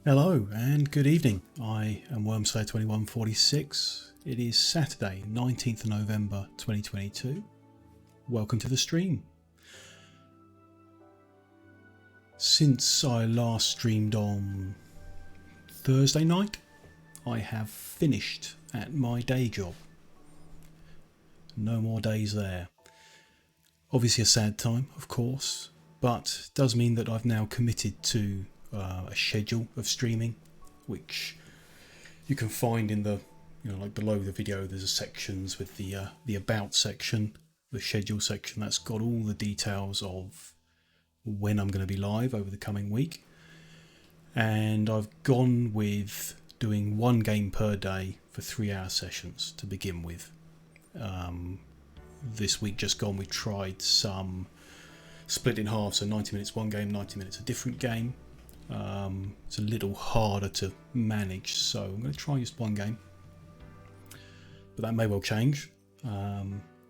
Hello and good evening. I am Wormslayer2146. It is Saturday, 19th of November 2022. Welcome to the stream. Since I last streamed on Thursday night, I have finished at my day job. No more days there. Obviously a sad time, of course, but it does mean that I've now committed to a schedule of streaming, which you can find in the, like below the video. There's a sections with the about section, the schedule section. That's got all the details of when I'm going to be live over the coming week. And I've gone with doing one game per day for 3-hour sessions to begin with. This week just gone, we tried some split in half, so 90 minutes one game, 90 minutes a different game. It's a little harder to manage, so I'm going to try just one game, but that may well change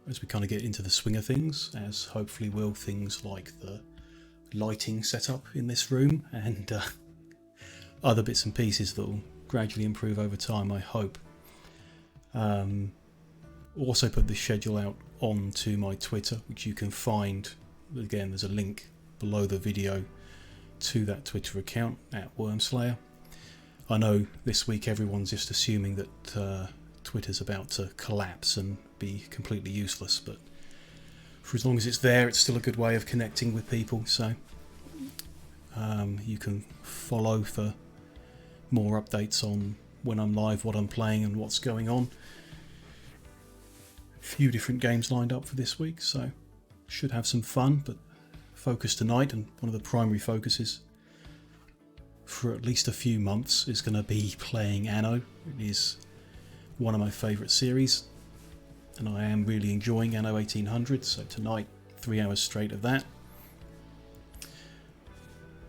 as we kind of get into the swing of things, as hopefully will things like the lighting setup in this room and other bits and pieces that will gradually improve over time, I hope. Also put this schedule out onto my Twitter, which you can find, again there's a link below the video to that Twitter account at Wormslayer. I know this week everyone's just assuming that Twitter's about to collapse and be completely useless, but for as long as it's there, it's still a good way of connecting with people, so you can follow for more updates on when I'm live, what I'm playing and what's going on. A few different games lined up for this week, so should have some fun, but focus tonight, and one of the primary focuses for at least a few months is going to be playing Anno. It is one of my favourite series and I am really enjoying Anno 1800, so tonight 3 hours straight of that.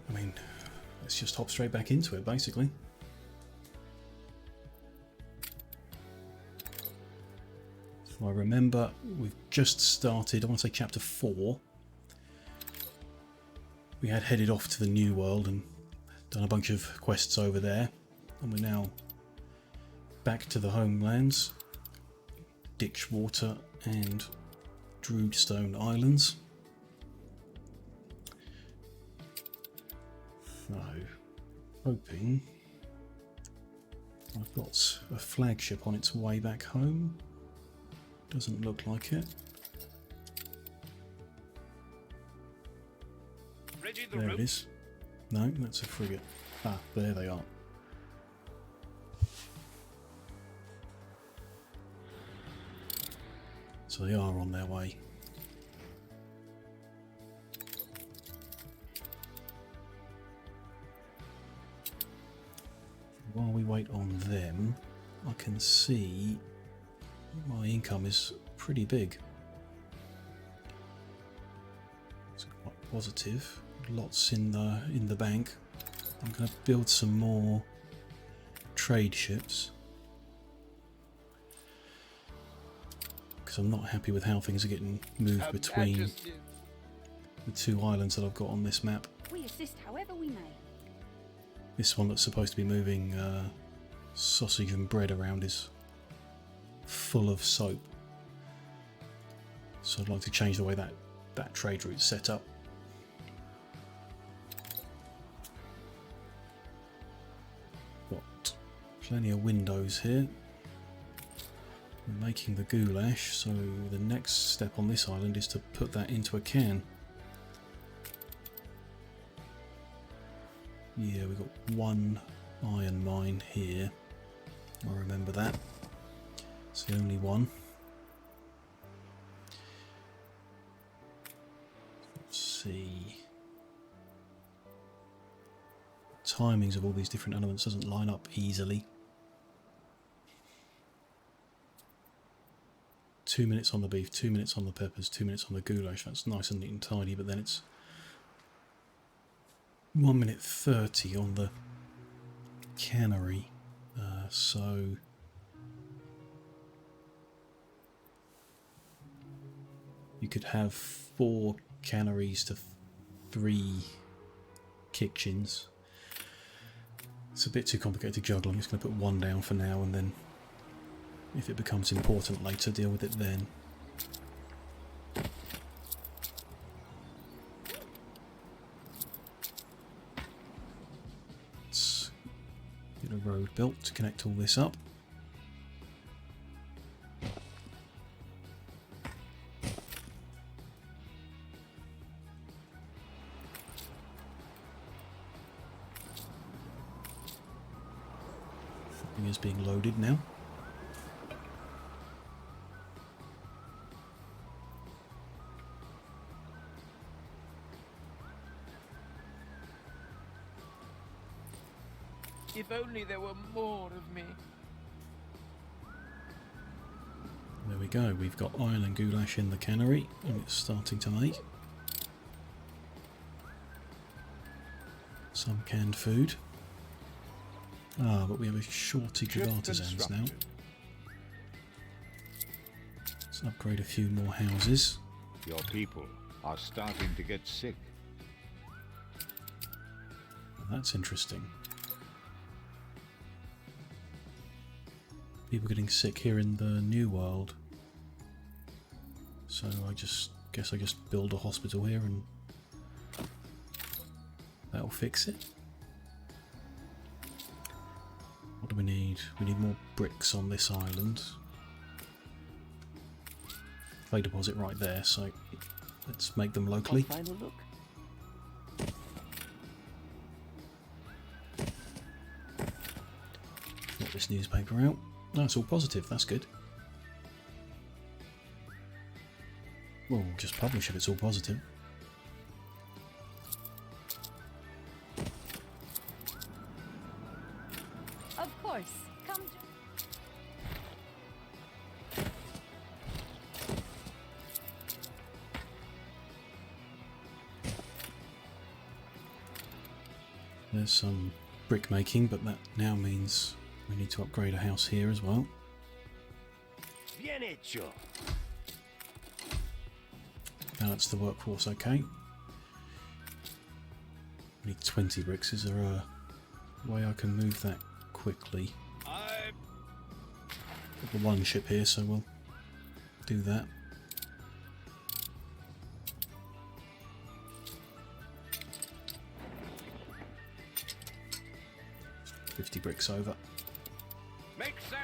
I mean, let's just hop straight back into it basically. So I remember we've just started, I want to say chapter 4. We had headed off to the New World and done a bunch of quests over there, and we're now back to the homelands, Ditchwater and Droodstone Islands. So, hoping I've got a flagship on its way back home. Doesn't look like it. There it is. No, that's a frigate. Ah, there they are. So they are on their way. While we wait on them, I can see my income is pretty big. It's quite positive. Lots in the bank. I'm going to build some more trade ships because I'm not happy with how things are getting moved between the two islands that I've got on this map. We assist however we may. This one that's supposed to be moving sausage and bread around is full of soap, so I'd like to change the way that trade route's set up. Plenty of windows here. We're making the goulash, so the next step on this island is to put that into a can. Yeah, we've got one iron mine here. I remember that. It's the only one. Let's see. Timings of all these different elements doesn't line up easily. 2 minutes on the beef, 2 minutes on the peppers, 2 minutes on the goulash. That's nice and neat and tidy, but then it's 1 minute 30 on the cannery. So you could have 4 canneries to 3 kitchens. It's a bit too complicated to juggle. I'm just going to put one down for now, and then if it becomes important later, deal with it then. Let's get a road built to connect all this up. Everything is being loaded now. If only there were more of me. There we go, we've got iron and goulash in the cannery, and it's starting to make some canned food. Ah, but we have a shortage of artisans now. Let's upgrade a few more houses. Your people are starting to get sick. That's interesting. People getting sick here in the New World. So I guess I just build a hospital here and that'll fix it. What do we need? We need more bricks on this island. Clay deposit right there, so let's make them locally. Final look. Get this newspaper out. No, it's all positive, that's good. Well, we'll just publish if it's all positive. Of course. Come. There's some brick making, but that now means we need to upgrade a house here as well. Bien hecho. Balance the workforce okay. We need 20 bricks. Is there a way I can move that quickly? Got the one ship here, so we'll do that. $50 bricks over. Make sail.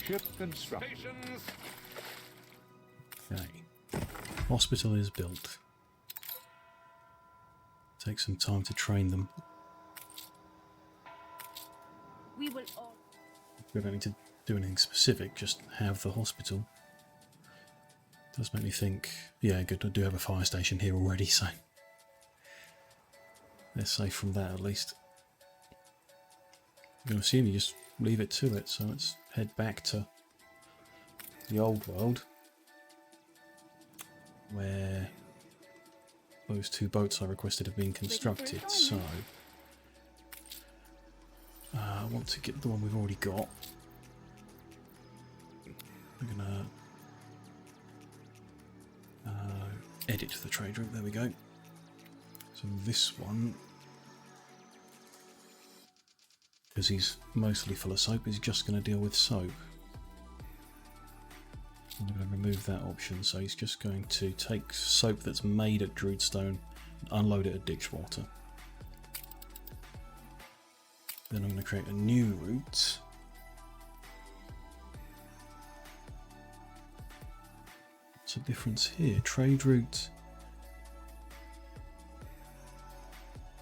Ship construction. Okay. Hospital is built. Take some time to train them. We will all. We don't need to do anything specific, just have the hospital. Does make me think, yeah, good, I do have a fire station here already, so they're safe from that at least. I'm going to assume you just leave it to it, so let's head back to the old world where those two boats I requested have been constructed. So I want to get the one we've already got. We're gonna edit the trade route. There we go. So this one, because he's mostly full of soap, is just going to deal with soap. I'm going to remove that option, so he's just going to take soap that's made at Druidstone and unload it at Ditchwater. Then I'm going to create a new route. What's the difference here? Trade route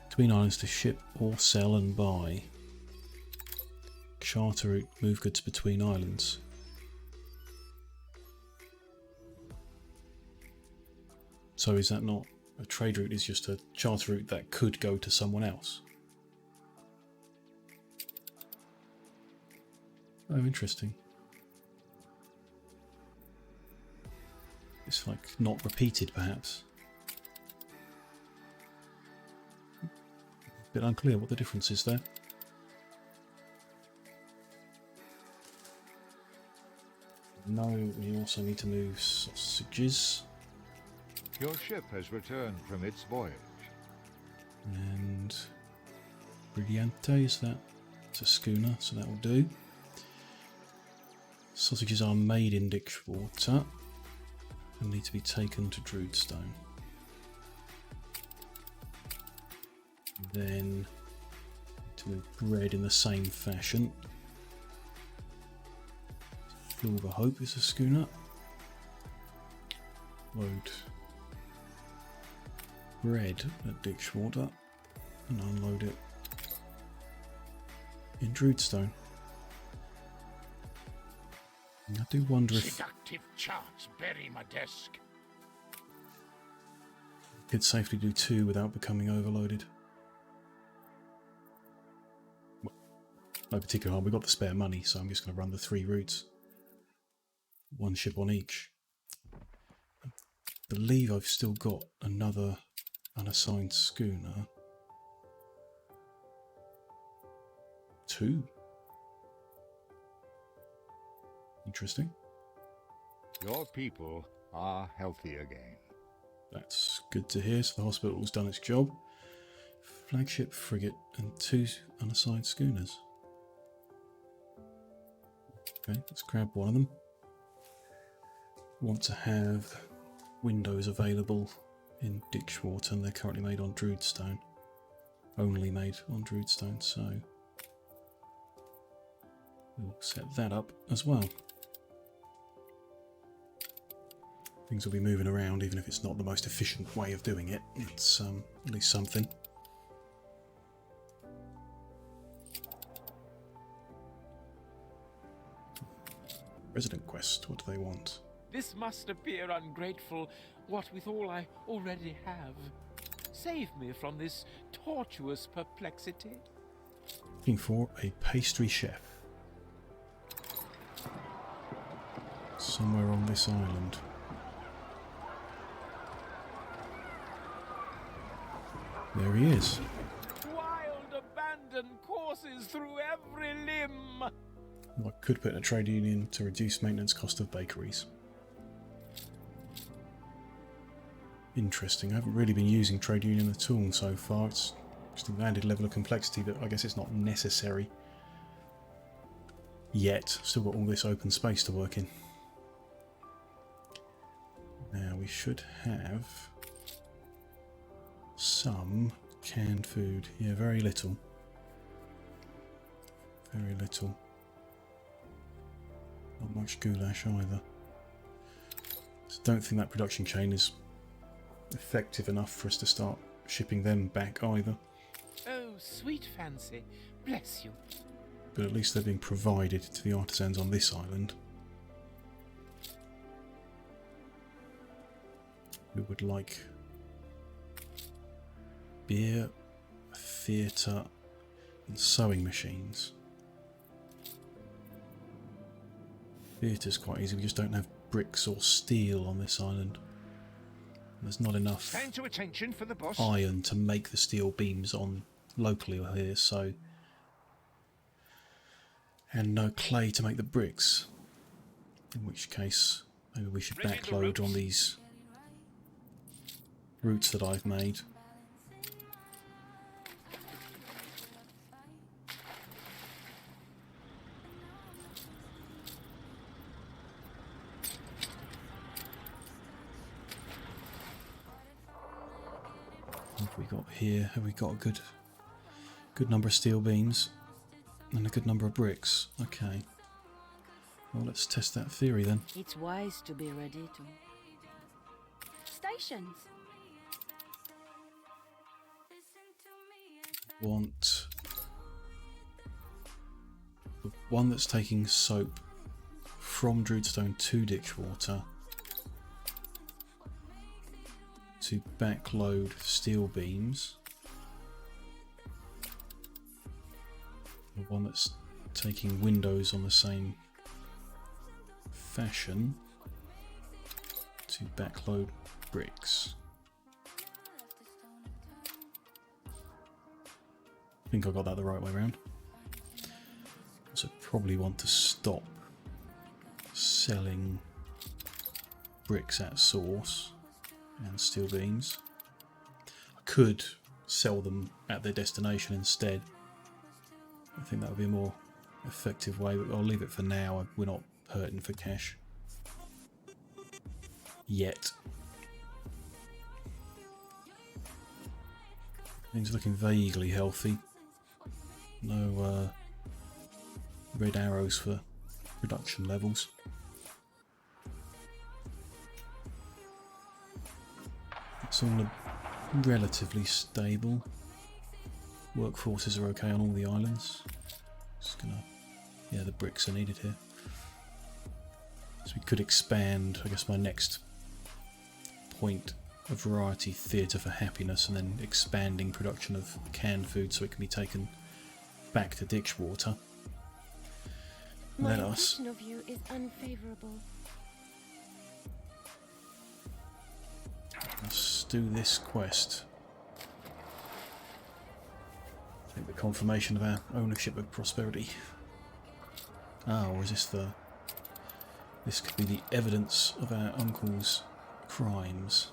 between islands to ship or sell and buy. Charter route, move goods between islands. So is that not a trade route? Is just a charter route that could go to someone else? Oh, interesting. It's like not repeated, perhaps. A bit unclear what the difference is there. No, we also need to move sausages. Your ship has returned from its voyage. And Brillante, is that? It's a schooner, so that will do. Sausages are made in Ditchwater and need to be taken to Droodstone. Then to move bread in the same fashion. Silver Hope is a schooner. Load bread at Ditchwater and unload it in Droodstone. I do wonder if Seductive charts bury my desk. I could safely do 2 without becoming overloaded. Well, no particular harm. We've got the spare money, so I'm just going to run the 3 routes. 1 ship on each. I believe I've still got another unassigned schooner. 2. Interesting. Your people are healthy again. That's good to hear. So the hospital's done its job. Flagship frigate and 2 unassigned schooners. Okay, let's grab one of them. Want to have windows available in Ditchwater, and they're currently made on Droodstone. Only made on Droodstone, so we'll set that up as well. Things will be moving around, even if it's not the most efficient way of doing it. It's at least something. Resident quest, what do they want? This must appear ungrateful, what with all I already have. Save me from this tortuous perplexity. Looking for a pastry chef. Somewhere on this island. There he is. Wild abandoned courses through every limb. I could put in a trade union to reduce maintenance cost of bakeries. Interesting. I haven't really been using trade union at all so far. It's just an added level of complexity, but I guess it's not necessary yet. Still got all this open space to work in. Now we should have some canned food. Yeah, very little. Very little. Not much goulash either. So don't think that production chain is effective enough for us to start shipping them back either. Oh, sweet fancy. Bless you. But at least they're being provided to the artisans on this island. We would like beer, theatre and sewing machines. Theatre's quite easy, we just don't have bricks or steel on this island. There's not enough Stand to attention for the boss. iron to make the steel beams on locally here, so, and no clay to make the bricks, in which case maybe we should backload on these routes that I've made. What have we got here? Have we got a good number of steel beams and a good number of bricks? Okay. Well, let's test that theory then. It's wise to be ready to. Stations. Want the one that's taking soap from Droodstone to Ditchwater to backload steel beams. The one that's taking windows on the same fashion to backload bricks. I think I got that the right way around. So probably want to stop selling bricks at source and steel beams. I could sell them at their destination instead. I think that would be a more effective way, but I'll leave it for now. We're not hurting for cash yet. Things looking vaguely healthy. No red arrows for production levels. It's all relatively stable. Workforces are okay on all the islands. Just gonna, yeah, the bricks are needed here. So we could expand, I guess, my next point of variety, theatre for happiness, and then expanding production of canned food so it can be taken back to Ditchwater. My impression of you is unfavourable. Let's do this quest. Take the confirmation of our ownership of prosperity. Ah, or is this the... This could be the evidence of our uncle's crimes.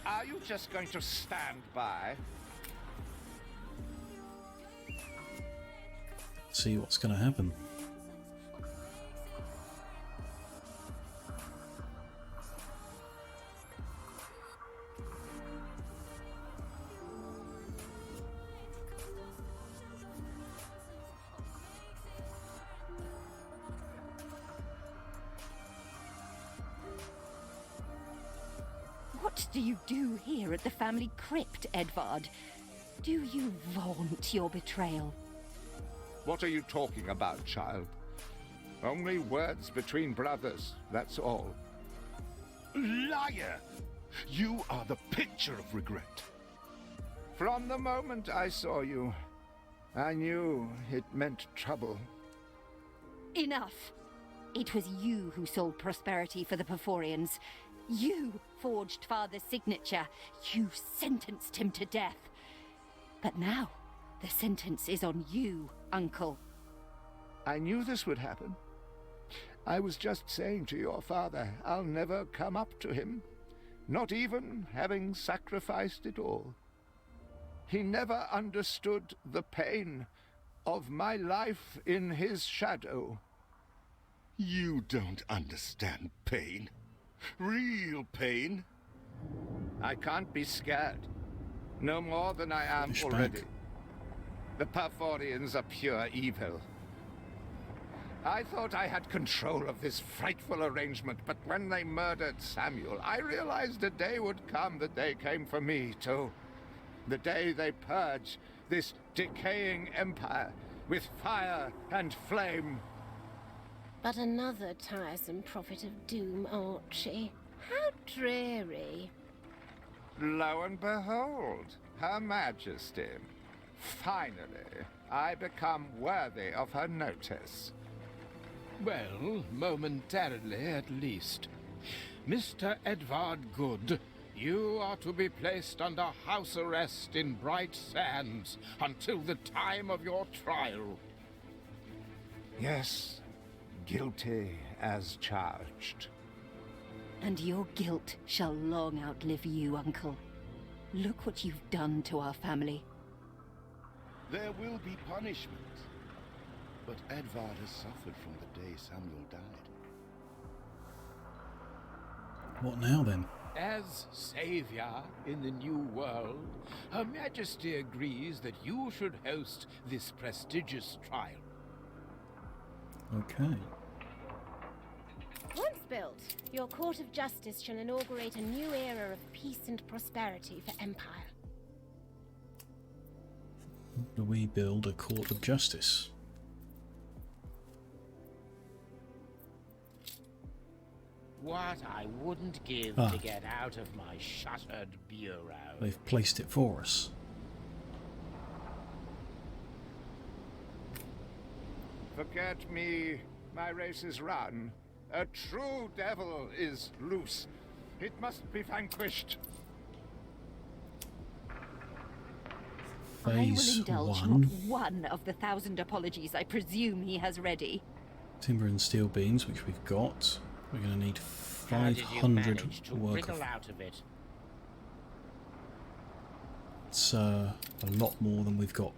Are you just going to stand by? See what's going to happen. What do you do here at the family crypt, Edvard? Do you vaunt your betrayal? What are you talking about, child? Only words between brothers, that's all. Liar! You are the picture of regret. From the moment I saw you, I knew it meant trouble. Enough! It was you who sold prosperity for the Perforians. You forged Father's signature. You sentenced him to death. But now, the sentence is on you, Uncle. I knew this would happen. I was just saying to your father, I'll never come up to him, not even having sacrificed it all. He never understood the pain of my life in his shadow. You don't understand pain. Real pain. I can't be scared. No more than I am Push already. back. The Perforians are pure evil. I thought I had control of this frightful arrangement, but when they murdered Samuel, I realized a day would come. The day came for me, too. The day they purge this decaying empire with fire and flame. But another tiresome prophet of doom, Archie. How dreary. Lo and behold, Her Majesty. Finally, I become worthy of her notice. Well, momentarily at least. Mr. Edvard Good, you are to be placed under house arrest in Bright Sands until the time of your trial. Yes, guilty as charged. And your guilt shall long outlive you, Uncle. Look what you've done to our family. There will be punishment. But Edvard has suffered from the day Samuel died. What now then? As savior in the new world, Her Majesty agrees that you should host this prestigious trial. Okay. Once built, your court of justice shall inaugurate a new era of peace and prosperity for Empire. Do we build a court of justice? Why what I wouldn't give Ah. to get out of my shuttered bureau. They've placed it for us. Forget me, my race is run. A true devil is loose. It must be vanquished. I will Phase indulge 1. not one of the 1,000 apologies I presume he has ready. Timber and steel beams, which we've got. We're going to need How did you 500 manage to work wriggle of... out of it? It's a lot more than we've got.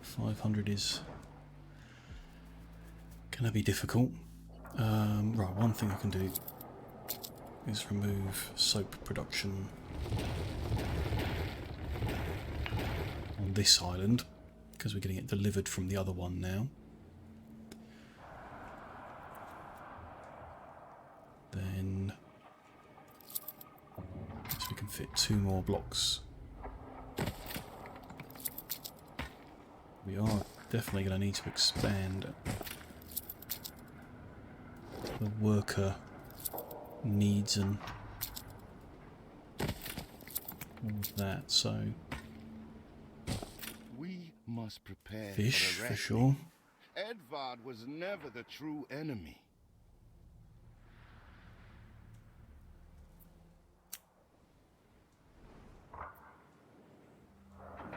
500 is going to be difficult. Right, one thing I can do is remove soap production on this island, because we're getting it delivered from the other one now. Then so we can fit 2 more blocks. We are definitely going to need to expand the worker needs and all of that, so We must prepare fish for the for reckoning. sure. Edvard was never the true enemy.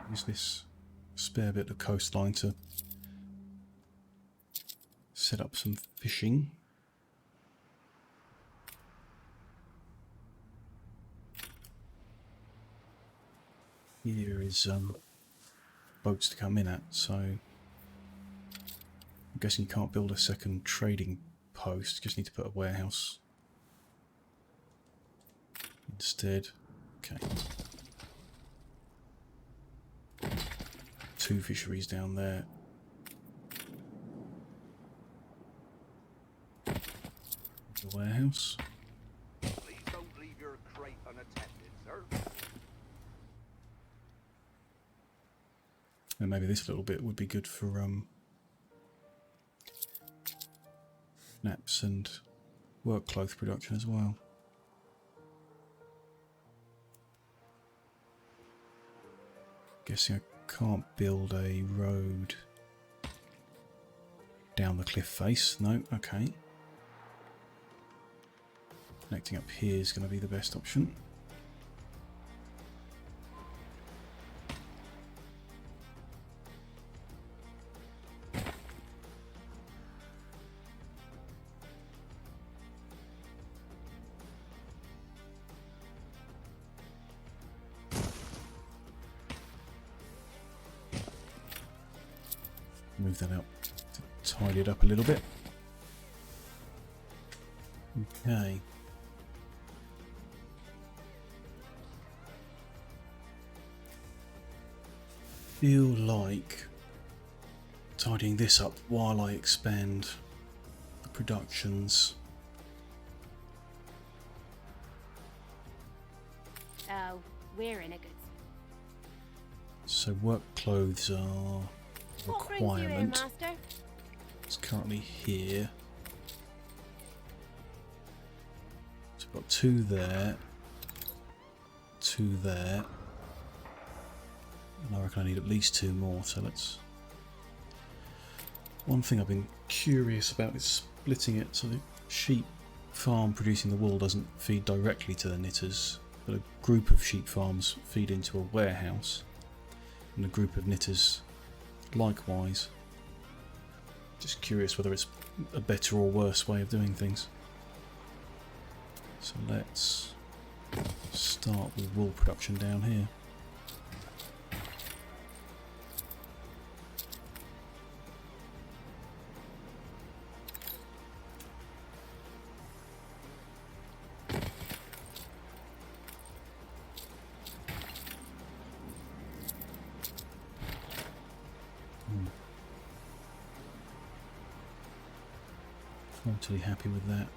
Use this spare bit of coastline to set up some fishing. Here is boats to come in at, so I'm guessing you can't build a second trading post, just need to put a warehouse instead. Okay. 2 fisheries down there. The warehouse. Please don't leave your crate unattended, sir. And maybe this little bit would be good for naps and work clothes production as well. Guessing I can't build a road down the cliff face. No, okay. Connecting up here is going to be the best option. Move that out to tidy it up a little bit. Okay. Feel like tidying this up while I expand the productions. Oh, we're in a good... So work clothes are a What brings you here, requirement. Master? It's currently here. So we've got 2 there, 2 there. And I reckon I need at least 2 more, so let's... One thing I've been curious about is splitting it so the sheep farm producing the wool doesn't feed directly to the knitters, but a group of sheep farms feed into a warehouse, and a group of knitters likewise. Just curious whether it's a better or worse way of doing things. So let's start with wool production down here. Totally happy with that.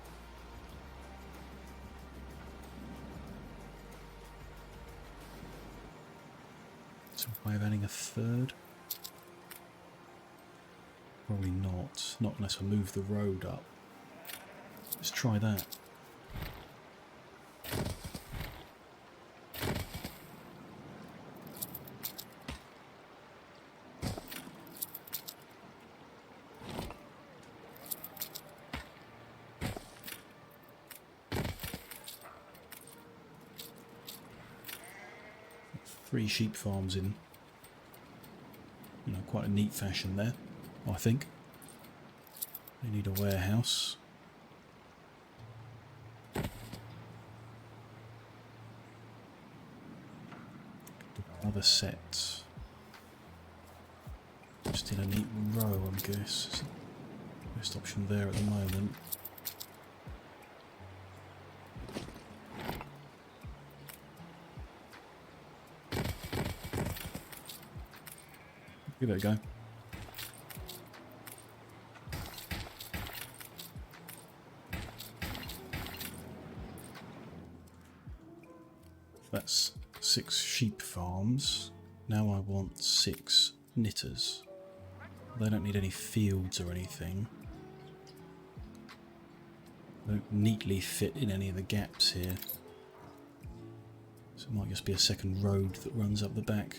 So way of adding a 3rd? Probably not. Not unless I move the road up. Let's try that. 3 sheep farms in, you know, quite a neat fashion there, I think. They need a warehouse. Another set. Just in a neat row, I guess. Best option there at the moment. Give it a go. That's 6 sheep farms. Now I want 6 knitters. They don't need any fields or anything. They don't neatly fit in any of the gaps here. So it might just be a second road that runs up the back.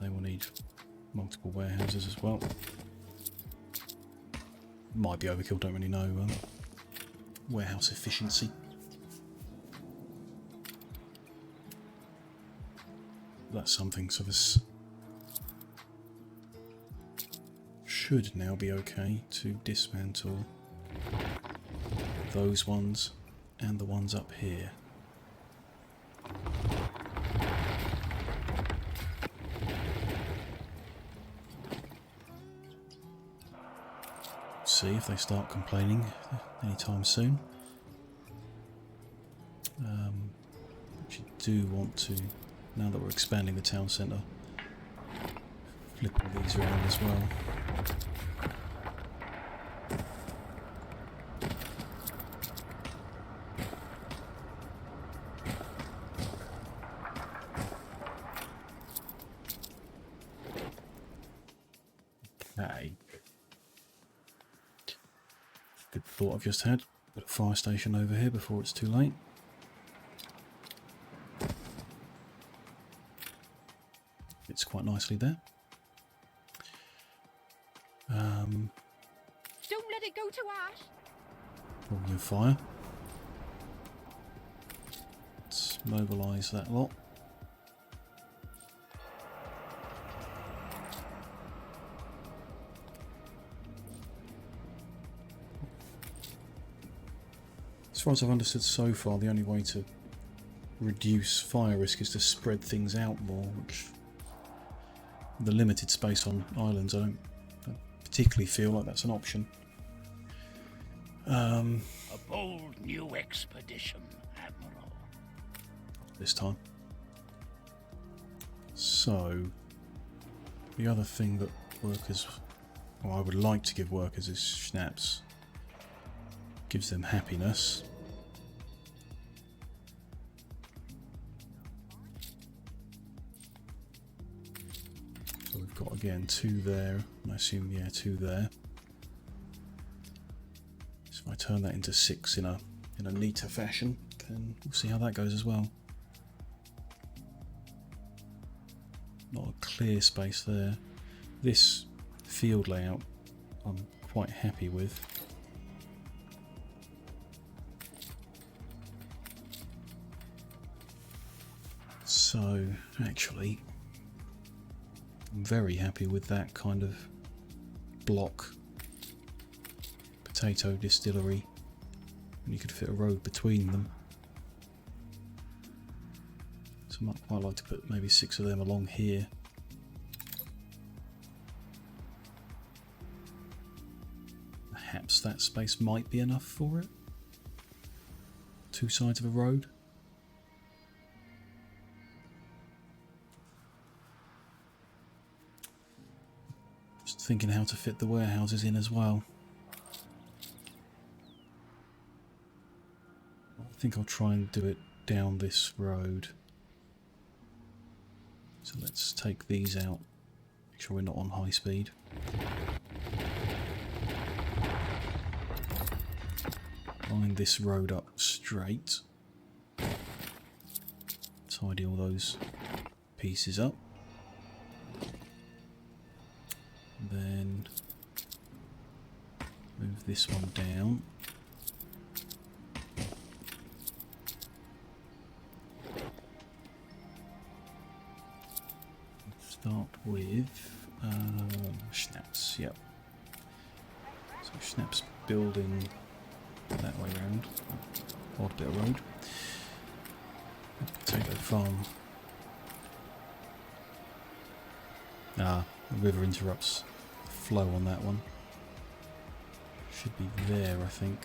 They will need multiple warehouses as well. Might be overkill, don't really know. Warehouse efficiency. That's something, so this should now be okay to dismantle those ones and the ones up here. See if they start complaining anytime soon. Actually do want to, now that we're expanding the town centre, flip all these around as well. Okay. Good thought I've just had. Put a fire station over here before it's too late. Fits quite nicely there. Don't let it go to ash. Put your fire. Let's mobilise that lot. As far as I've understood so far, the only way to reduce fire risk is to spread things out more, which, with the limited space on islands, I don't particularly feel like that's an option. A bold new expedition, Admiral. This time. So, the other thing that workers, or I would like to give workers, is schnapps. Gives them happiness. So we've got again 2 there, and I assume, yeah, 2 there. So if I turn that into 6 in a neater fashion, then we'll see how that goes as well. Not a clear space there. This field layout I'm quite happy with. So, actually, I'm very happy with that kind of block. Potato distillery. And you could fit a road between them. So I might quite like to put maybe 6 of them along here. Perhaps that space might be enough for it. 2 sides of a road. Thinking how to fit the warehouses in as well. I think I'll try and do it down this road. So let's take these out. Make sure we're not on high speed. Line this road up straight. Tidy all those pieces up. Then move this one down. Start with Schnaps, yep. So Schnaps building that way round. Odd bit of road. Potato farm. Ah, the river interrupts the flow on that one. Should be there, I think.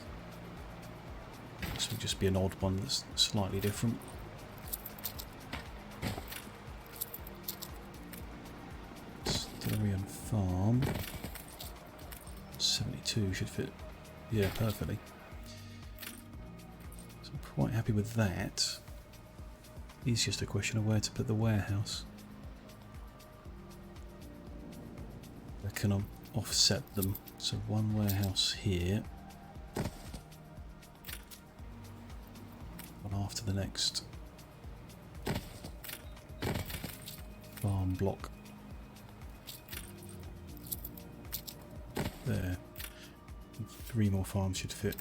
This will just be an odd one that's slightly different. Distillery and farm. 72 should fit, yeah, perfectly. So I'm quite happy with that. It's just a question of where to put the warehouse. I can offset them. So one warehouse here. One after the next farm block. There. 3 more farms should fit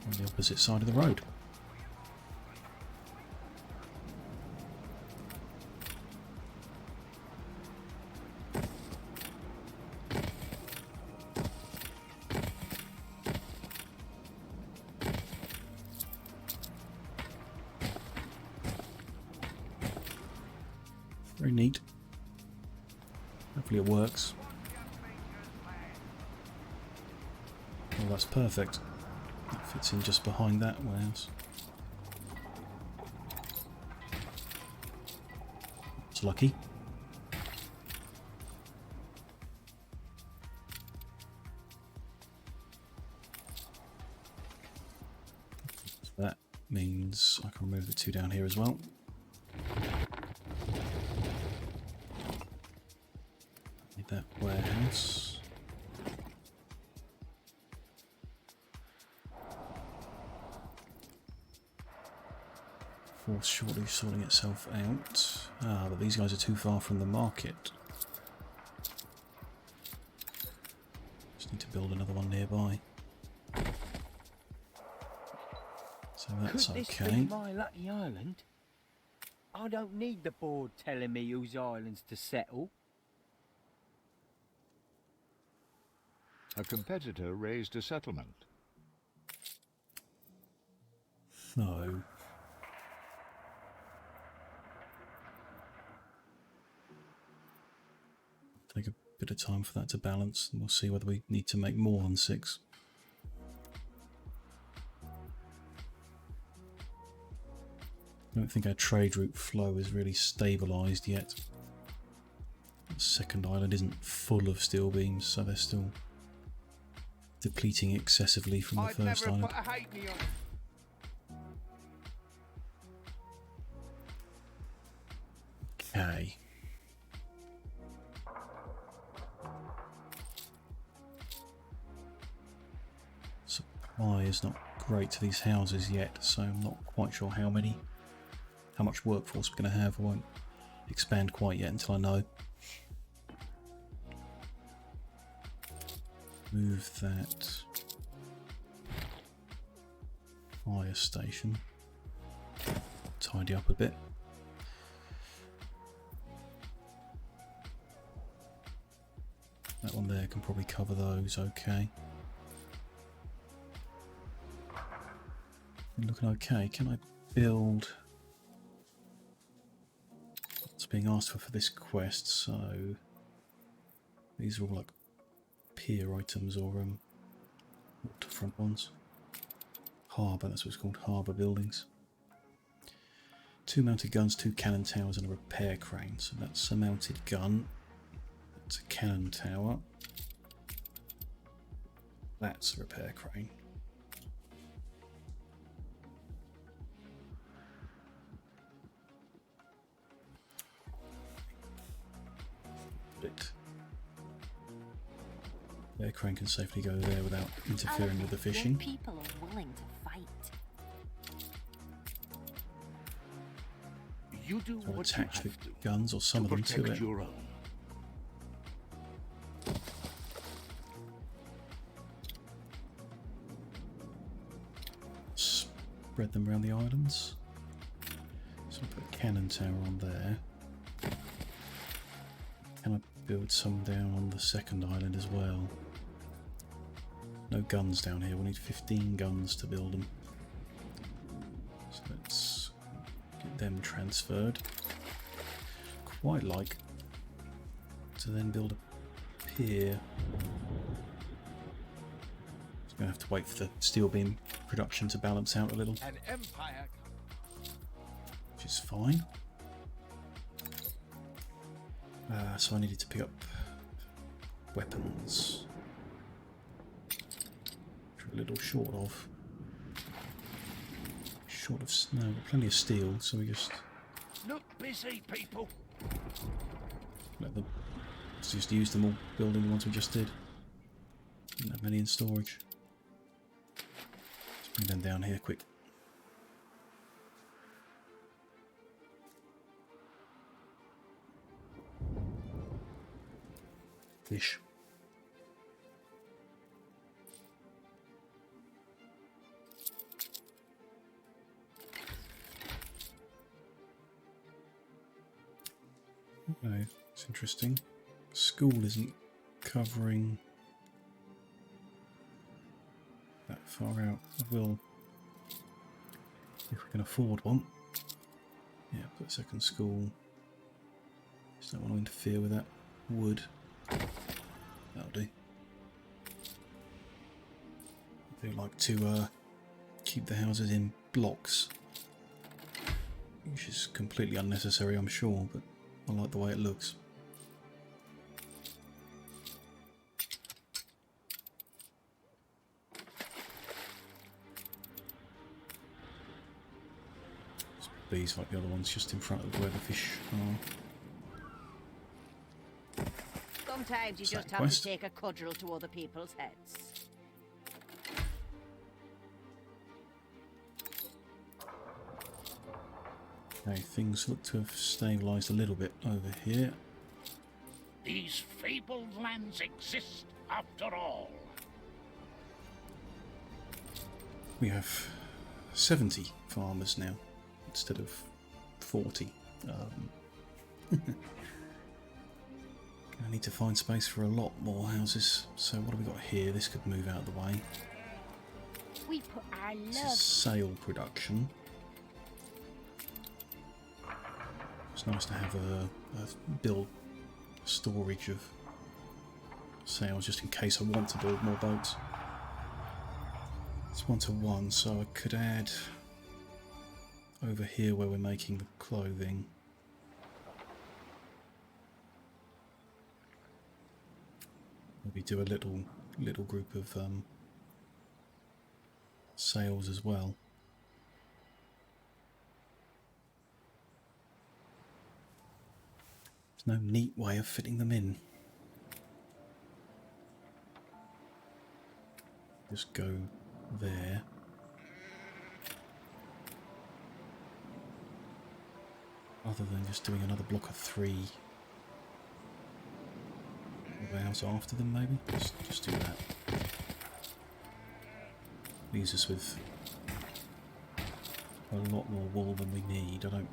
on the opposite side of the road. Very neat. Hopefully it works. Well, that's perfect. That fits in just behind that warehouse. It's lucky. That means I can move the 2 down here as well. Need that warehouse. Force shortly sorting itself out. Ah, but these guys are too far from the market. Just need to build another one nearby. So that's Could this okay. be my lucky island? I don't need the board telling me whose islands to settle. A competitor raised a settlement. So take a bit of time for that to balance, and we'll see whether we need to make more than 6. I don't think our trade route flow is really stabilised yet. The second island isn't full of steel beams, so they're still depleting excessively from the first island. Okay. Supply is not great to these houses yet, so I'm not quite sure how much workforce we're going to have. I won't expand quite yet until I know. Move that fire station. Tidy up a bit. That one there can probably cover those okay. Looking okay. Can I build what's being asked for this quest? So these are all like pier items or waterfront ones. Harbour, that's what it's called, harbour buildings. 2 mounted guns, 2 cannon towers and a repair crane. So that's a mounted gun. That's a cannon tower. That's a repair crane. The crane can safely go there without interfering with the fishing. People are willing to fight. You do I'll what you attach the have to guns or some of them to protect it. your own. Spread them around the islands. So I'll put a cannon tower on there. Can I build some down on the second island as well? No guns down here. We need 15 guns to build them. So let's get them transferred. Quite like to then build a pier. Just gonna have to wait for the steel beam production to balance out a little. An empire. Which is fine. So I needed to pick up weapons. Which we're a little short of. Short of snow, plenty of steel, so we just Look busy, people. let them. Let's just use them all, building the ones we just did. Didn't have many in storage. Let's bring them down here quick. Fish. Okay, it's interesting. School isn't covering that far out. I will, if we can afford one. Yeah, put a second school. Just don't want to interfere with that wood. That'll do. I do like to keep the houses in blocks, which is completely unnecessary, I'm sure, but I like the way it looks. Just put these like the other ones just in front of where the fish are. Sometimes you just have quest. to take a cudgel to other people's heads. Okay, things look to have stabilised a little bit over here. These fabled lands exist after all. We have 70 farmers now instead of 40. I need to find space for a lot more houses. So what have we got here? This could move out of the way. We put our This love. is sail production. It's nice to have a build storage of sails just in case I want to build more boats. It's 1-to-1, so I could add over here where we're making the clothing. Maybe do a little group of sails as well. There's no neat way of fitting them in. Just go there. Other than just doing another block of 3 house after them, maybe? Just do that. Leaves us with a lot more wool than we need. I don't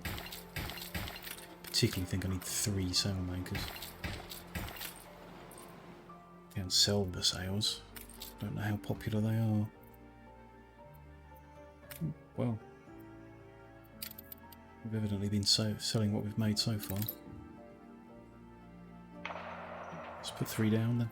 particularly think I need 3 sail makers. Can sell the sails. Don't know how popular they are. Well, we've evidently been selling what we've made so far. Let's put 3 down then.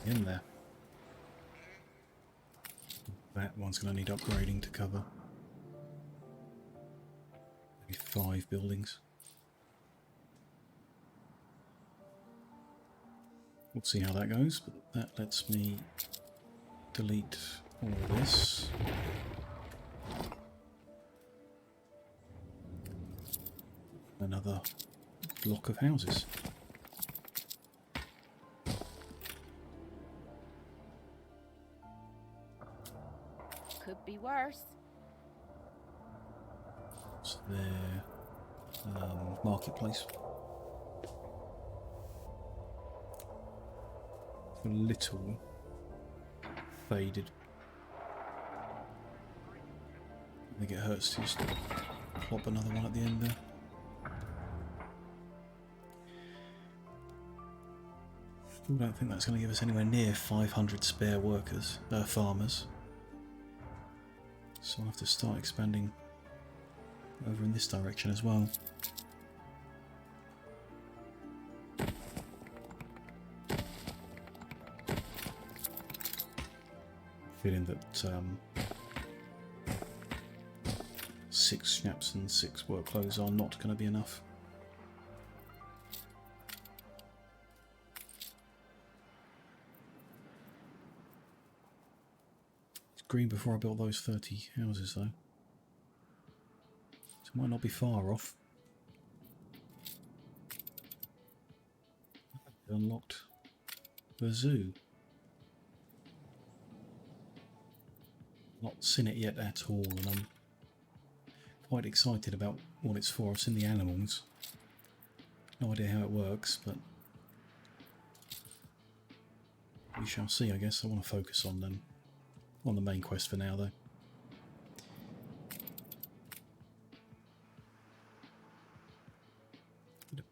In there. That one's going to need upgrading to cover maybe 5 buildings. We'll see how that goes, but that lets me delete all this. Another block of houses. Could be worse. So there. marketplace. A little faded. I think it hurts to just plop another one at the end there. I don't think that's going to give us anywhere near 500 spare workers, farmers. So I'll have to start expanding over in this direction as well. Feeling that 6 snaps and 6 workloads are not going to be enough. It's green before I built those 30 houses though. So it might not be far off. Unlocked the zoo. Not seen it yet at all, and I'm quite excited about what it's for. I've seen the animals. No idea how it works, but we shall see, I guess. I want to focus on the main quest for now, though. Bit of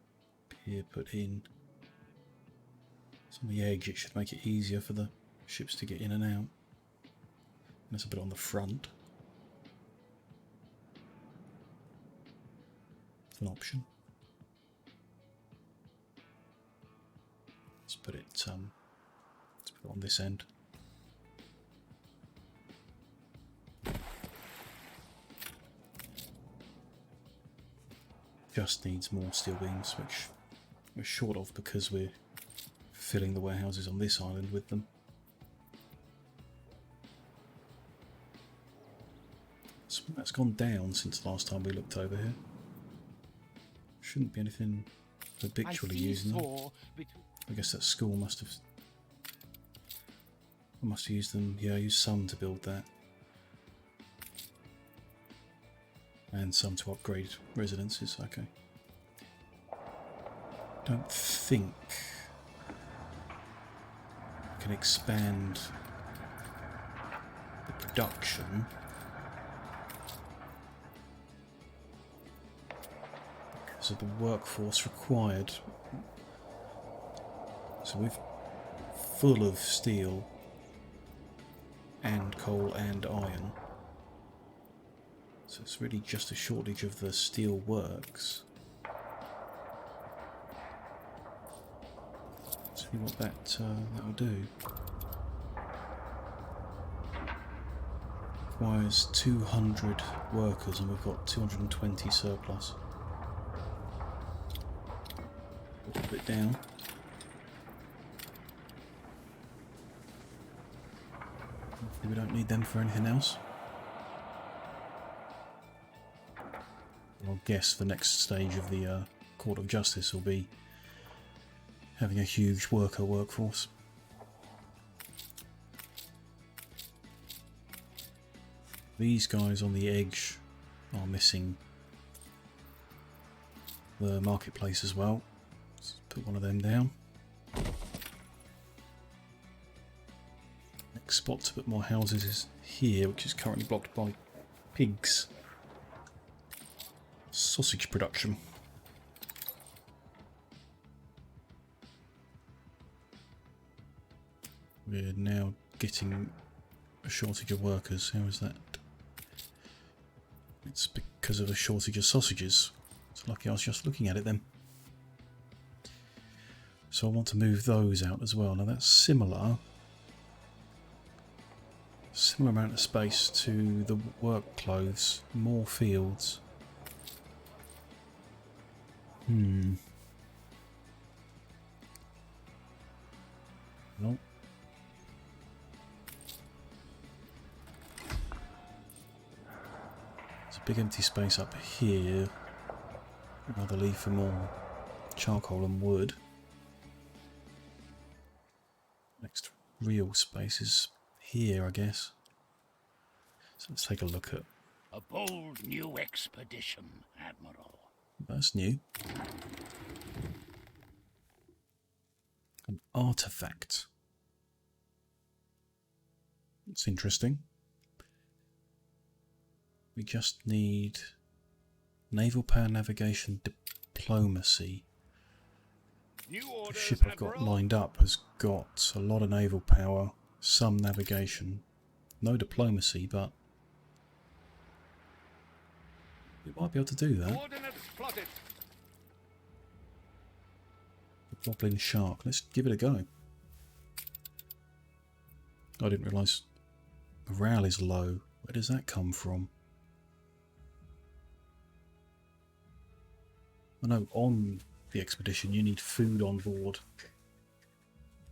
pier put in. Some of the eggs, it should make it easier for the ships to get in and out. There's a bit on the front. It's an option. Let's put it on this end. Just needs more steel beams, which we're short of because we're filling the warehouses on this island with them. So that's gone down since the last time we looked over here. Shouldn't be anything habitually using them. I guess that school must have... I must have used them. Yeah, I used some to build that. And some to upgrade residences, okay. Don't think I can expand the production because of the workforce required. So we're full of steel and coal and iron. So it's really just a shortage of the steel works. See what that'll do. Requires 200 workers and we've got 220 surplus. Put it down. Hopefully we don't need them for anything else. I'll guess the next stage of the Court of Justice will be having a huge workforce. These guys on the edge are missing the marketplace as well. Let's put one of them down. Next spot to put more houses is here, which is currently blocked by pigs. Sausage production. We're now getting a shortage of workers. How is that? It's because of a shortage of sausages. It's lucky I was just looking at it then. So I want to move those out as well. Now that's similar amount of space to the work clothes. More fields. Nope. There's a big empty space up here. I'd rather leave for more charcoal and wood. Next real space is here, I guess. So let's take a look at... A bold new expedition, Admiral. That's new. An artifact. That's interesting. We just need naval power, navigation, diplomacy. New The orders, ship I've got Admiral. lined up has got a lot of naval power, some navigation, no diplomacy, but we might be able to do that. Coordinates plotted. The Goblin Shark. Let's give it a go. I didn't realise morale is low. Where does that come from? I know on the expedition you need food on board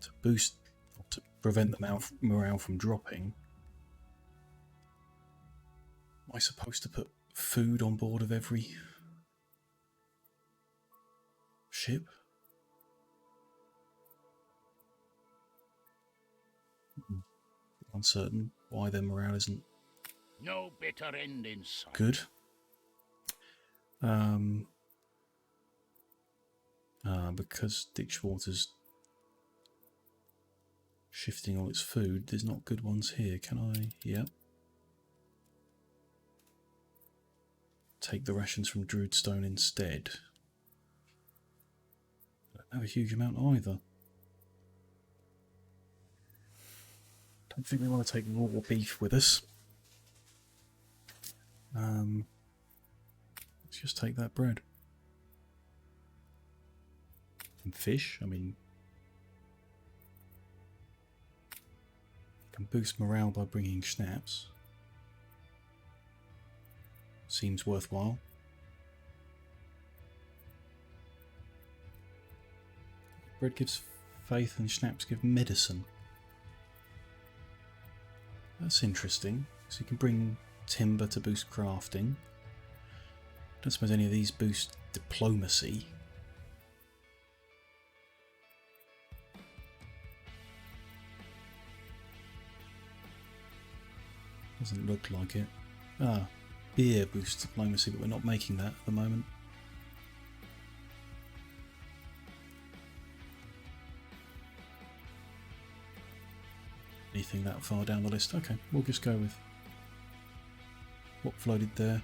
to boost, or to prevent the morale from dropping. Am I supposed to put food on board of every ship? Uncertain why their morale isn't No bitter end in sight. good. Because Ditchwater's shifting all its food, there's not good ones here, can I? Yep. Take the rations from Druidstone instead. I don't have a huge amount either. Don't think we want to take raw beef with us. Let's just take that bread. And fish, I mean... Can boost morale by bringing schnapps. Seems worthwhile. Bread gives faith and schnapps give medicine. That's interesting. So you can bring timber to boost crafting. Don't suppose any of these boost diplomacy. Doesn't look like it. Ah, beer boosts diplomacy, but we're not making that at the moment. Anything that far down the list? Okay, we'll just go with what floated there.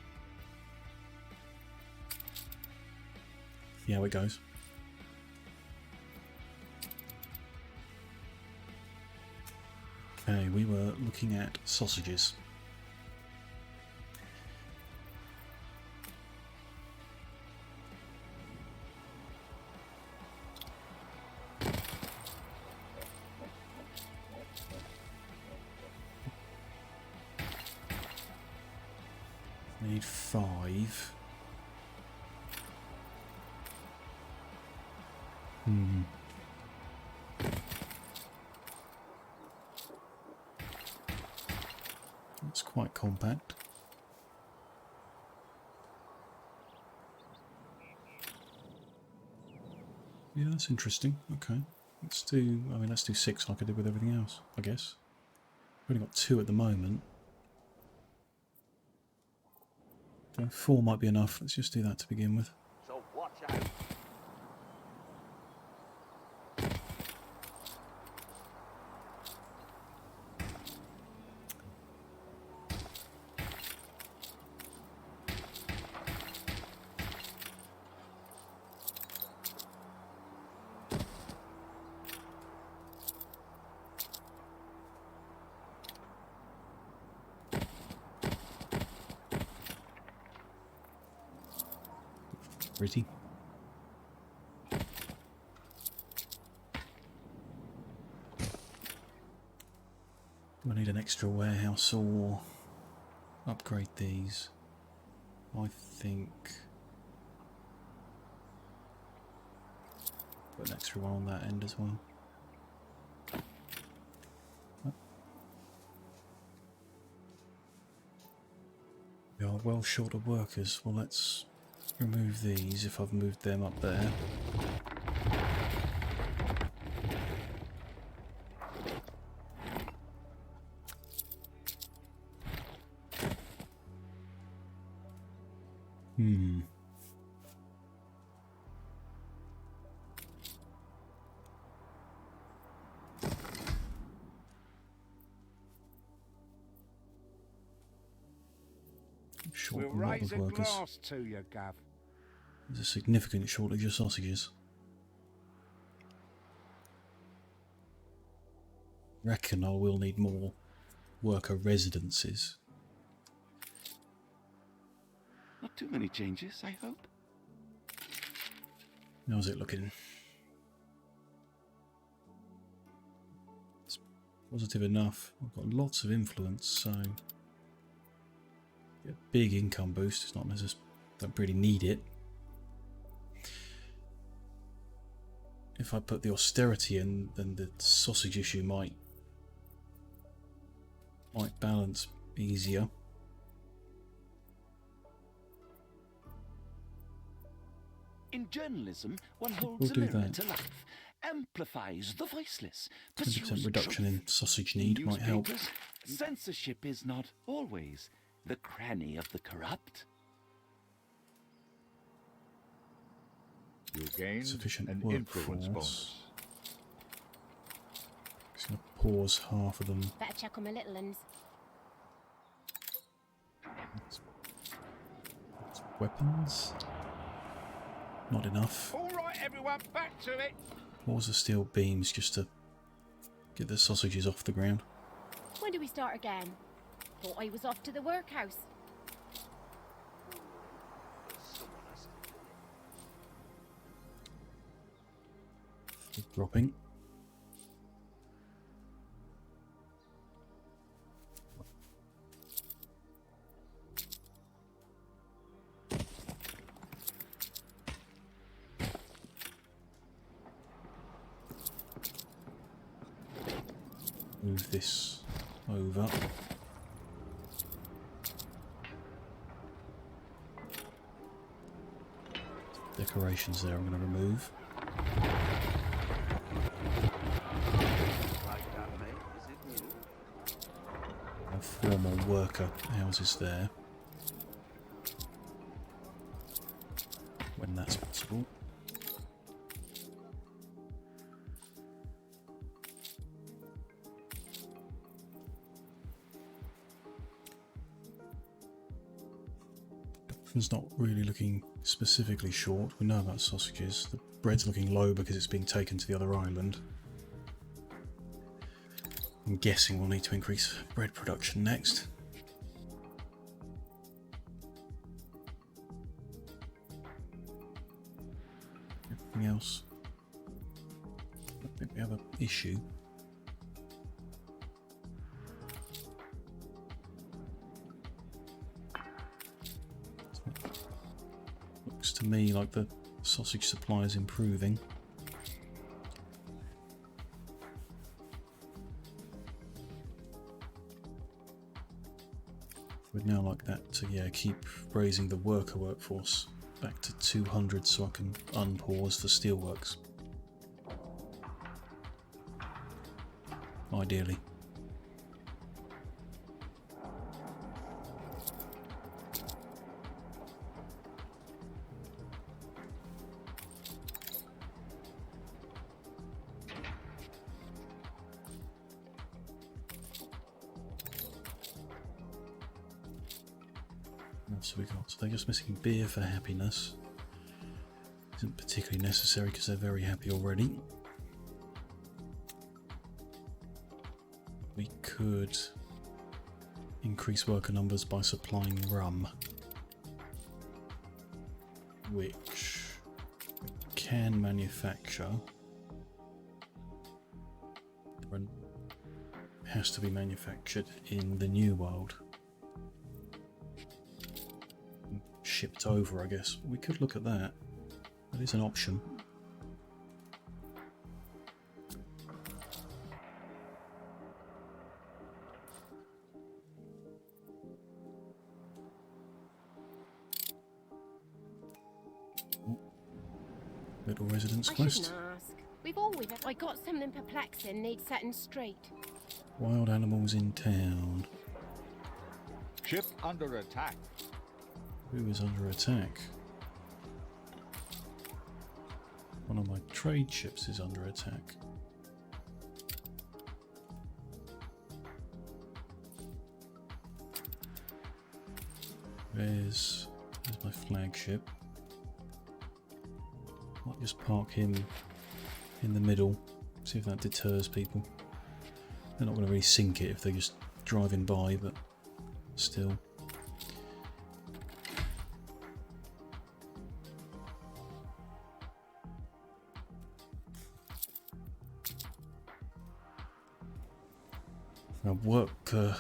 See how it goes. Okay, we were looking at sausages. Need 5. It's quite compact. Yeah, that's interesting. Okay. Let's do 6 like I did with everything else, I guess. We've only got 2 at the moment. So 4 might be enough. Let's just do that to begin with. So watch out. Pretty. Do I need an extra warehouse or upgrade these? I think put an extra one on that end as well. We are well short of workers. Well, let's remove these if I've moved them up there. Short We'll a lot raise of a workers. glass to you, Gav. There's a significant shortage of sausages. Reckon I will need more worker residences. Not too many changes, I hope. How's it looking? It's positive enough. I've got lots of influence, so a big income boost. It's not necessarily, don't really need it. If I put the austerity in, then the sausage issue might balance easier. In journalism, one We'll holds a do mirror that. to life, amplifies the voiceless, 20% pursues reduction truth. in sausage need might help. Newspapers, censorship is not always the cranny of the corrupt. You gain Sufficient an influence workforce. bonus. Just gonna pause half of them. Better check on my little ones. That's weapons. Not enough. All right, everyone, back to it. Pause the steel beams just to get the sausages off the ground. When do we start again? Thought I was off to the workhouse. Dropping. Move this over. Decorations there I'm going to remove. A formal worker houses there. When that's possible. It's not really looking specifically short. We know about sausages. The bread's looking low because it's being taken to the other island. I'm guessing we'll need to increase bread production next. Everything else, I think we have an issue. Looks to me like the sausage supply is improving. We'd now like that to keep raising the worker workforce back to 200 so I can unpause the steelworks. Ideally. So we got, so they're just missing beer for happiness. Isn't particularly necessary because they're very happy already. We could increase worker numbers by supplying rum, which we can manufacture. But it has to be manufactured in the New World. Shipped over, I guess. We could look at that. That is an option. Little residence I quest. shouldn't ask. We've always. I got something perplexing. Needs setting straight. Wild animals in town. Ship under attack. Who is under attack? One of my trade ships is under attack. There's my flagship. Might just park him in the middle, see if that deters people. They're not going to really sink it if they're just driving by, but still.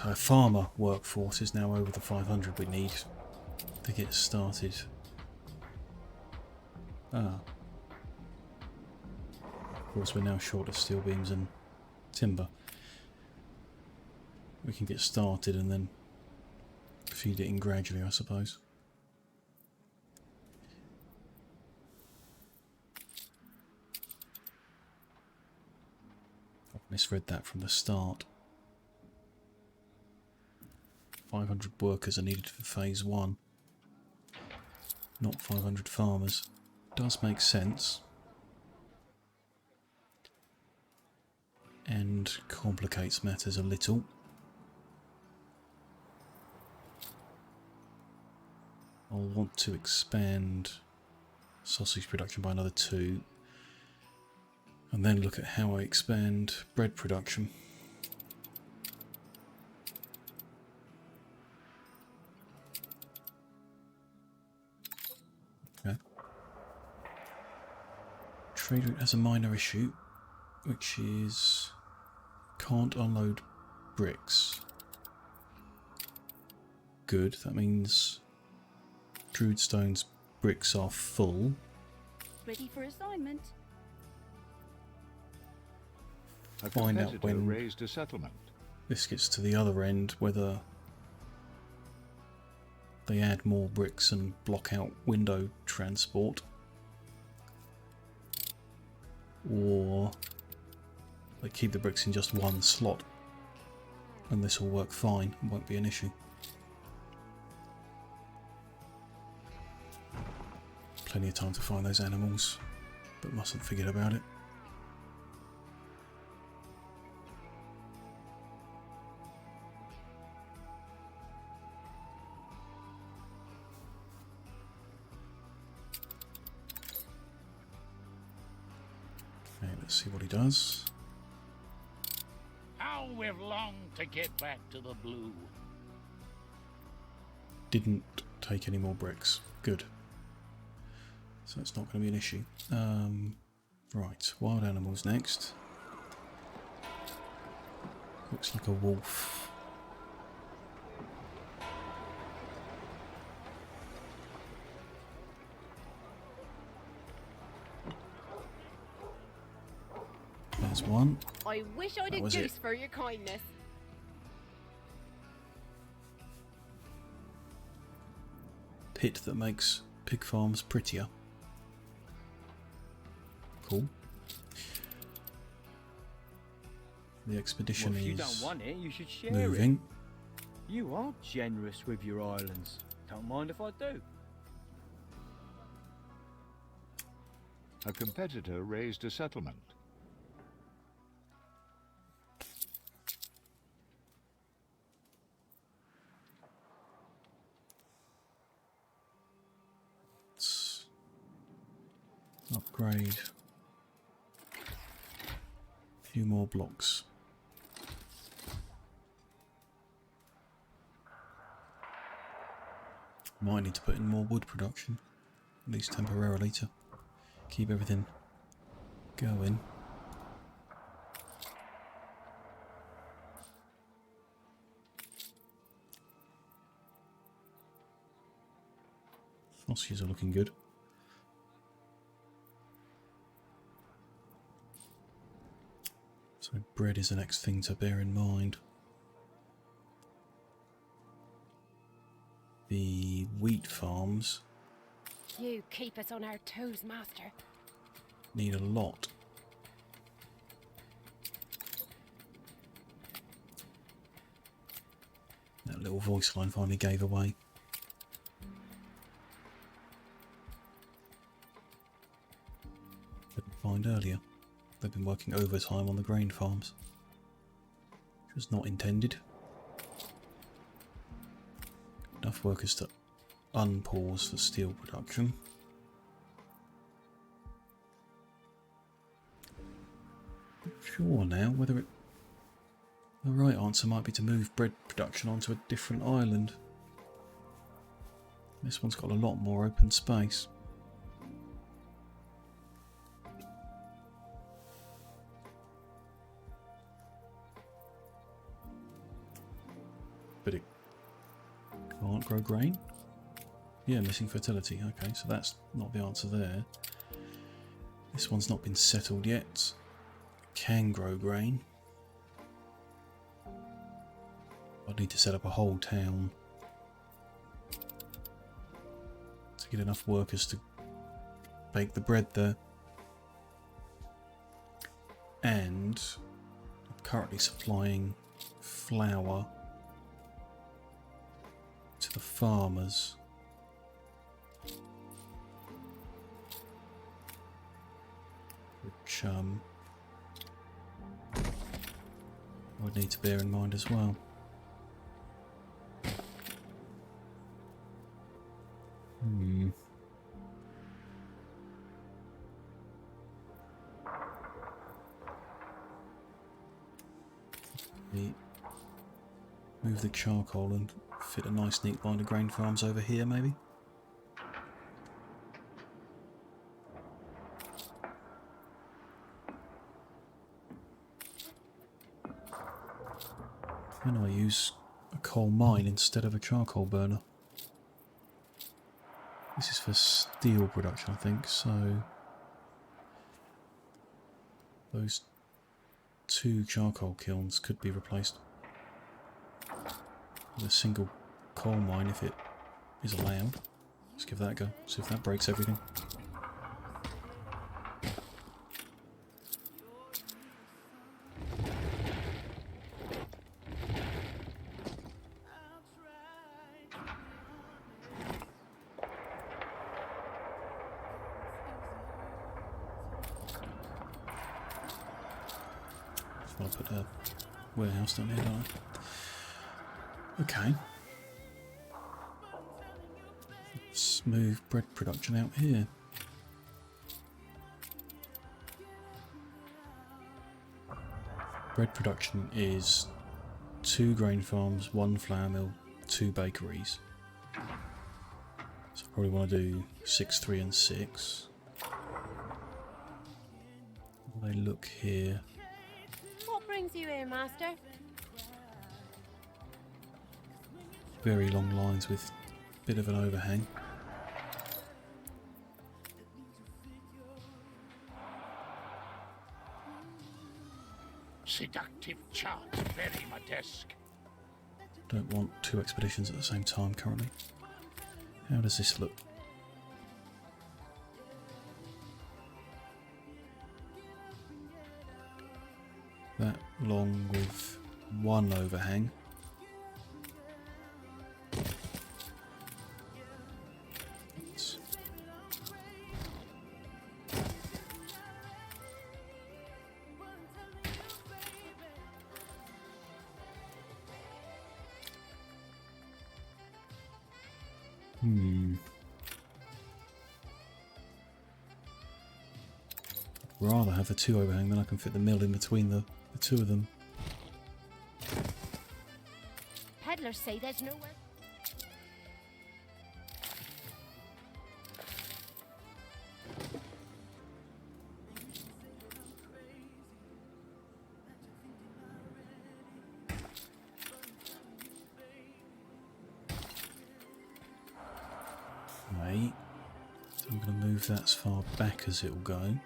Our farmer workforce is now over the 500 we need to get started. Of course, we're now short of steel beams and timber. We can get started and then feed it in gradually, I suppose. I've misread that from the start. 500 workers are needed for phase 1, not 500 farmers. Does make sense. And complicates matters a little. I'll want to expand sausage production by another 2, and then look at how I expand bread production. Okay. Trade route has a minor issue, which is can't unload bricks. Good, that means Druid Stone's bricks are full. Ready for assignment. Find out when raised a settlement. This gets to the other end, whether they add more bricks and block out window transport, or they keep the bricks in just one slot, and this will work fine and won't be an issue. Plenty of time to find those animals, but mustn't forget about it. Okay, let's see what he does. How we've longed to get back to the blue. Didn't take any more bricks. Good. So it's not going to be an issue. Right, wild animals next. Looks like a wolf. There's one. I wish I'd a was goose it. for your kindness. Pit that makes pig farms prettier. Cool. The expedition Well, if you is don't want it, you should share moving. it. You are generous with your islands. Don't mind if I do. A competitor raised a settlement. Let's upgrade a few more blocks. Might need to put in more wood production, at least temporarily, to keep everything going. Sausages are looking good. So bread is the next thing to bear in mind. The wheat farms You keep us on our toes, master. need a lot. That little voice line finally gave away. Couldn't find earlier. They've been working overtime on the grain farms, which was not intended. Enough workers to unpause for steel production. Not sure now whether the right answer might be to move bread production onto a different island. This one's got a lot more open space. But it can't grow grain? Yeah, missing fertility. Okay, so that's not the answer there. This one's not been settled yet. Can grow grain. I'd need to set up a whole town to get enough workers to bake the bread there. And I'm currently supplying flour to the farmers. Which I would need to bear in mind as well. Move the charcoal and fit a nice neat line of grain farms over here maybe. Can I use a coal mine instead of a charcoal burner? This is for steel production, I think, so those 2 charcoal kilns could be replaced with a single coal mine if it is allowed. Let's give that a go, see if that breaks everything. I'll put a warehouse down here, don't I? Okay. Let's move bread production out here. Bread production is 2 grain farms, 1 flour mill, 2 bakeries. So I probably want to do 6, 3 and 6. They look here. What brings you here, Master? Very long lines with a bit of an overhang. Seductive charts bury my desk. Don't want 2 expeditions at the same time currently. How does this look? That long with 1 overhang. Rather have the 2 overhang, then I can fit the mill in between the 2 of them. Peddlers say there's nowhere. Right. So I'm going to move that as far back as it will go.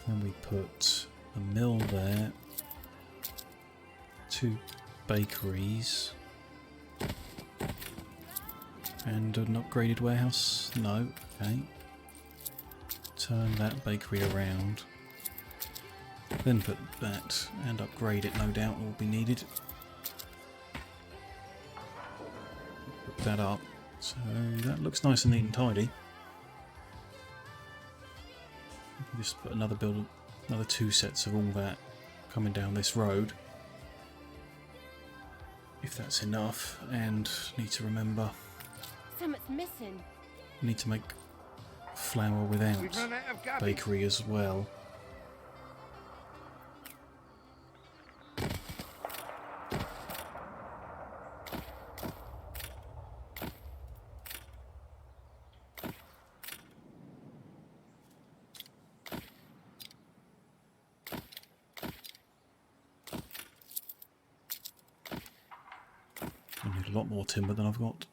And we put a mill there, 2 bakeries, and an upgraded warehouse. No, okay. Turn that bakery around, then put that and upgrade it, no doubt will be needed. Put that up, so that looks nice and neat and tidy. Just put another 2 sets of all that coming down this road. If that's enough, and need to remember, Something's missing. need to make flour without We've run out of cabbage. bakery as well. I need a lot more timber than I've got.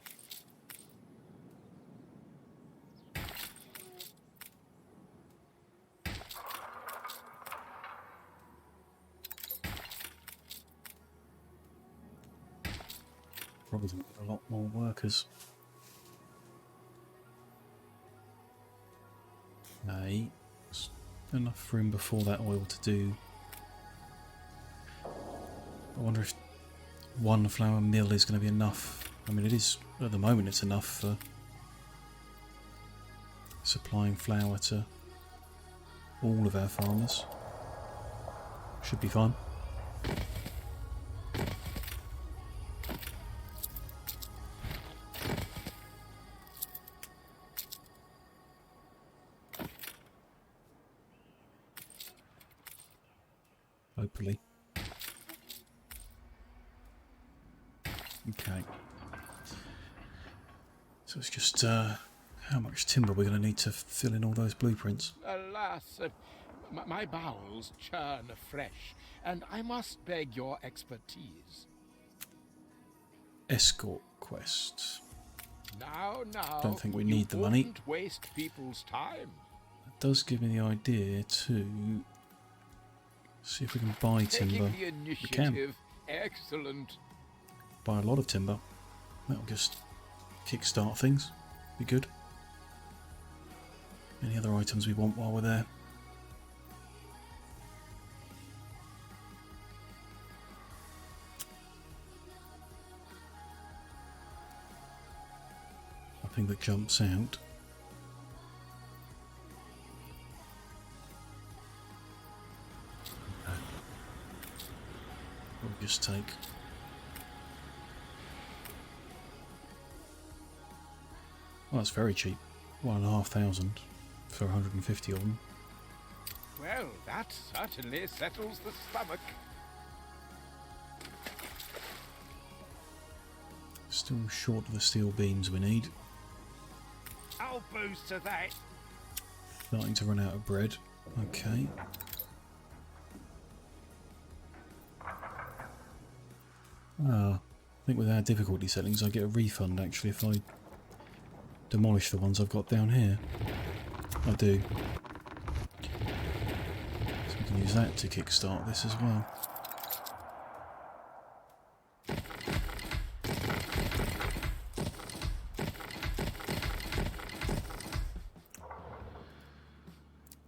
Probably need a lot more workers. Okay, there's enough room before that oil to do. I wonder if one flour mill is going to be enough. I mean, it is, at the moment it's enough for supplying flour to all of our farmers. Should be fine. Hopefully. Okay. So it's just how much timber we're going to need to fill in all those blueprints. Alas, my bowels churn afresh, and I must beg your expertise. Escort quest. Now, Don't think we you need the money. wouldn't waste people's time. That does give me the idea to see if we can buy timber. Taking the We can initiative, excellent. buy a lot of timber. That'll just kickstart things. Be good. Any other items we want while we're there? Nothing that jumps out. We'll just take well, that's very cheap. 1,500 for 150 of them. Well, that certainly settles the stomach. Still short of the steel beams we need. I'll boost to that. Starting to run out of bread. Okay. I think with our difficulty settings I get a refund actually if I demolish the ones I've got down here. I do. So we can use that to kickstart this as well.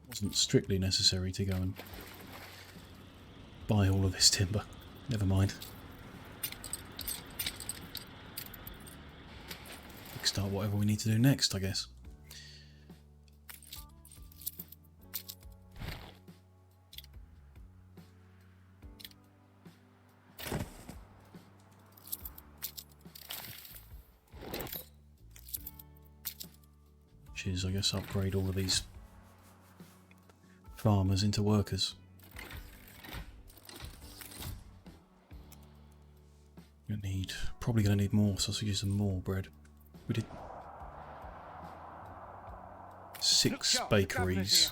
Wasn't strictly necessary to go and buy all of this timber. Never mind. Kickstart whatever we need to do next, I guess. Which is, I guess, upgrade all of these farmers into workers. Probably going to need more sausages and more bread. We did 6 bakeries,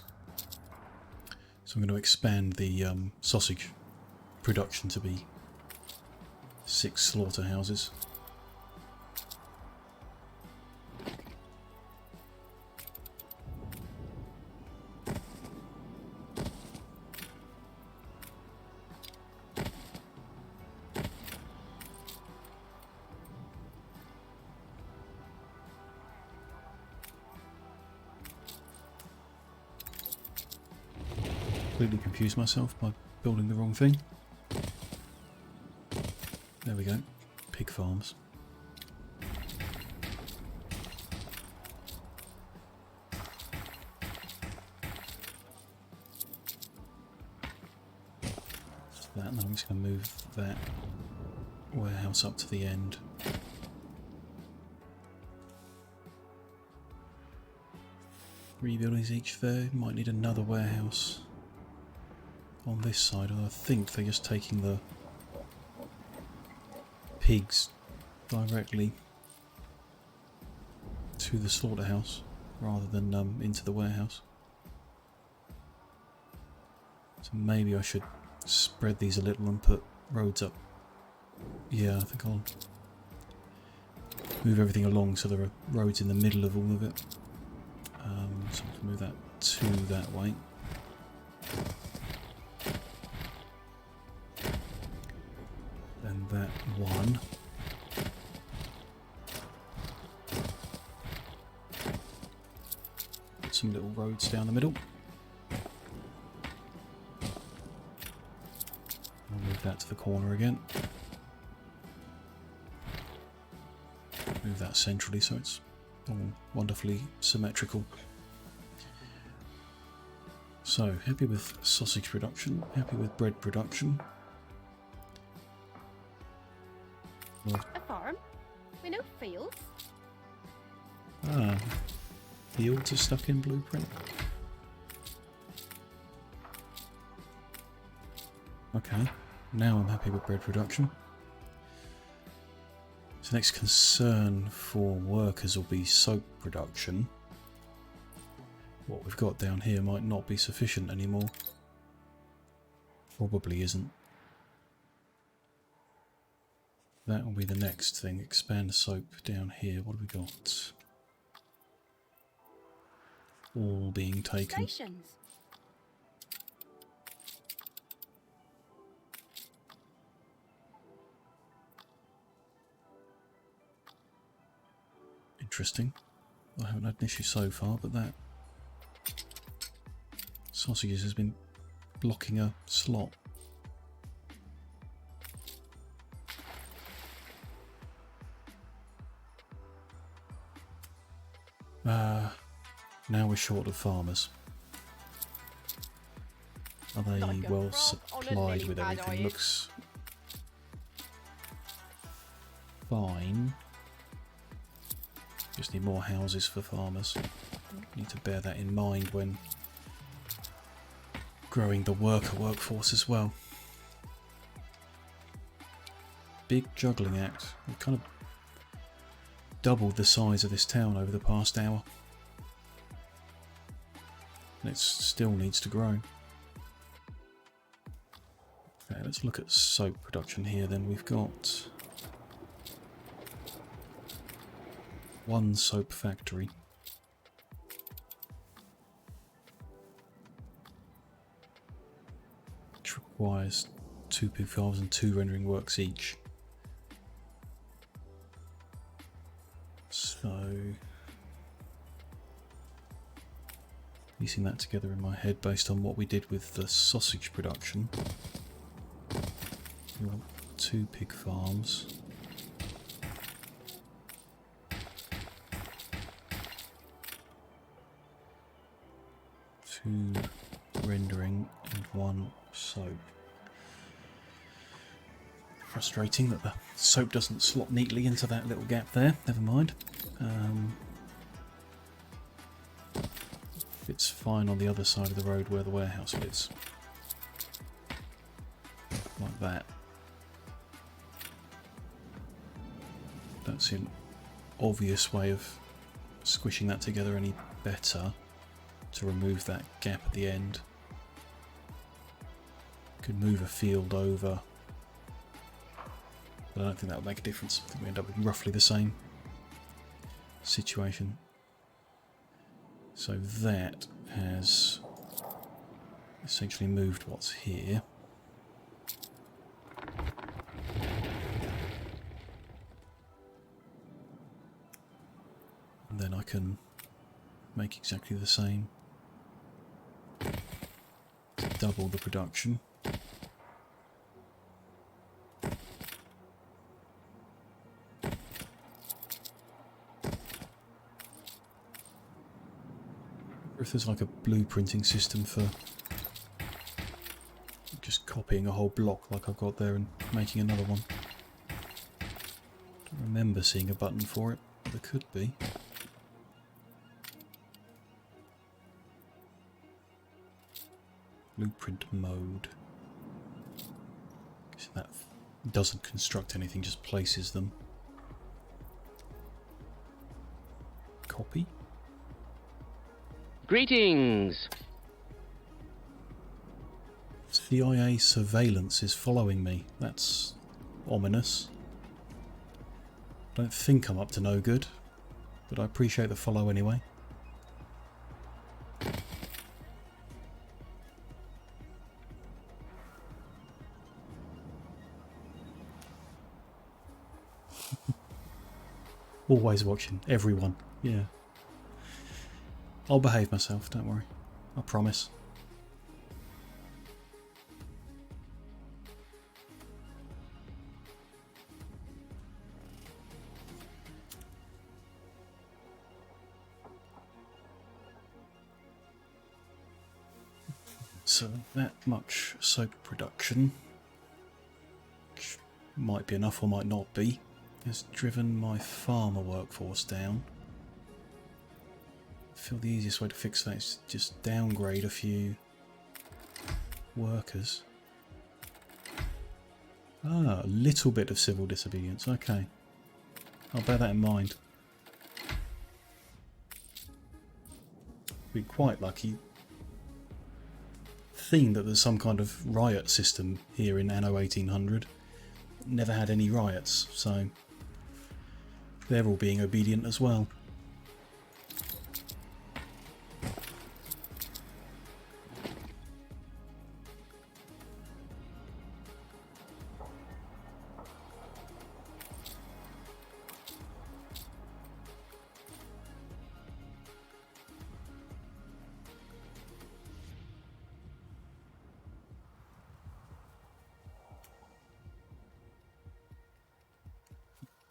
so I'm going to expand the sausage production to be 6 slaughterhouses. Completely confused myself by building the wrong thing. There we go. Pig farms. that, and then I'm just going to move that warehouse up to the end. 3 buildings each there. Might need another warehouse on this side. I think they're just taking the pigs directly to the slaughterhouse rather than into the warehouse. So maybe I should spread these a little and put roads up. Yeah, I think I'll move everything along so there are roads in the middle of all of it. So I can move that 2 that way. And that 1. Put some little roads down the middle. I'll move that to the corner again. Move that centrally so it's all wonderfully symmetrical. So, happy with sausage production, happy with bread production. A farm? We know fields. Ah, fields are stuck in blueprint. Okay, now I'm happy with bread production. So next concern for workers will be soap production. What we've got down here might not be sufficient anymore. Probably isn't. That will be the next thing. Expand soap down here. What have we got? All being taken. Stations. Interesting. I haven't had an issue so far, but that sausages has been blocking a slot. Now we're short of farmers. Are they well supplied with everything? Looks fine. Just need more houses for farmers. Need to bear that in mind when growing the workforce as well. Big juggling act. We've kind of doubled the size of this town over the past hour. And it still needs to grow. Okay, let's look at soap production here then. We've got 1 soap factory. Which requires 2 pig farms and 2 rendering works each. So, piecing that together in my head based on what we did with the sausage production. We want 2 pig farms. Rendering and 1 soap. Frustrating that the soap doesn't slot neatly into that little gap there. Never mind. It's fine on the other side of the road where the warehouse is. Like that. Don't see an obvious way of squishing that together any better to remove that gap at the end. Could move a field over, but I don't think that would make a difference. I think we end up with roughly the same situation. So that has essentially moved what's here. And then I can make exactly the same. Double the production. If there's like a blueprinting system for just copying a whole block like I've got there and making another one. Don't remember seeing a button for it, but there could be. Blueprint mode. So that doesn't construct anything, just places them. Copy. Greetings! CIA surveillance is following me. That's ominous. Don't think I'm up to no good, but I appreciate the follow anyway. Always watching, everyone, yeah. I'll behave myself, don't worry. I promise. So that much soap production, which might be enough or might not be, has driven my farmer workforce down. I feel the easiest way to fix that is just downgrade a few workers. Ah, a little bit of civil disobedience, okay. I'll bear that in mind. Be quite lucky. Theme that there's some kind of riot system here in Anno 1800. Never had any riots, so they're all being obedient as well.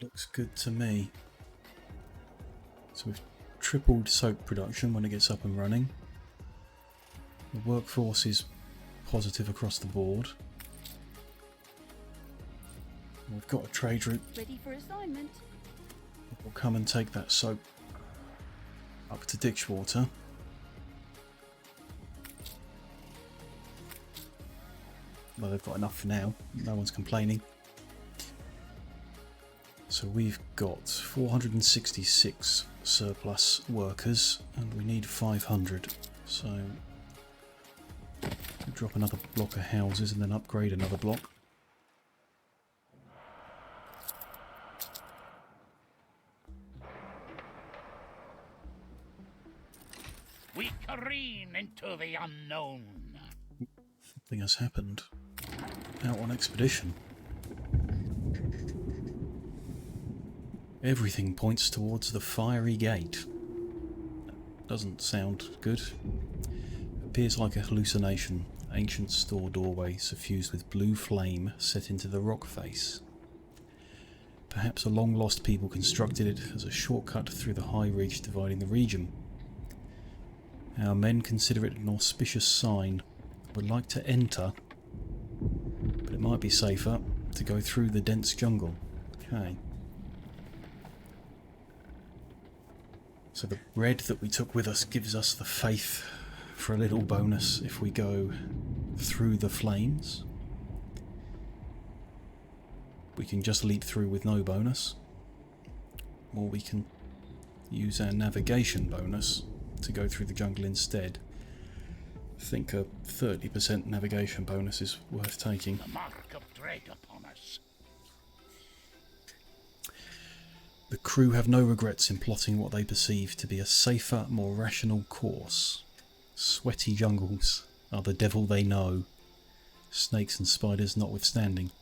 Looks good to me. So we've tripled soap production when it gets up and running. The workforce is positive across the board. We've got a trade route. Ready for assignment. We'll come and take that soap up to Ditchwater. Well, they've got enough for now. No one's complaining. So we've got 466 surplus workers and we need 500. So we'll drop another block of houses and then upgrade another block. We careen into the unknown. Something has happened. Out on expedition. Everything points towards the fiery gate. Doesn't sound good. Appears like a hallucination. Ancient store doorway suffused with blue flame set into the rock face. Perhaps a long-lost people constructed it as a shortcut through the high ridge dividing the region. Our men consider it an auspicious sign. Would like to enter, but it might be safer to go through the dense jungle. Okay. So the bread that we took with us gives us the faith for a little bonus if we go through the flames. We can just leap through with no bonus, or we can use our navigation bonus to go through the jungle instead. I think a 30% navigation bonus is worth taking. The mark of dread upon us. The crew have no regrets in plotting what they perceive to be a safer, more rational course. Sweaty jungles are the devil they know, snakes and spiders notwithstanding.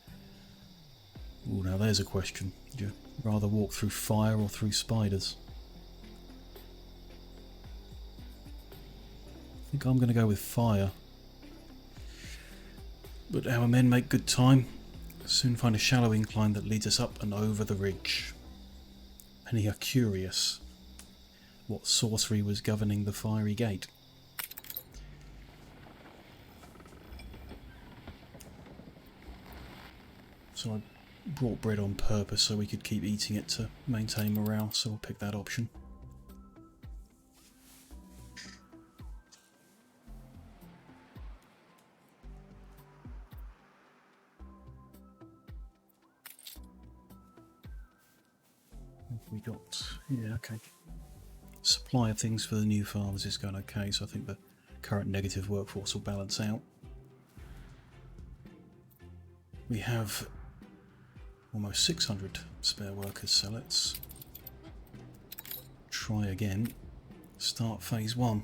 Ooh, now there's a question. Would you rather walk through fire or through spiders? I think I'm going to go with fire. But our men make good time. Soon find a shallow incline that leads us up and over the ridge. Many are curious what sorcery was governing the fiery gate. So I brought bread on purpose so we could keep eating it to maintain morale, so we'll pick that option. What have we got? Yeah, okay. Supply of things for the new farmers is going okay, so I think the current negative workforce will balance out. We have almost 600 spare workers, so let's try again. Start phase 1.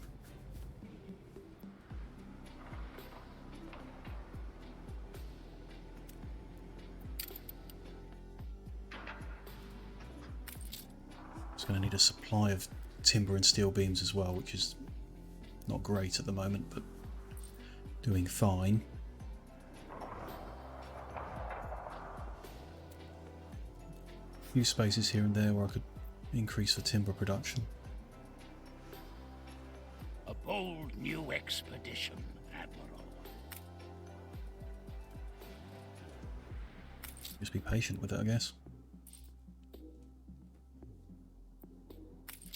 It's going to need a supply of timber and steel beams as well, which is not great at the moment, but doing fine. A few spaces here and there where I could increase the timber production. A bold new expedition, Admiral. Just be patient with it, I guess.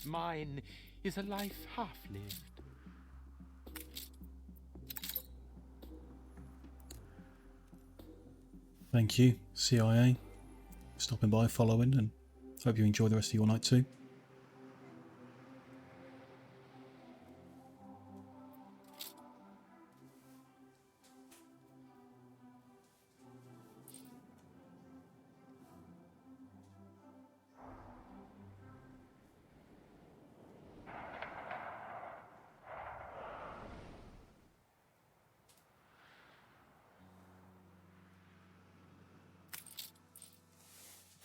Mine is a life half lived. Thank you, CIA, stopping by, following, and hope you enjoy the rest of your night too.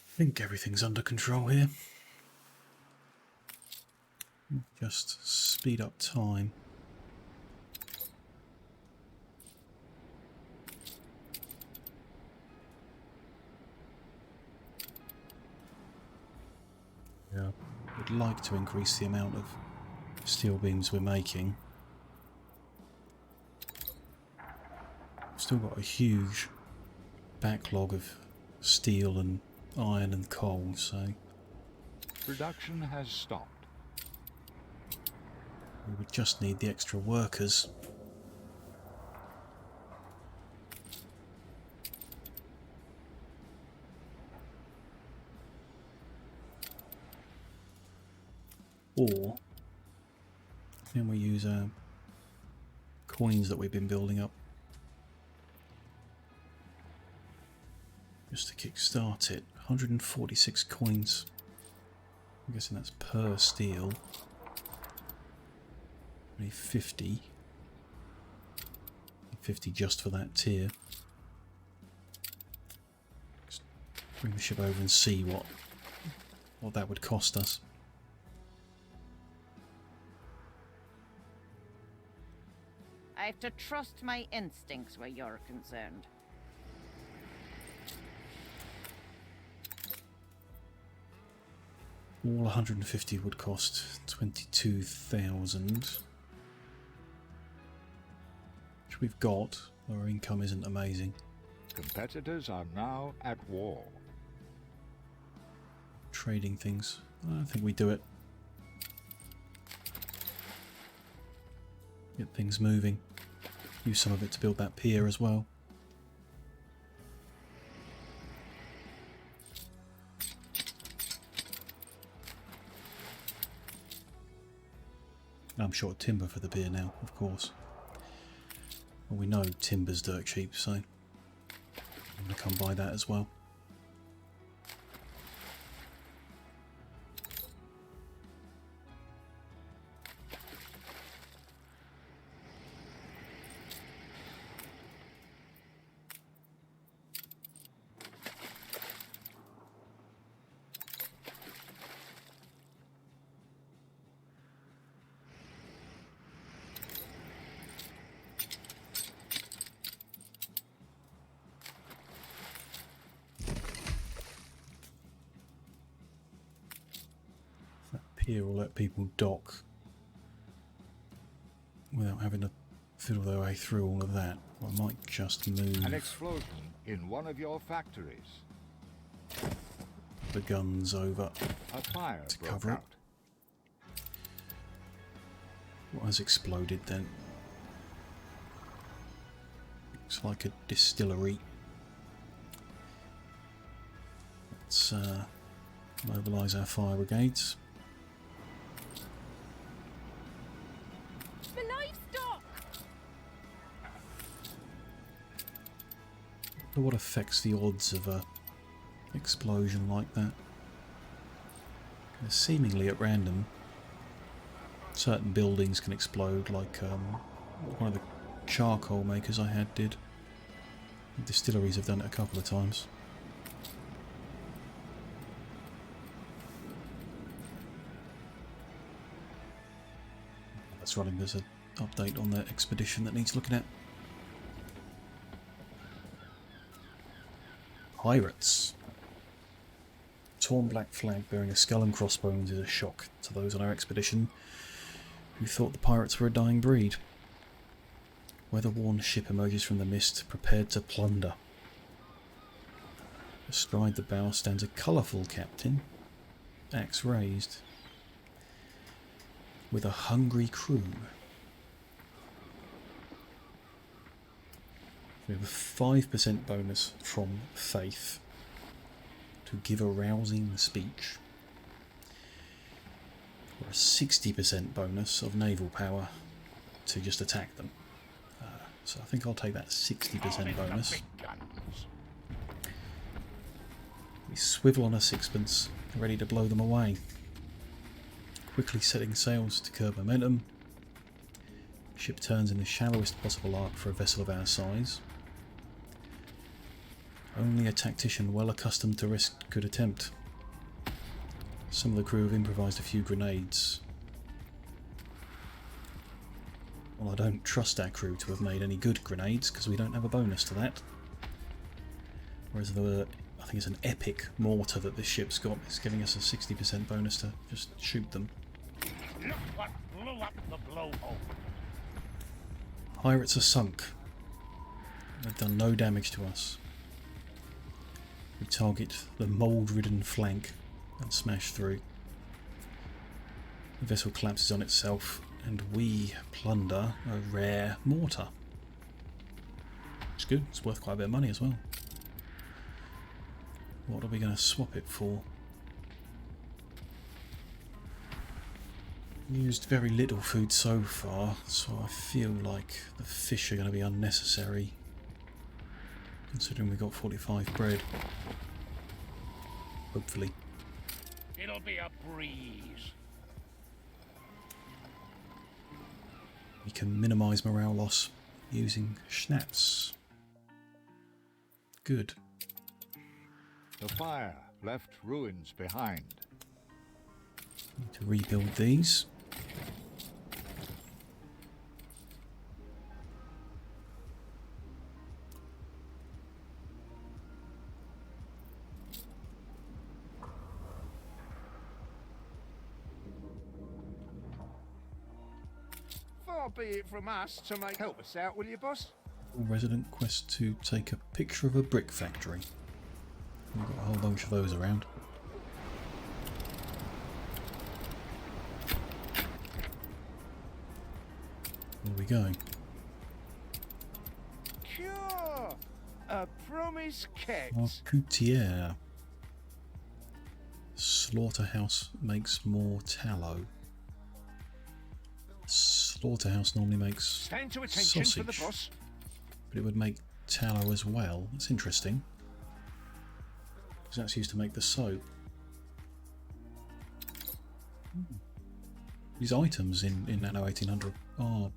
I think everything's under control here. Just speed up time. Yeah, I'd like to increase the amount of steel beams we're making. Still got a huge backlog of steel and iron and coal, so Production has stopped. we would just need the extra workers. Or can we use our coins that we've been building up just to kickstart it? 146 coins. I'm guessing that's per steel. Only 50. 50 just for that tier. Just bring the ship over and see what that would cost us. I have to trust my instincts where you're concerned. All 150 would cost 22,000. Which we've got. Our income isn't amazing. Competitors are now at war. Trading things. I think we do it. Get things moving. Use some of it to build that pier as well. I'm short timber for the pier now, of course. Well, we know timber's dirt cheap, so I'm going to come buy that as well. Pier will let people dock without having to fiddle their way through all of that. I might just move An explosion in one of your factories. the guns over A fire to broke cover it. out. What has exploded then? Looks like a distillery. Let's mobilise our fire brigades. The livestock! What affects the odds of a explosion like that? Seemingly at random. Certain buildings can explode, like one of the charcoal makers I had did. Distilleries have done it a couple of times. That's running. There's an update on that expedition that needs looking at. Pirates. Torn black flag bearing a skull and crossbones is a shock to those on our expedition who thought the pirates were a dying breed. Weather-worn ship emerges from the mist, prepared to plunder. Astride the bow stands a colourful captain, axe raised, with a hungry crew. We have a 5% bonus from faith to give a rousing speech, or a 60% bonus of naval power to just attack them. So I think I'll take that 60% bonus. We swivel on a sixpence, ready to blow them away. Quickly setting sails to curb momentum. Ship turns in the shallowest possible arc for a vessel of our size. Only a tactician well accustomed to risk could attempt. Some of the crew have improvised a few grenades. Well, I don't trust our crew to have made any good grenades because we don't have a bonus to that. Whereas I think it's an epic mortar that this ship's got. It's giving us a 60% bonus to just shoot them. Look what blew up the blowhole. Pirates are sunk. They've done no damage to us. We target the mould-ridden flank and smash through. The vessel collapses on itself and we plunder a rare mortar. It's good, it's worth quite a bit of money as well. What are we going to swap it for? Used very little food so far, so I feel like the fish are going to be unnecessary, considering we got 45 bread. Hopefully. It'll be a breeze. We can minimise morale loss using schnapps. Good. The fire left ruins behind. Need to rebuild these. Far be it from us to make... Help us out, will you, boss? Resident quest to take a picture of a brick factory. We've got a whole bunch of those around. Where are we going? Cure! A promise kept. Coutier. Slaughterhouse makes more tallow. Slaughterhouse normally makes Stand to attention sausage, for the boss. but it would make tallow as well. That's interesting. Because that's used to make the soap. These items in Anno 1800 are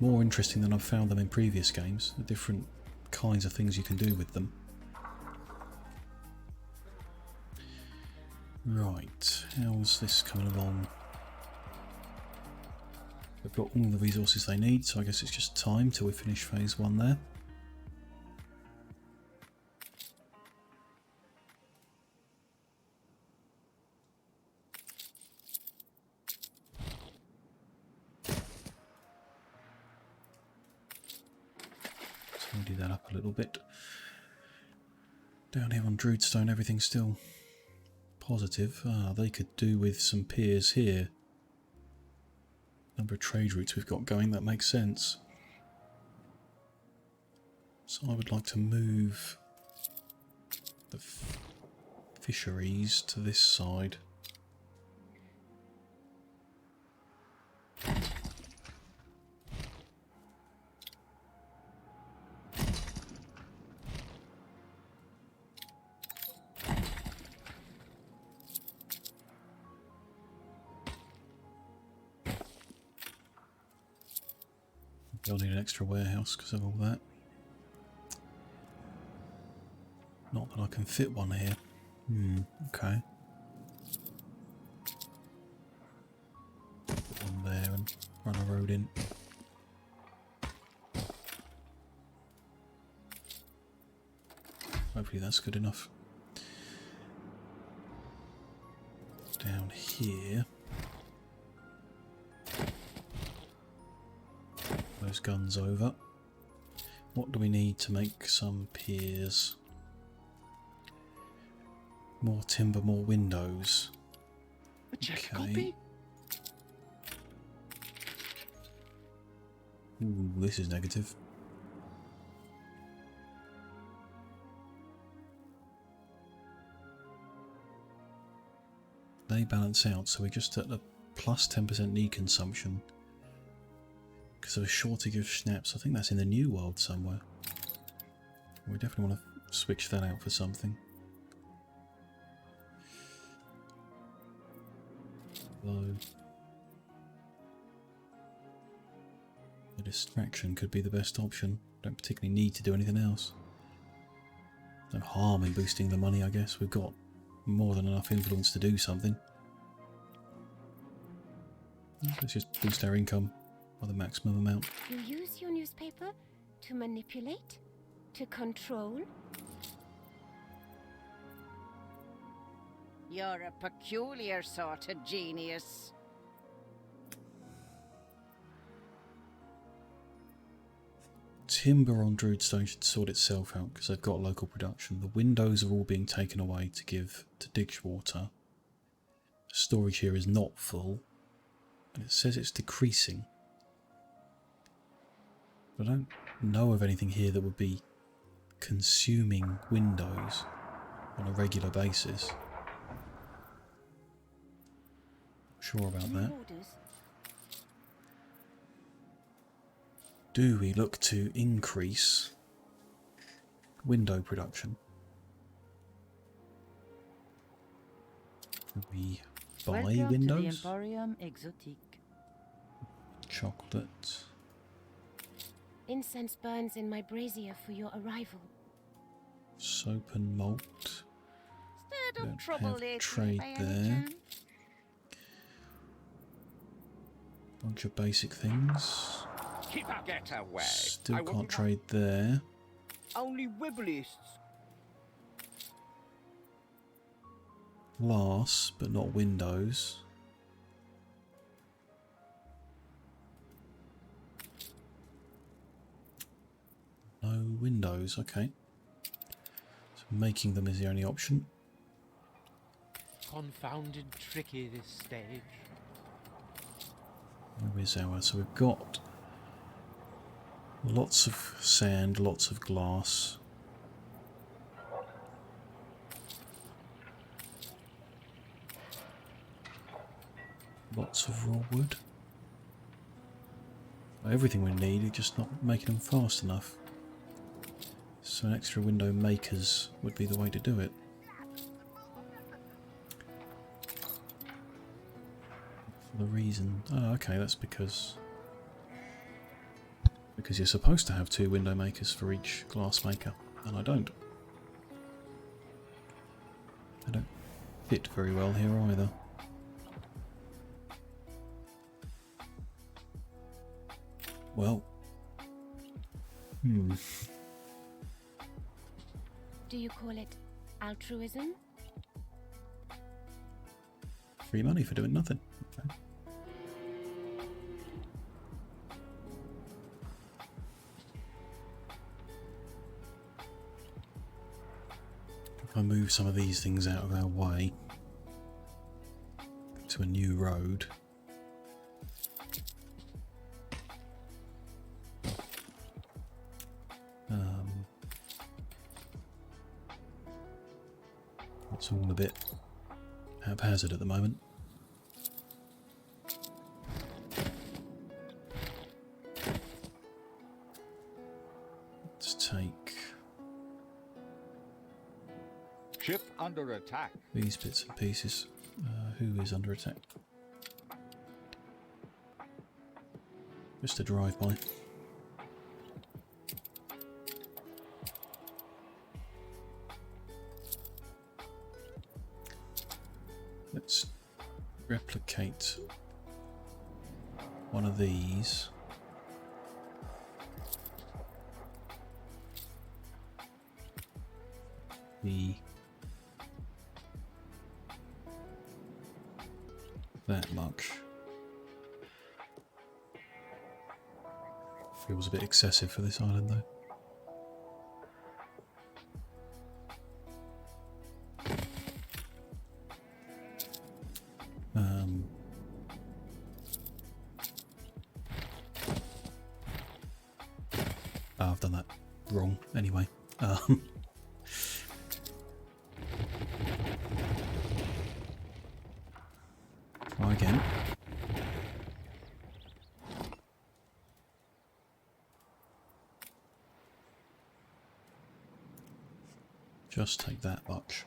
more interesting than I've found them in previous games. The different kinds of things you can do with them. Right, how's this coming along? They've got all the resources they need, so I guess it's just time till we finish phase 1 there. tidy that up a little bit. Down here on Druidstone, everything's still positive. They could do with some piers here. Number of trade routes we've got going, that makes sense. So I would like to move the fisheries to this side. I'll need an extra warehouse because of all that. Not that I can fit one here. Okay. Put one there and run a road in. Hopefully that's good enough. Down here. Those guns over. What do we need to make some piers? More timber, more windows. Check copy. Ooh, this is negative. They balance out, so we're just at a plus 10% need consumption. Because of a shortage of schnapps. I think that's in the New World somewhere. We definitely want to switch that out for something. Though the distraction could be the best option. Don't particularly need to do anything else. No harm in boosting the money, I guess. We've got more than enough influence to do something. Let's just boost our income by the maximum amount. You use your newspaper to manipulate? To control? You're a peculiar sort of genius. Timber on Druidstone should sort itself out because they've got local production. The windows are all being taken away to give to Ditchwater. Storage here is not full, and it says it's decreasing. But I don't know of anything here that would be consuming windows on a regular basis. Sure about that. Do we look to increase window production? Do we buy Welcome windows? To the Emporium Exotique. Chocolate. Incense burns in my brazier for your arrival. Soap and malt. Stirred up Don't trouble have lately trade by any there. chance? Bunch of basic things. Keep out. Get away. Still I can't wouldn't trade there. Only Wibbleists. Glass, but not windows. No windows, okay. So making them is the only option. Confounded tricky this stage. Where is our... So we've got lots of sand, lots of glass. Lots of raw wood. Everything we need, we're just not making them fast enough. So an extra window makers would be the way to do it. For the reason... Oh, okay, that's because you're supposed to have 2 window makers for each glass maker, and I don't. They don't fit very well here either. Well, Do you call it altruism? free money for doing nothing. Okay. If I move some of these things out of our way to a new road. It's all a bit haphazard at the moment. Let's take Ship under attack. these bits and pieces. Who is under attack? Just a drive-by. Let's replicate one of these. That much. Feels a bit excessive for this island though. I've done that wrong anyway. Try again. Just take that much.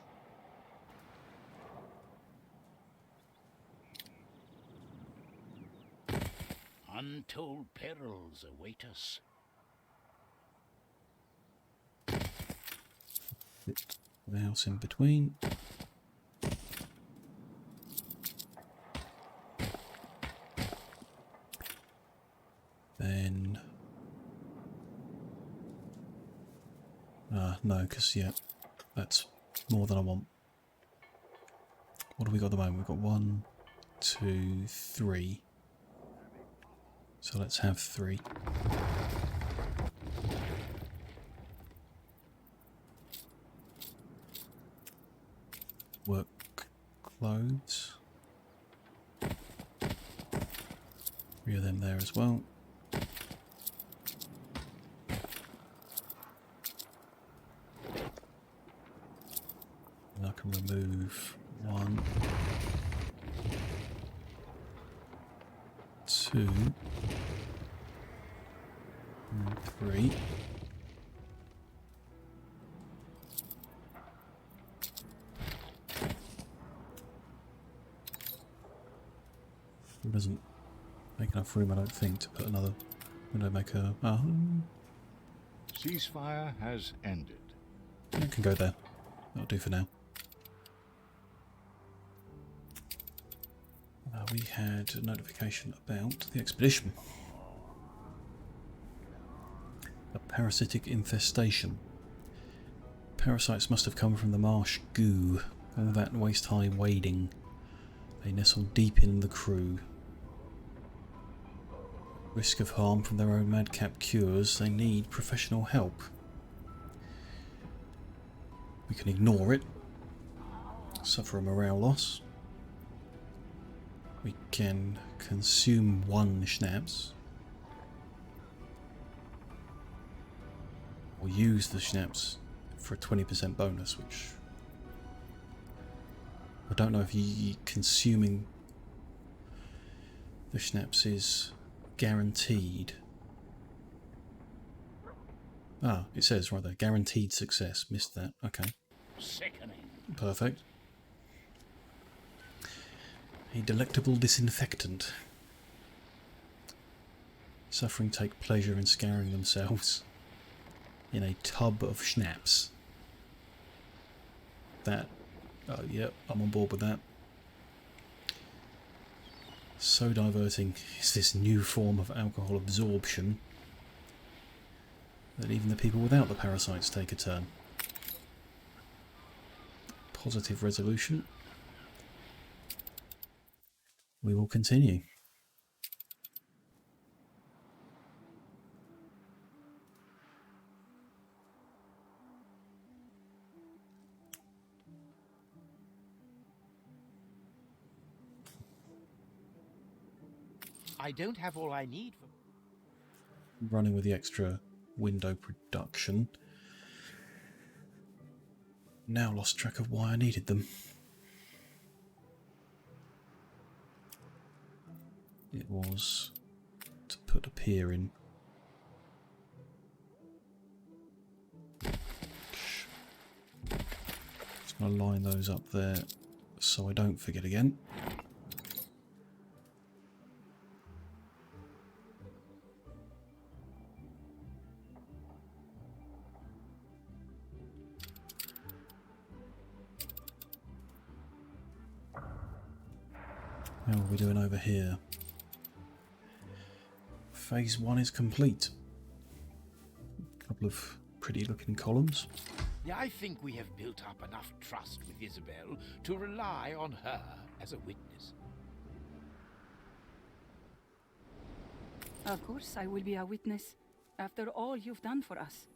Untold perils await us. The house in between. Then no, because yeah, that's more than I want. What do we got at the moment? We've got 1, 2, 3. So let's have 3. Work clothes. 3 of them there as well. And I can remove 1, 2, and 3. It doesn't make enough room, I don't think, to put another. I'm going to make a. Ceasefire has ended. It can go there. That'll do for now. We had a notification about the expedition. A parasitic infestation. Parasites must have come from the marsh goo. All that waist-high wading. They nestle deep in the crew. Risk of harm from their own madcap cures. They need professional help. We can ignore it. Suffer a morale loss. We can consume 1 schnapps. Or use the schnapps for a 20% bonus, which I don't know if consuming the schnapps is guaranteed. Ah, it says right there, guaranteed success. Missed that. Okay. Sickening. Perfect. A delectable disinfectant. Suffering take pleasure in scouring themselves in a tub of schnapps. That, oh yeah, I'm on board with that. So diverting is this new form of alcohol absorption that even the people without the parasites take a turn. Positive resolution. We will continue. I don't have all I need for... running with the extra window production. Now lost track of why I needed them. It was to put a pier in. Just going to line those up there so I don't forget again. How are we doing over here? Phase 1 is complete. A couple of pretty looking columns. Yeah, I think we have built up enough trust with Isabel to rely on her as a witness. Of course, I will be a witness, after all you've done for us.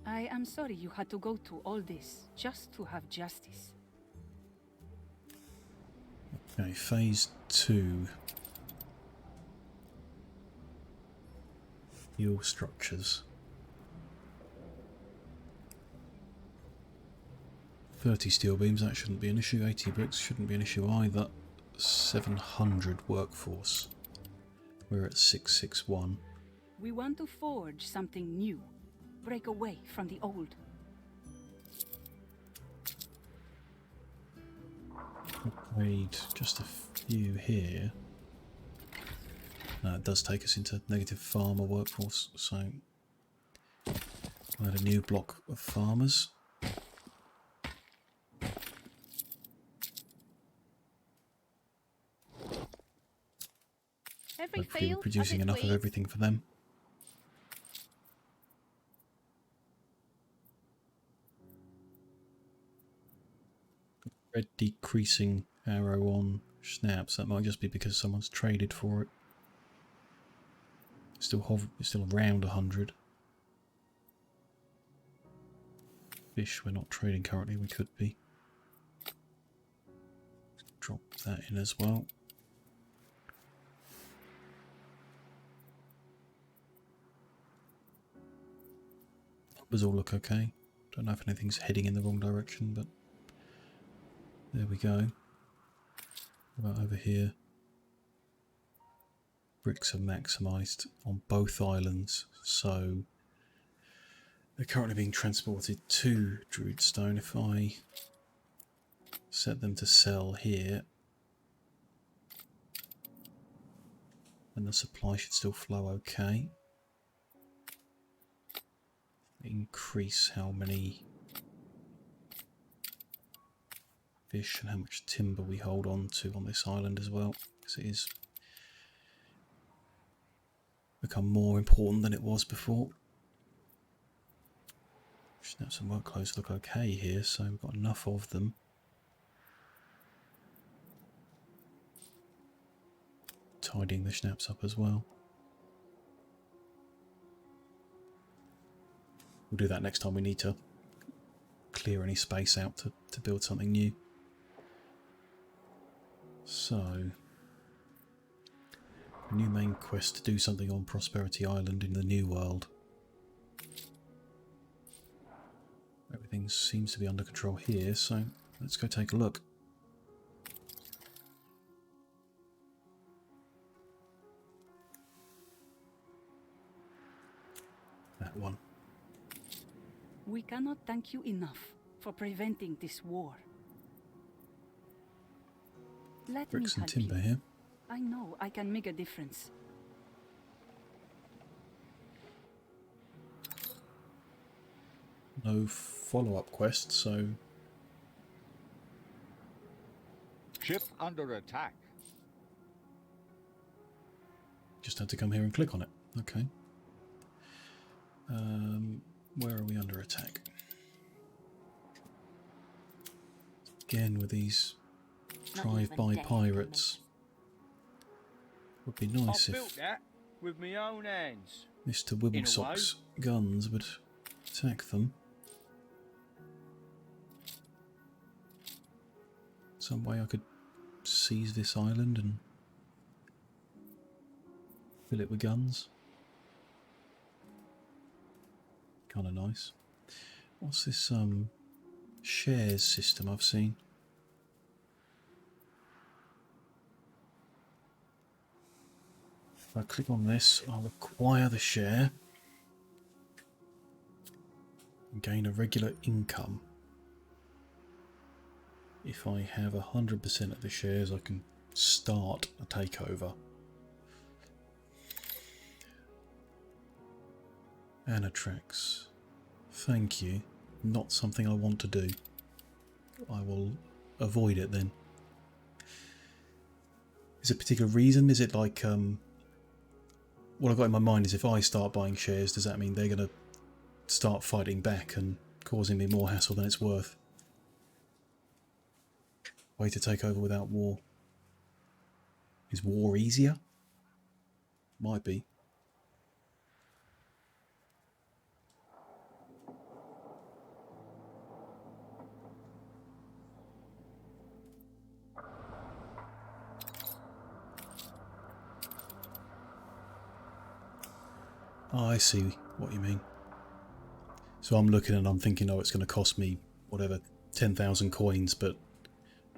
I am sorry you had to go to all this, just to have justice. Okay, phase 2. Fuel structures. 30 steel beams, that shouldn't be an issue. 80 bricks shouldn't be an issue either. 700 workforce. We're at 661. We want to forge something new, break away from the old. Upgrade just a few here. It does take us into negative farmer workforce, so I'll add a new block of farmers. Hopefully we're producing enough of everything for them. Red decreasing arrow on snaps. That might just be because someone's traded for it. Still around 100. Fish we're not trading currently, we could be. Drop that in as well. Numbers all look okay. Don't know if anything's heading in the wrong direction, but there we go. What about over here? Bricks are maximised on both islands, so they're currently being transported to Druidstone. If I set them to sell here, then the supply should still flow okay. Increase how many fish and how much timber we hold on to on this island as well, because it is become more important than it was before. Snaps and work clothes look okay here, so we've got enough of them. Tidying the snaps up as well. We'll do that next time we need to clear any space out to build something new. So, a new main quest to do something on Prosperity Island in the New World. Everything seems to be under control here, so let's go take a look. That one. We cannot thank you enough for preventing this war. Let Bricks me and help timber you. here. I know I can make a difference. No follow-up quest, so Ship under attack. just had to come here and click on it. Okay. Where are we under attack? Again with these drive-by pirates. Would be nice I if built that with my own hands. Mr. Wibblesock's guns would attack them. Some way I could seize this island and fill it with guns. Kind of nice. What's this shares system I've seen? If I click on this, I'll acquire the share and gain a regular income. If I have 100% of the shares, I can start a takeover. Anatrax. Thank you. Not something I want to do. I will avoid it then. Is there a particular reason? Is it like, what I've got in my mind is if I start buying shares, does that mean they're going to start fighting back and causing me more hassle than it's worth? Way to take over without war. Is war easier? Might be. Oh, I see what you mean. So I'm looking and I'm thinking, oh, it's going to cost me, whatever, 10,000 coins, but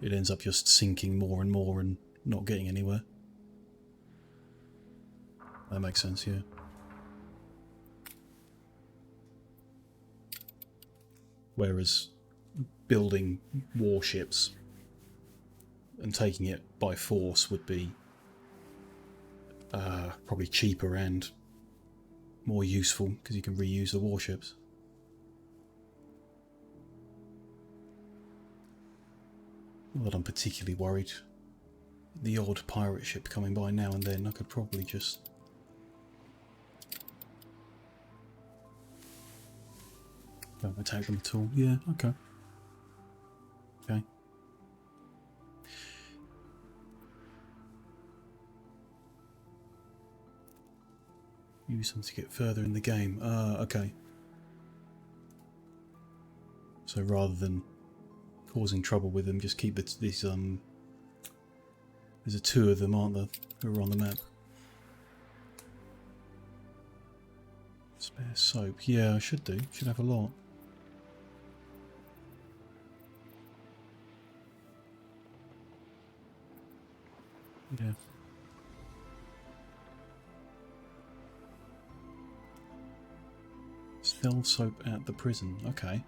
it ends up just sinking more and more and not getting anywhere. That makes sense, yeah. Whereas building warships and taking it by force would be probably cheaper and more useful because you can reuse the warships. Not that I'm particularly worried. The odd pirate ship coming by now and then, I could probably just... don't attack them at all. Yeah, okay. Okay. Use them to get further in the game. Okay. So rather than causing trouble with them, just keep these there's two of them, aren't there, who are on the map. Spare soap. Yeah, I should do. Should have a lot. Yeah. Sell soap at the prison. Okay.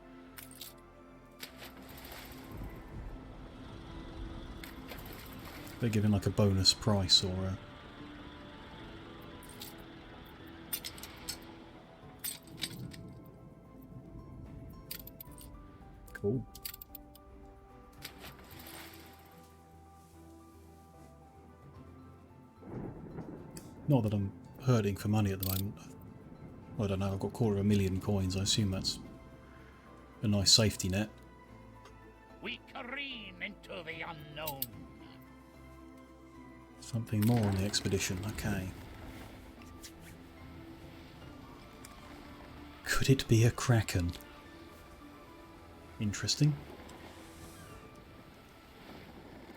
They're giving like a bonus price or a... Cool. Not that I'm hurting for money at the moment. I don't know, I've got 250,000 coins. I assume that's a nice safety net. We careen into the unknown. Something more on the expedition, okay. Could it be a kraken? Interesting.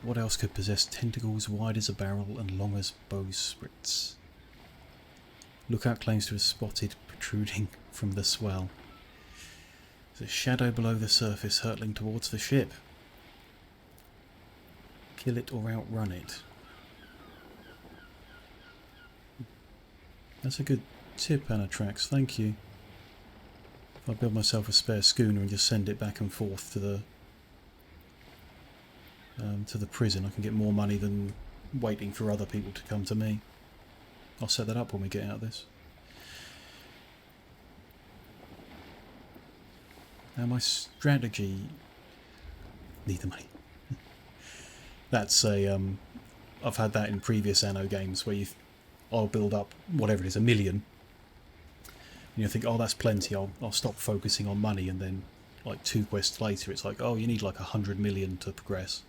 What else could possess tentacles wide as a barrel and long as bowsprits? Lookout claims to have spotted protruding from the swell. There's a shadow below the surface hurtling towards the ship. Kill it or outrun it. That's a good tip, Anatrax, thank you. If I build myself a spare schooner and just send it back and forth to the prison, I can get more money than waiting for other people to come to me. I'll set that up when we get out of this. Now my strategy... need the money. That's a... I've had that in previous Anno games where I'll build up, whatever it is, 1 million. And you think, oh, that's plenty, I'll stop focusing on money, and then like 2 quests later it's like, oh, you need like 100 million to progress.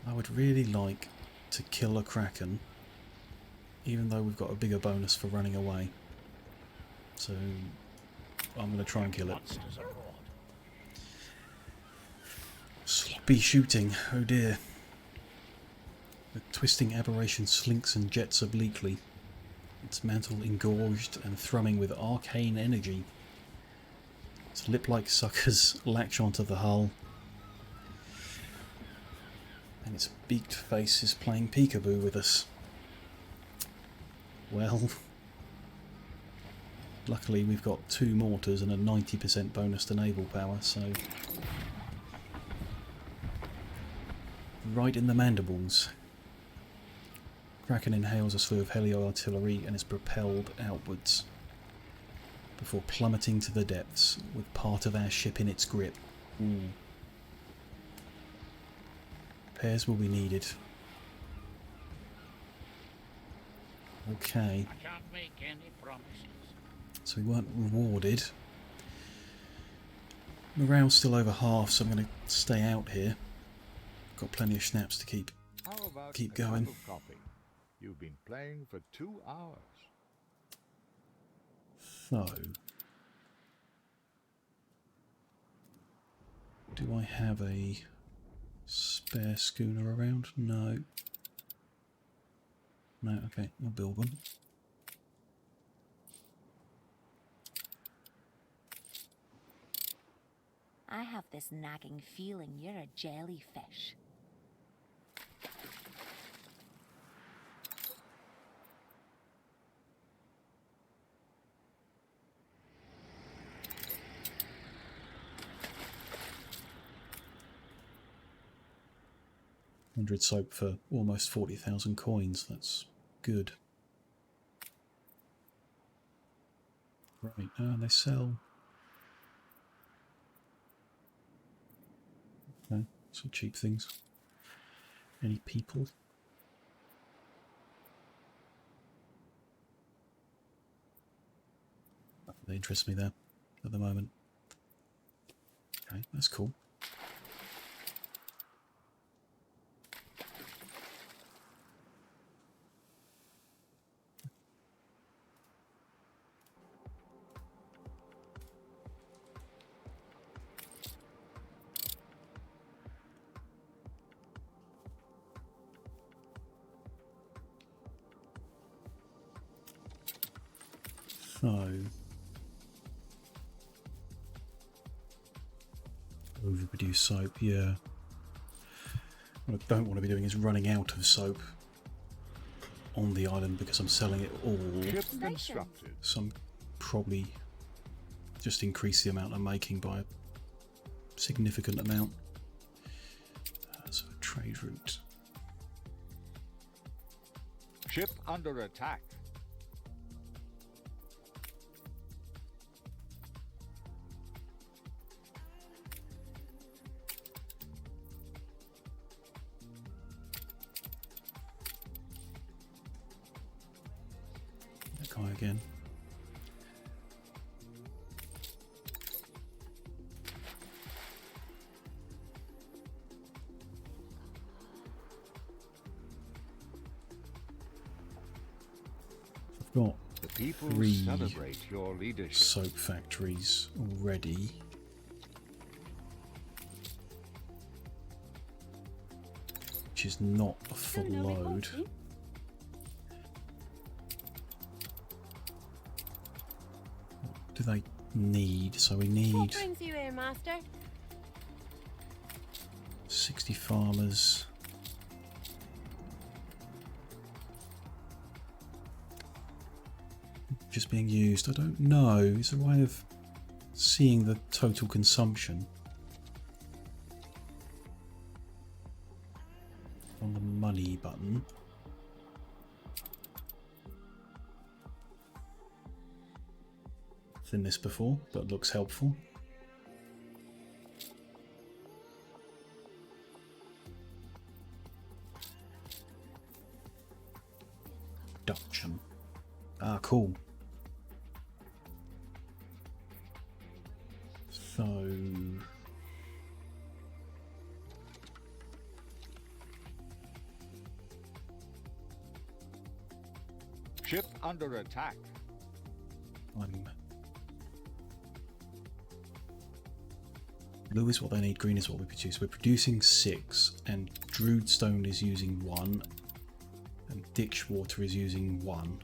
I would really like to kill a kraken even though we've got a bigger bonus for running away. So I'm going to try and kill it. Sloppy shooting, oh dear. The twisting aberration slinks and jets obliquely, its mantle engorged and thrumming with arcane energy. Its lip-like suckers latch onto the hull, and its beaked face is playing peekaboo with us. Well, luckily we've got 2 mortars and a 90% bonus to naval power, so... right in the mandibles. Kraken inhales a slew of helio-artillery and is propelled outwards, before plummeting to the depths, with part of our ship in its grip. Ooh. Repairs will be needed. Okay. I can't make any promises. So we weren't rewarded. Morale's still over half, so I'm going to stay out here. Got plenty of schnapps to keep going. Cup of coffee? You've been playing for 2 hours. So, do I have a spare schooner around? No. No, okay, I'll build one. I have this nagging feeling you're a jellyfish. $100 soap for almost 40,000 coins. That's good. Right, they sell. Okay, some cheap things. Any people? They interest me there at the moment. Okay, that's cool. So, overproduced soap, yeah. What I don't want to be doing is running out of soap on the island because I'm selling it all. So I'm probably just increase the amount I'm making by a significant amount. So a trade route. Ship under attack. That guy again. I've got The people 3 celebrate your leadership. soap factories already. Which is not a full load. What do they need? So we need What brings you here, Master? 60 farmers. Just being used. I don't know. Is there a way of seeing the total consumption on the money button? Seen this before, but looks helpful. Production. Ah, cool. So Ship under attack. Blue is what they need, green is what we produce. We're producing 6, and Druidstone is using 1, and Ditchwater is using 1.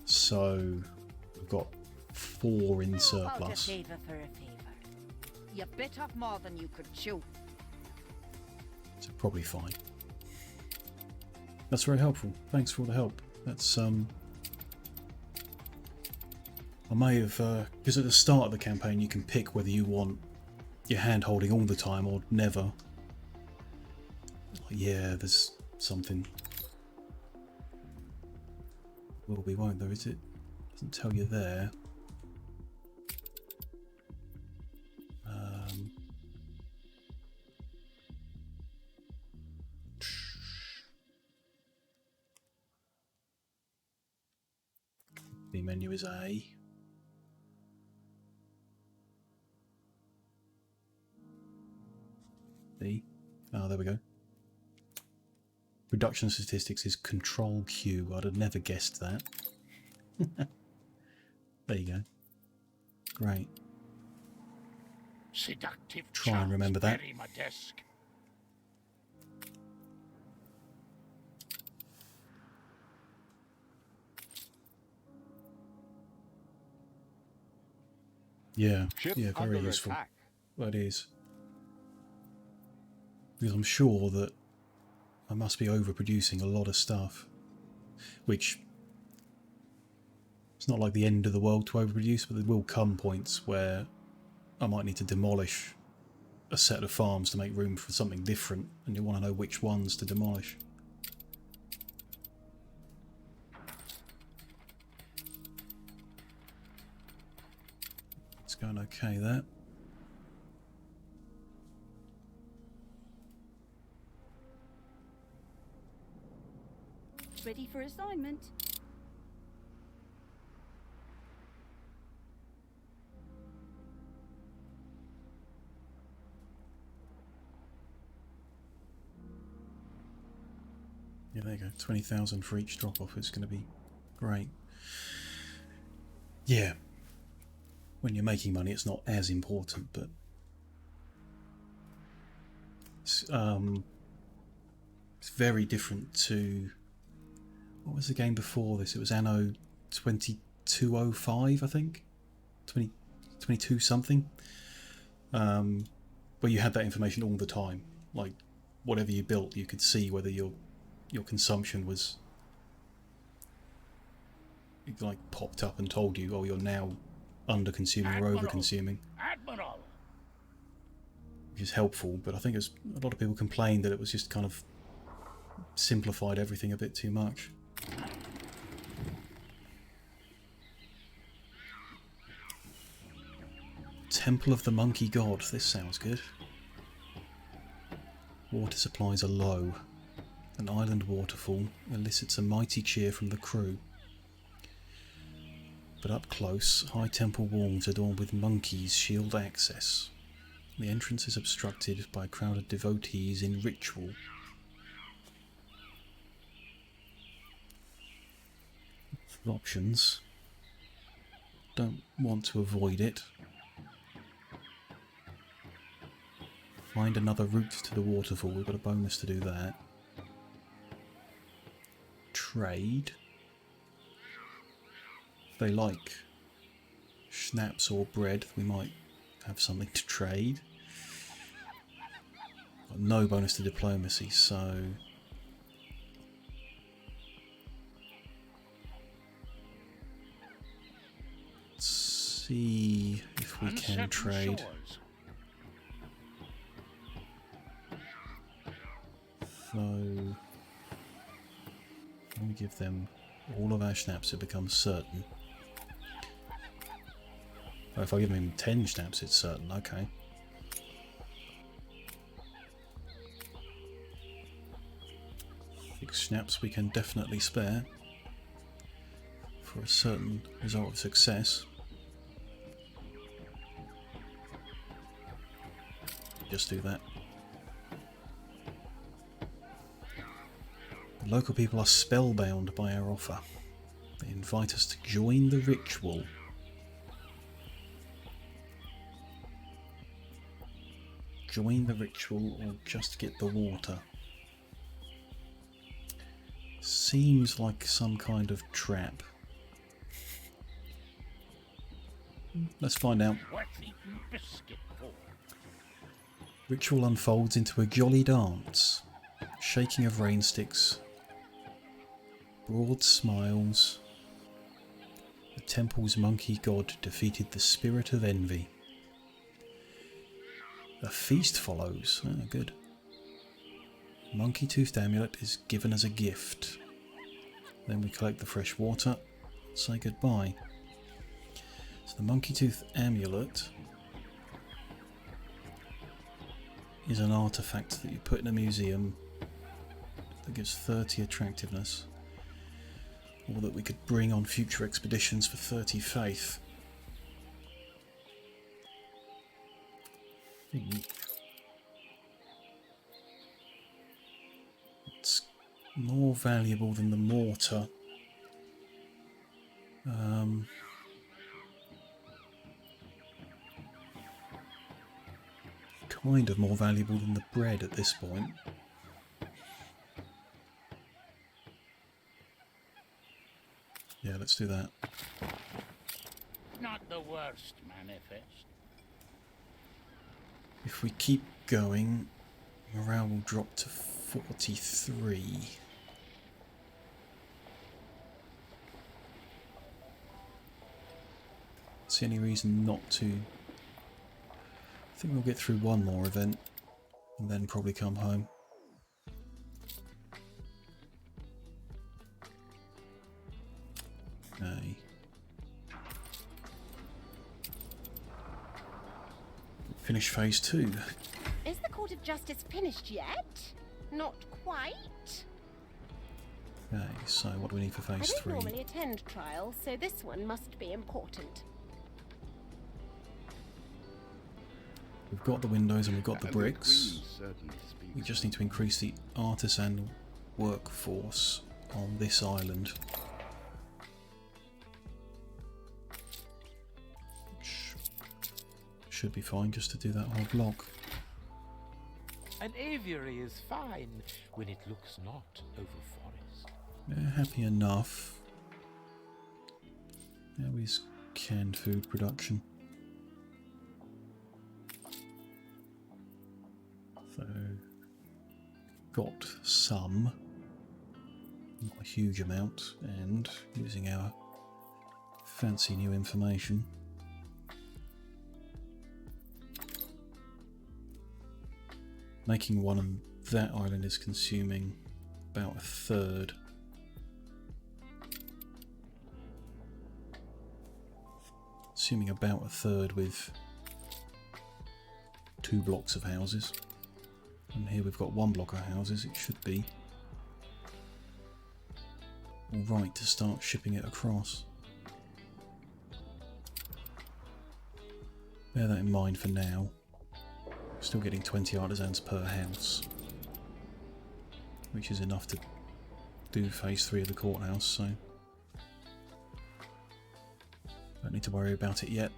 So we've got 4 in About a surplus. favor for a favor. You bit off more than you could chew. So probably fine. That's very helpful. Thanks for all the help. That's I may have, because at the start of the campaign you can pick whether you want your hand holding all the time or never. Yeah, there's something. Will be, won't there, is it? Doesn't tell you there. The menu is A. B. Oh, there we go. Production statistics is Control Q. I'd have never guessed that. There you go. Great. Seductive. Try and remember that. Bury my desk. Yeah, Ship yeah, very under useful. attack. That is. Because I'm sure that I must be overproducing a lot of stuff. Which, it's not like the end of the world to overproduce, but there will come points where I might need to demolish a set of farms to make room for something different, and you want to know which ones to demolish. It's going okay there. Ready for assignment. Yeah, there you go. 20,000 for each drop-off. It's going to be great. Yeah. When you're making money, it's not as important, but it's very different to... What was the game before this? It was Anno 2205, I think? 22 something? Where you had that information all the time. Like, whatever you built, you could see whether your consumption was... It like popped up and told you, oh, you're now under-consuming or over-consuming. Admiral. Which is helpful, but I think a lot of people complained that it was just kind of simplified everything a bit too much. Temple of the Monkey God. This sounds good. Water supplies are low. An island waterfall elicits a mighty cheer from the crew. But up close, high temple walls adorned with monkeys shield access. The entrance is obstructed by a crowd of devotees in ritual. Options. Don't want to avoid it. Find another route to the waterfall. We've got a bonus to do that. Trade. If they like schnapps or bread, we might have something to trade. Got no bonus to diplomacy, so... Let's see if we can trade. So... I'll give them all of our schnapps, it becomes certain. Oh, if I give him 10 schnapps, it's certain, okay. Six schnapps we can definitely spare for a certain result of success. Just do that. The local people are spellbound by our offer. They invite us to join the ritual. Join the ritual or just get the water. Seems like some kind of trap. Let's find out. What's eating biscuit for? Ritual unfolds into a jolly dance. Shaking of rain sticks. Broad smiles. The temple's monkey god defeated the spirit of envy. A feast follows. Oh, good. Monkey-toothed amulet is given as a gift. Then we collect the fresh water. Say goodbye. So the monkey-tooth amulet is an artifact that you put in a museum that gives 30 attractiveness, or that we could bring on future expeditions for 30 faith. It's more valuable than the mortar. Kind of more valuable than the bread at this point. Yeah, let's do that. Not the worst manifest. If we keep going, morale will drop to 43. See any reason not to? I think we'll get through one more event and then probably come home. Okay. Finish phase 2. Is the Court of Justice finished yet? Not quite. Okay, so what do we need for phase 3? I don't normally attend trials, so this one must be important. We've got the windows and we've got the bricks. We just need to increase the artisan workforce on this island. Which should be fine just to do that whole block. An aviary is fine when it looks not over forest. Yeah, happy enough. How is canned food production? So, got some, not a huge amount, and using our fancy new information. Making one on that island is consuming about a third. Assuming about a third with 2 blocks of houses. And here we've got 1 block of houses. It should be alright to start shipping it across. Bear that in mind for now. Still getting 20 artisans per house, which is enough to do phase 3 of the courthouse, so don't need to worry about it yet.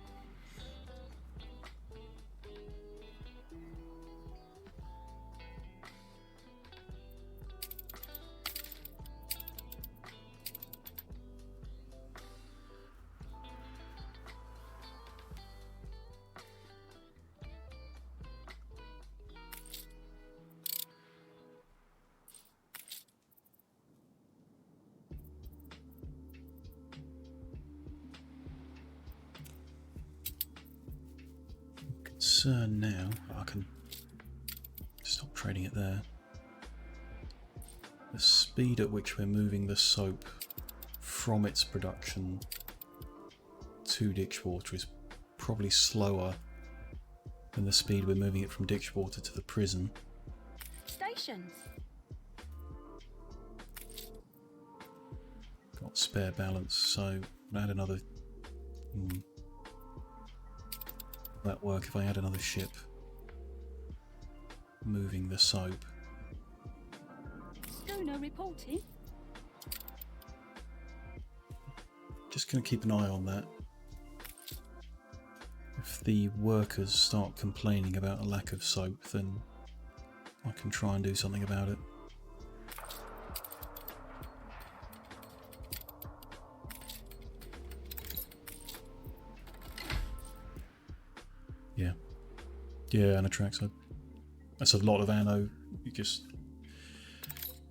Concern now, I can stop trading it there. The speed at which we're moving the soap from its production to Ditchwater is probably slower than the speed we're moving it from Ditchwater to the prison. Stations. Got spare balance, so I'll add another. Will that work if I add another ship moving the soap? Schooner reporting. Just going to keep an eye on that. If the workers start complaining about a lack of soap, then I can try and do something about it. Yeah. Yeah, Anno tracks. That's a lot of Anno. You just...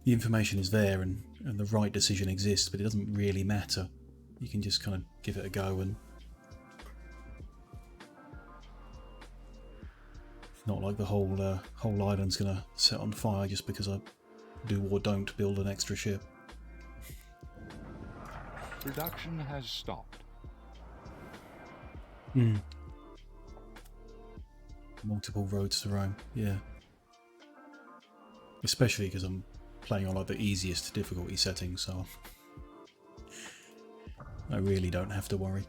The information is there and the right decision exists, but it doesn't really matter. You can just kind of give it a go, and it's not like the whole island's gonna set on fire just because I do or don't build an extra ship. Production has stopped. Hmm. Multiple roads to Rome, yeah. Especially because I'm playing on like the easiest difficulty setting, so I really don't have to worry.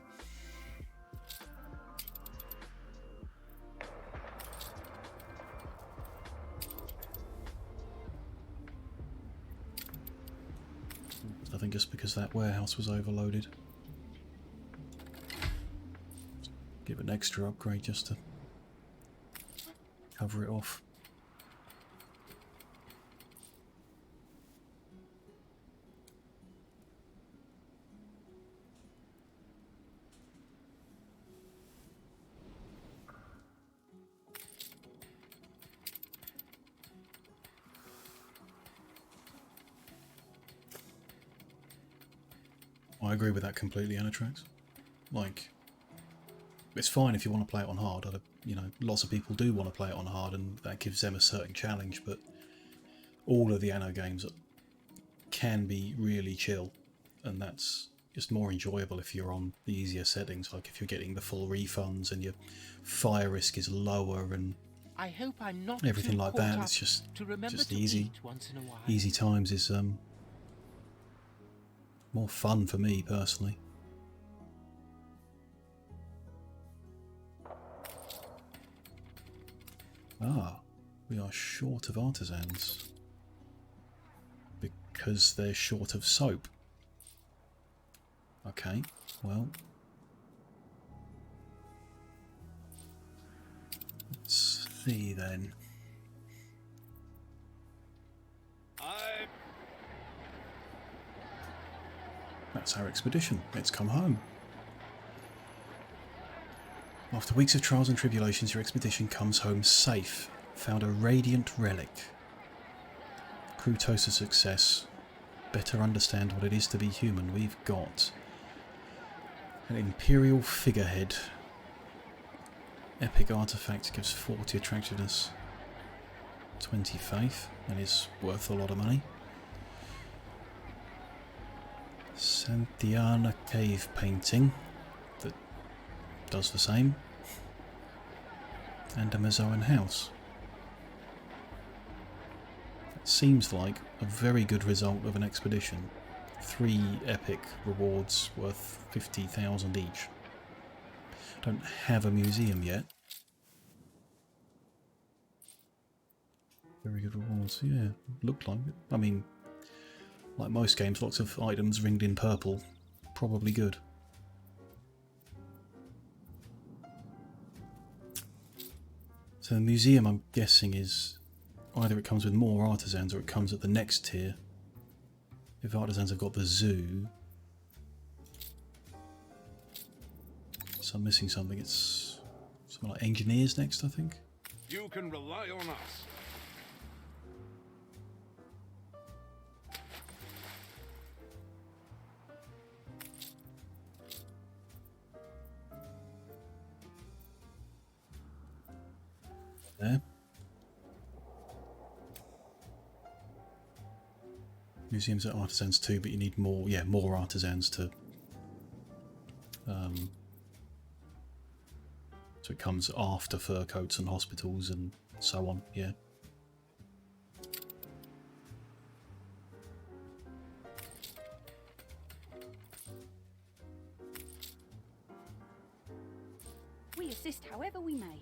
I think just because that warehouse was overloaded. Give an extra upgrade just to cover it off. I agree with that completely, Anatrax. Like, it's fine if you want to play it on hard. You know, lots of people do want to play it on hard, and that gives them a certain challenge. But all of the Anno games can be really chill, and that's just more enjoyable if you're on the easier settings. Like if you're getting the full refunds and your fire risk is lower and I hope I'm not everything like that. It's just easy. Once in a while. Easy times is more fun for me personally. Ah, we are short of artisans because they're short of soap. Okay, well, let's see then. That's our expedition. It's come home. After weeks of trials and tribulations, your expedition comes home safe. Found a radiant relic. Crew toast of success. Better understand what it is to be human. We've got an imperial figurehead. Epic artifact gives 40 attractiveness, 20 faith, and is worth a lot of money. Santiana cave painting that does the same, and a Mazoan house. It seems like a very good result of an expedition. 3 epic rewards worth 50,000 each. Don't have a museum yet. Very good rewards, yeah, looked like it. I mean, like most games, lots of items ringed in purple. Probably good. So the museum, I'm guessing, is either it comes with more artisans or it comes at the next tier. If artisans have got the zoo. So I'm missing something. It's something like engineers next, I think. You can rely on us. There. Museums are artisans too, but you need more, yeah, more artisans to so it comes after fur coats and hospitals and so on, yeah. We assist however we may.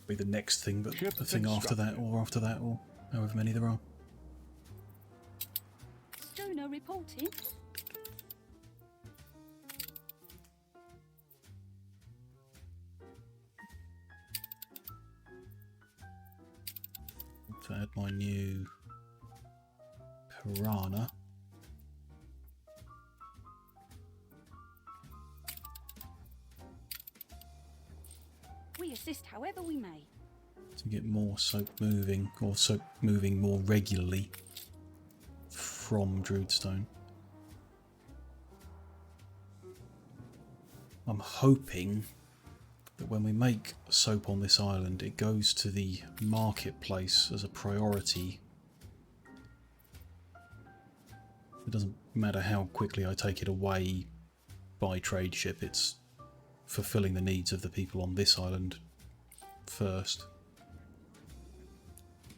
Be the next thing, but Ship the thing after that, or however many there are. Stoner reporting. To add my new piranha. We assist however we may. To get more soap moving, or soap moving more regularly from Druidstone. I'm hoping that when we make soap on this island, it goes to the marketplace as a priority. It doesn't matter how quickly I take it away by trade ship, it's fulfilling the needs of the people on this island first.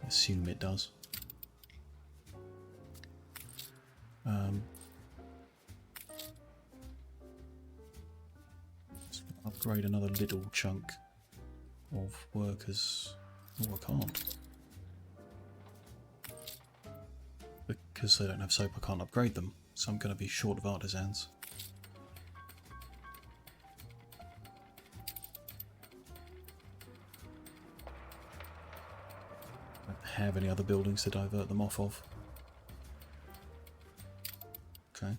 I assume it does. Let's upgrade another little chunk of workers. Oh, I can't. Because they don't have soap, I can't upgrade them. So I'm going to be short of artisans. Have any other buildings to divert them off of. Okay.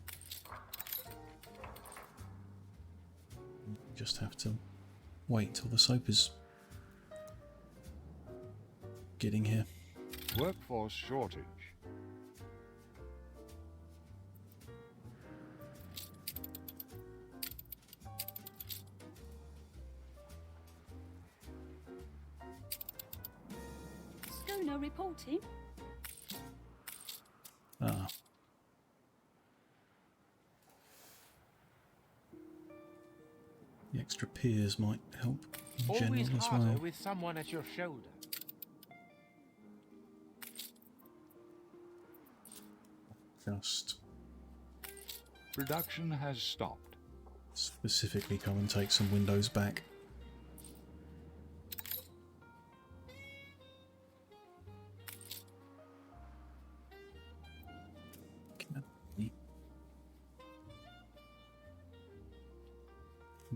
Just have to wait till the soap is getting here. Workforce shortage. Stoner reporting. Ah. The extra piers might help in Always general as harder well. with someone at your shoulder. Just Production has stopped. specifically come and take some windows back.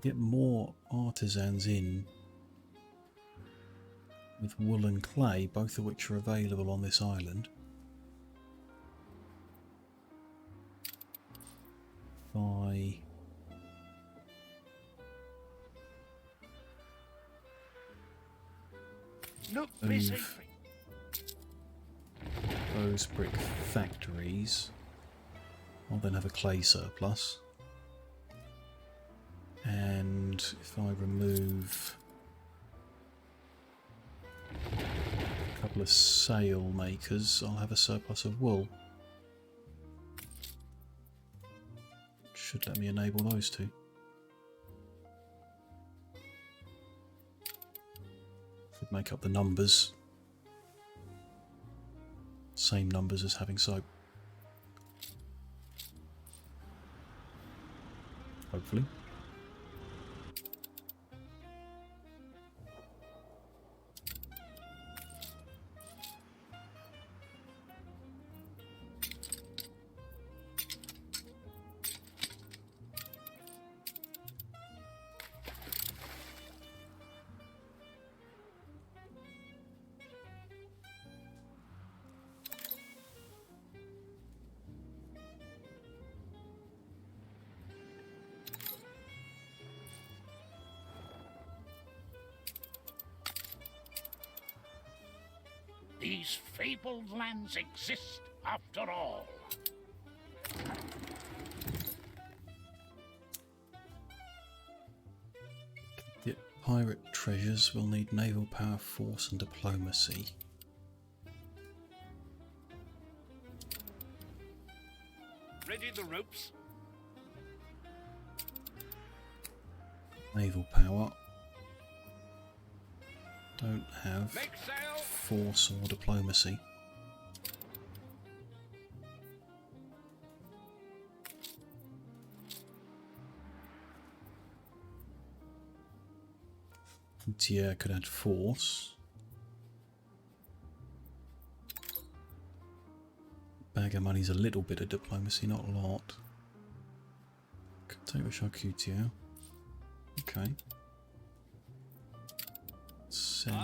Get more artisans in with wool and clay, both of which are available on this island. By Look busy. those brick factories, I'll then have a clay surplus. And if I remove a couple of sail makers, I'll have a surplus of wool. Should let me enable those two. Should make up the numbers. Same numbers as having soap. Hopefully. These fabled lands exist after all. The pirate treasures will need naval power, force and diplomacy. Ready the ropes? Naval power. Don't have force or diplomacy. Courtier could add force. Bag of money's a little bit of diplomacy, not a lot. Could take the charcutier. Okay. Send.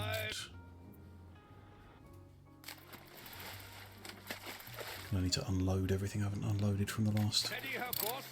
I need to unload everything I haven't unloaded from the last. Steady her course.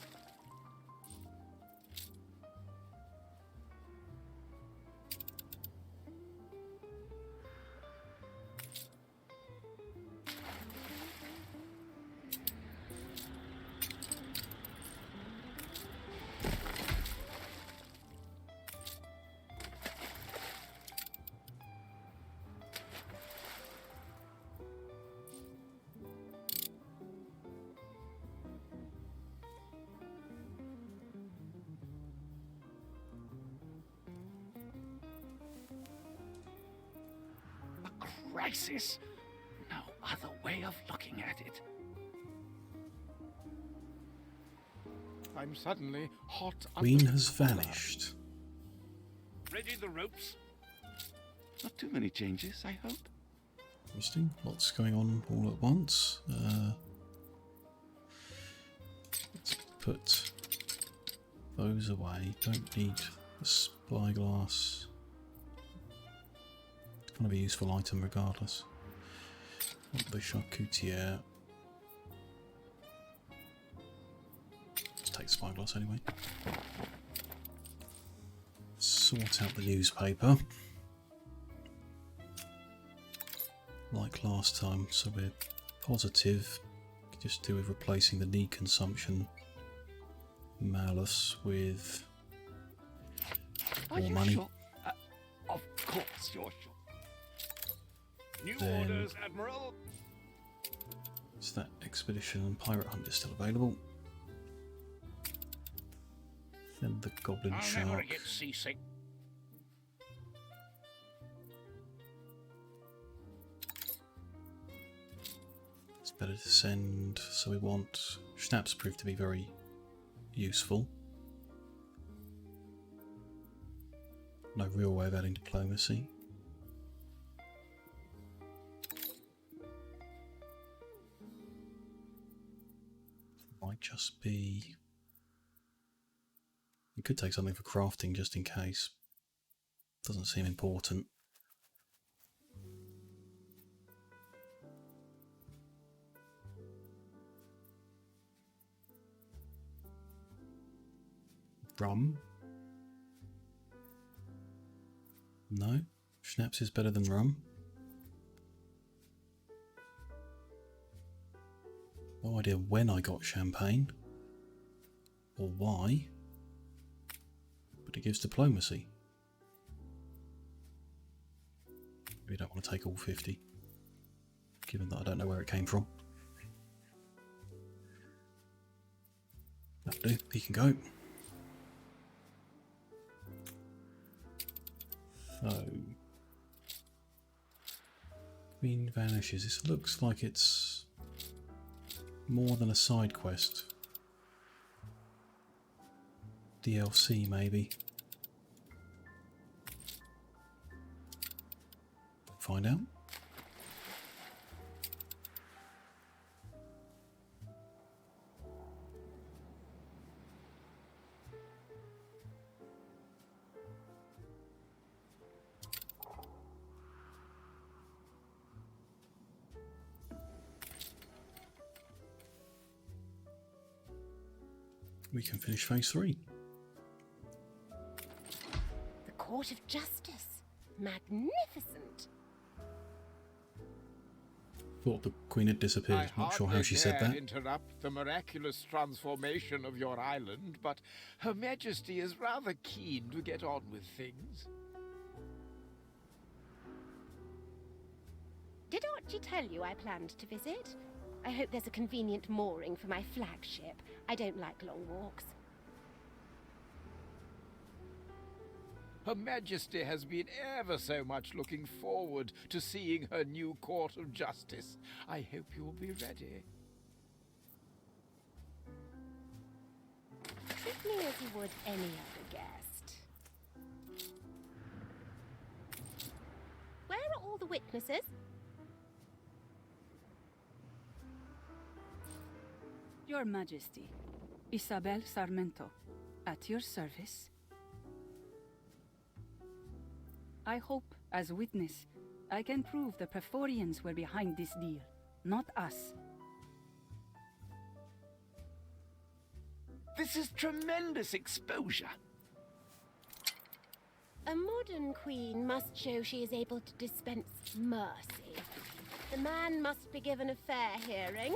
Crisis. No other way of looking at it. I'm suddenly hot. Queen has vanished. Ready the ropes. Not too many changes, I hope. Interesting. Lots going on all at once. Let's put those away. Don't need the spyglass. It's kind of a useful item regardless. Want the charcutier. Let's take spyglass anyway. Sort out the newspaper. Like last time, so we're positive. Could just do with replacing the need consumption malus with more money. Sure? Of course you're sure. New Then orders, Admiral. is that expedition and pirate hunt is still available. Then the goblin I'll shark. never get seasick. It's better to send, so we want Schnapp's proved to be very useful. No real way of adding diplomacy. Might just be... You could take something for crafting just in case. Doesn't seem important. Rum? No? Schnapps is better than rum? No idea when I got champagne. Or why. But it gives diplomacy. We don't want to take all 50. Given that I don't know where it came from. That'll do. He can go. So, Queen vanishes. This looks like it's more than a side quest. DLC maybe. Find out. We can finish phase 3. The Court of Justice. Magnificent. Thought the Queen had disappeared. Not sure how she said that. Interrupt the miraculous transformation of your island, but Her Majesty is rather keen to get on with things. Did Archie tell you I planned to visit? I hope there's a convenient mooring for my flagship. I don't like long walks. Her Majesty has been ever so much looking forward to seeing her new Court of Justice. I hope you'll be ready. Treat me as you would any other guest. witnesses? Your Majesty, Isabel Sarmento, at your service. I hope, as witness, I can prove the Perforians were behind this deal, not us. This is tremendous exposure. A modern queen must show she is able to dispense mercy. The man must be given a fair hearing.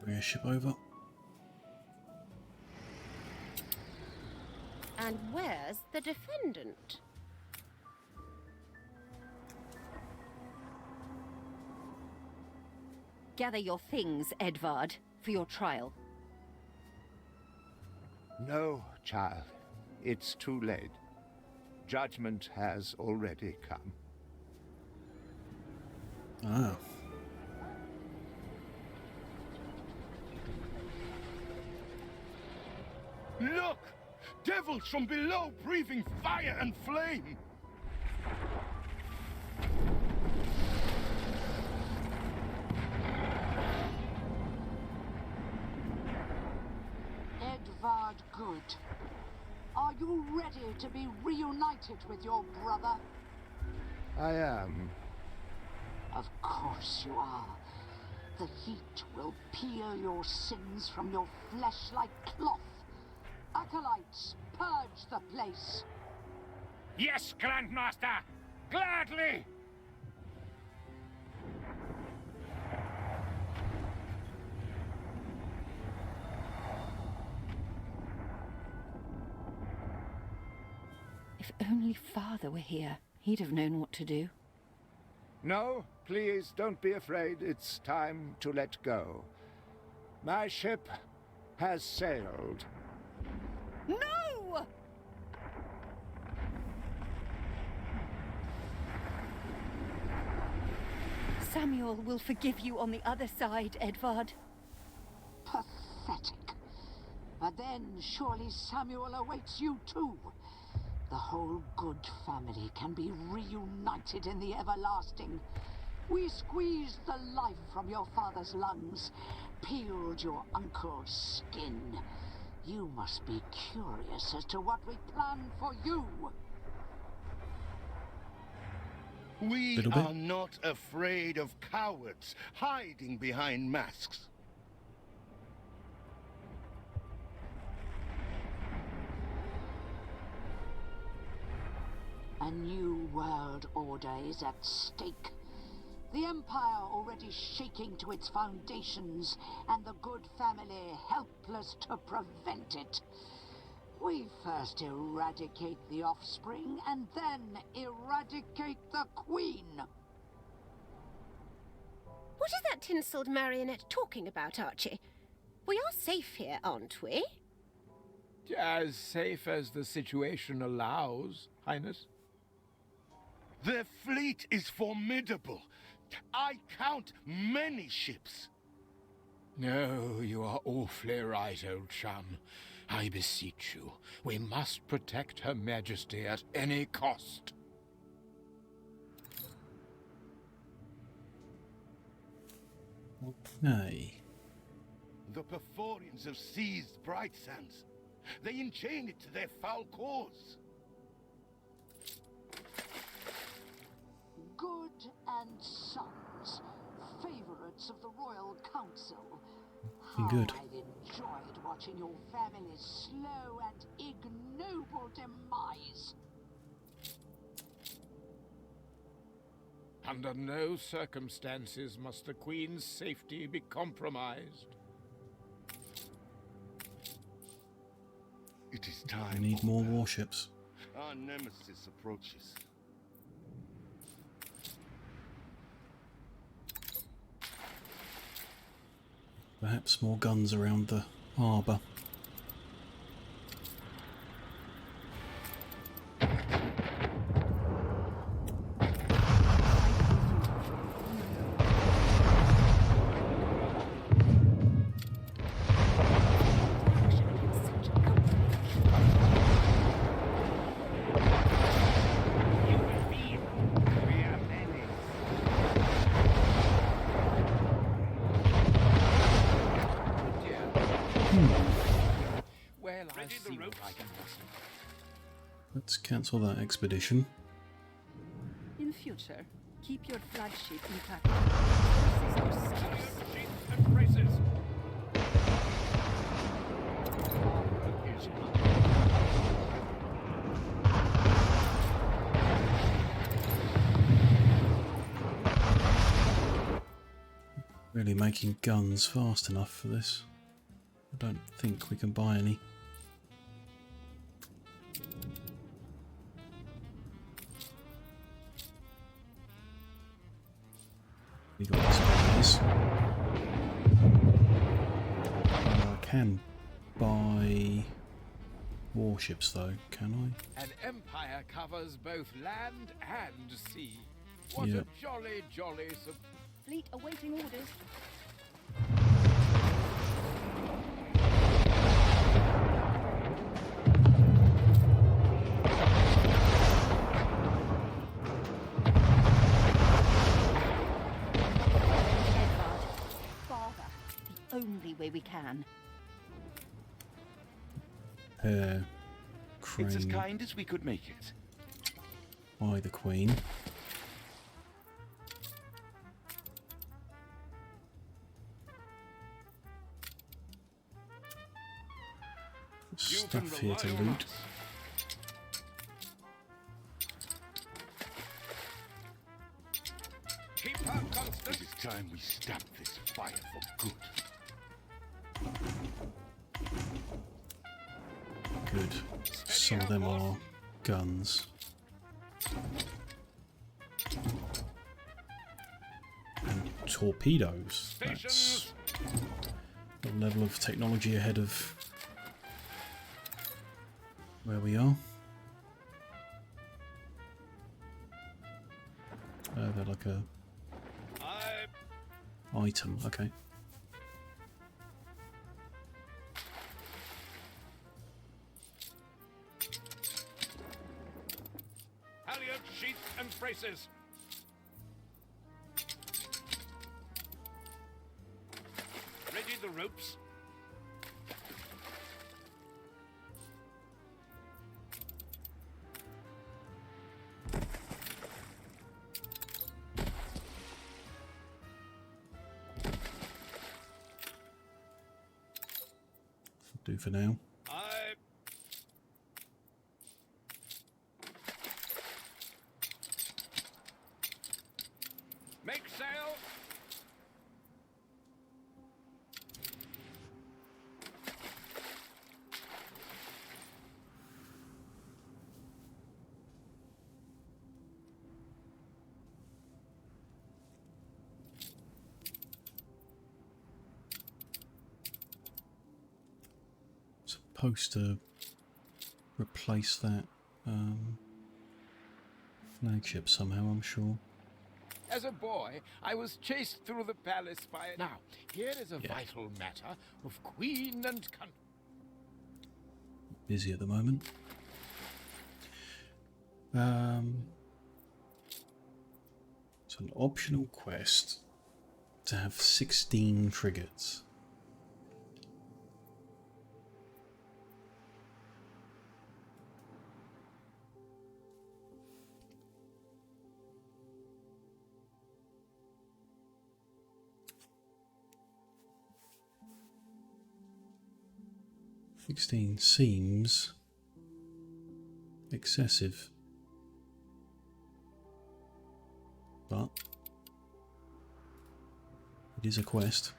Bring a ship over. And where's the defendant? Gather your things, Edvard, for your trial. No, child. It's too late. Judgment has already come. Ah. Look! Devils from below breathing fire and flame! Edvard Good, are you ready to be reunited with your brother? I am. Of course you are. The heat will peel your sins from your flesh like cloth. Acolytes, purge the place. Yes, Grandmaster! Gladly! If only Father were here, he'd have known what to do. No, please don't be afraid. It's time to let go. My ship has sailed. No! Samuel will forgive you on the other side, Edvard. Pathetic. But then surely Samuel awaits you too. The whole Good family can be reunited in the everlasting. We squeezed the life from your father's lungs, peeled your uncle's skin. You must be curious as to what we plan for you. We are not afraid of cowards hiding behind masks. A new world order is at stake. The Empire already shaking to its foundations, and the Good family helpless to prevent it. We first eradicate the offspring, and then eradicate the Queen. What is that tinselled marionette talking about, Archie? We are safe here, aren't we? As safe as the situation allows, Highness. Their fleet is formidable. I count many ships. No, you are awfully right, old chum. I beseech you, we must protect Her Majesty at any cost. Okay. The Perforians have seized Bright Sands. They enchain it to their foul cause. Good and Sons, favorites of the Royal Council. Good. I've enjoyed watching your family's slow and ignoble demise. Under no circumstances must the Queen's safety be compromised. It is time. We need more warships. Our nemesis approaches. Perhaps more guns around the harbour. Well, I'll see what I can do. Let's cancel that expedition. In future, keep your flagship intact. Really making guns fast enough for this. I don't think we can buy any. We got this. I can buy warships though, can An empire covers both land and sea. What Yep. a jolly, jolly Fleet awaiting orders. Father, the only way we can. Pair It's as crane kind as we could make it. by the Queen. Stuff here to loot. Keep her constant. It is time we stop this fire for good. Good. Some of them are guns. And torpedoes. That's a level of technology ahead of where we are. They're like a item, okay. Halyard, sheath and braces. Ready the ropes. Do for now. Make sail. Supposed to replace that flagship somehow, I'm sure. As a boy, I was chased through the palace by... Now, here is a vital matter of queen and country. Busy at the moment. It's an optional quest to have 16 frigates. Seems excessive, but it is a quest.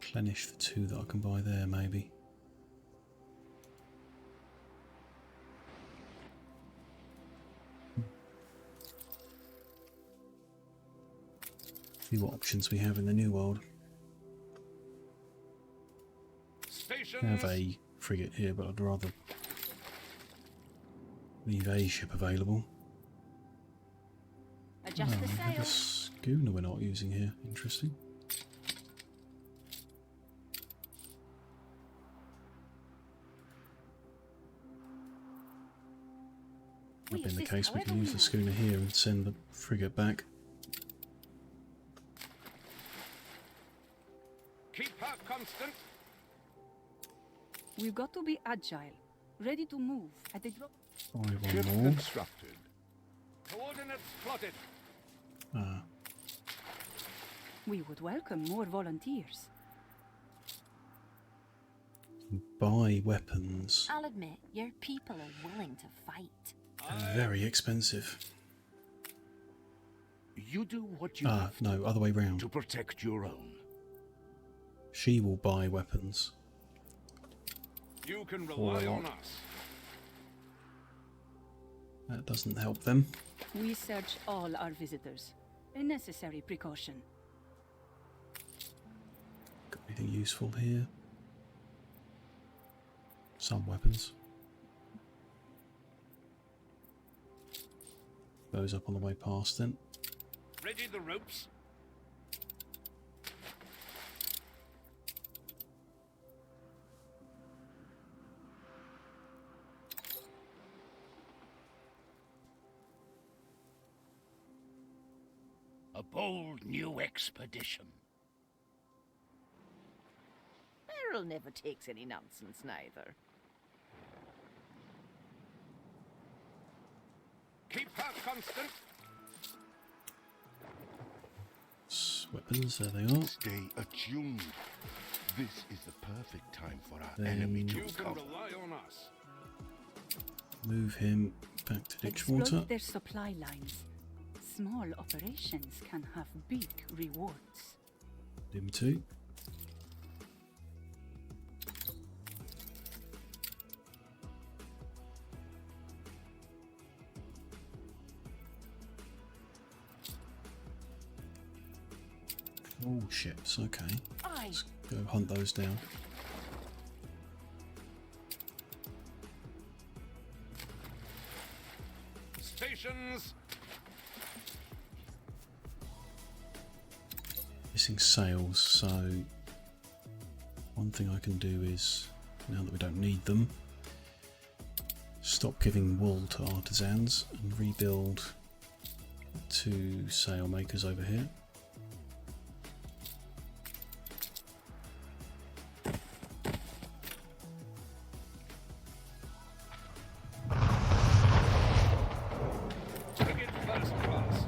Replenish for 2 that I can buy there, maybe. See what options we have in the new world. Stations. I have a frigate here, but I'd rather leave a ship available. Adjust the I have a sails. Schooner we're not using here. Interesting. Would have been the case we can use the schooner here and send the frigate back. Keep her constant. We've got to be agile, ready to move at the drop. 5 on more. Constructed. Coordinates plotted. Ah. We would welcome more volunteers. Buy weapons. I'll admit, your people are willing to fight. Very expensive. You do what you have no, other way round. to protect your own. She will buy weapons. You can rely on us. That doesn't help them. We search all our visitors. A necessary precaution. Got anything useful here? Some weapons. Those up on the way past then. Ready the ropes. A bold new expedition. Errol never takes any nonsense, neither. Keep her constant. Weapons, there they are. Stay attuned. This is the perfect time for our Then enemy to You can recover. rely on us. Move him back to Exploit Ditchwater. their supply lines. Small operations can have big rewards. Him too. Oh, ships, okay. Let's go hunt those down. Stations. Missing sails, so one thing I can do is, now that we don't need them, stop giving wool to artisans and rebuild 2 sail makers over here. Frigate first class.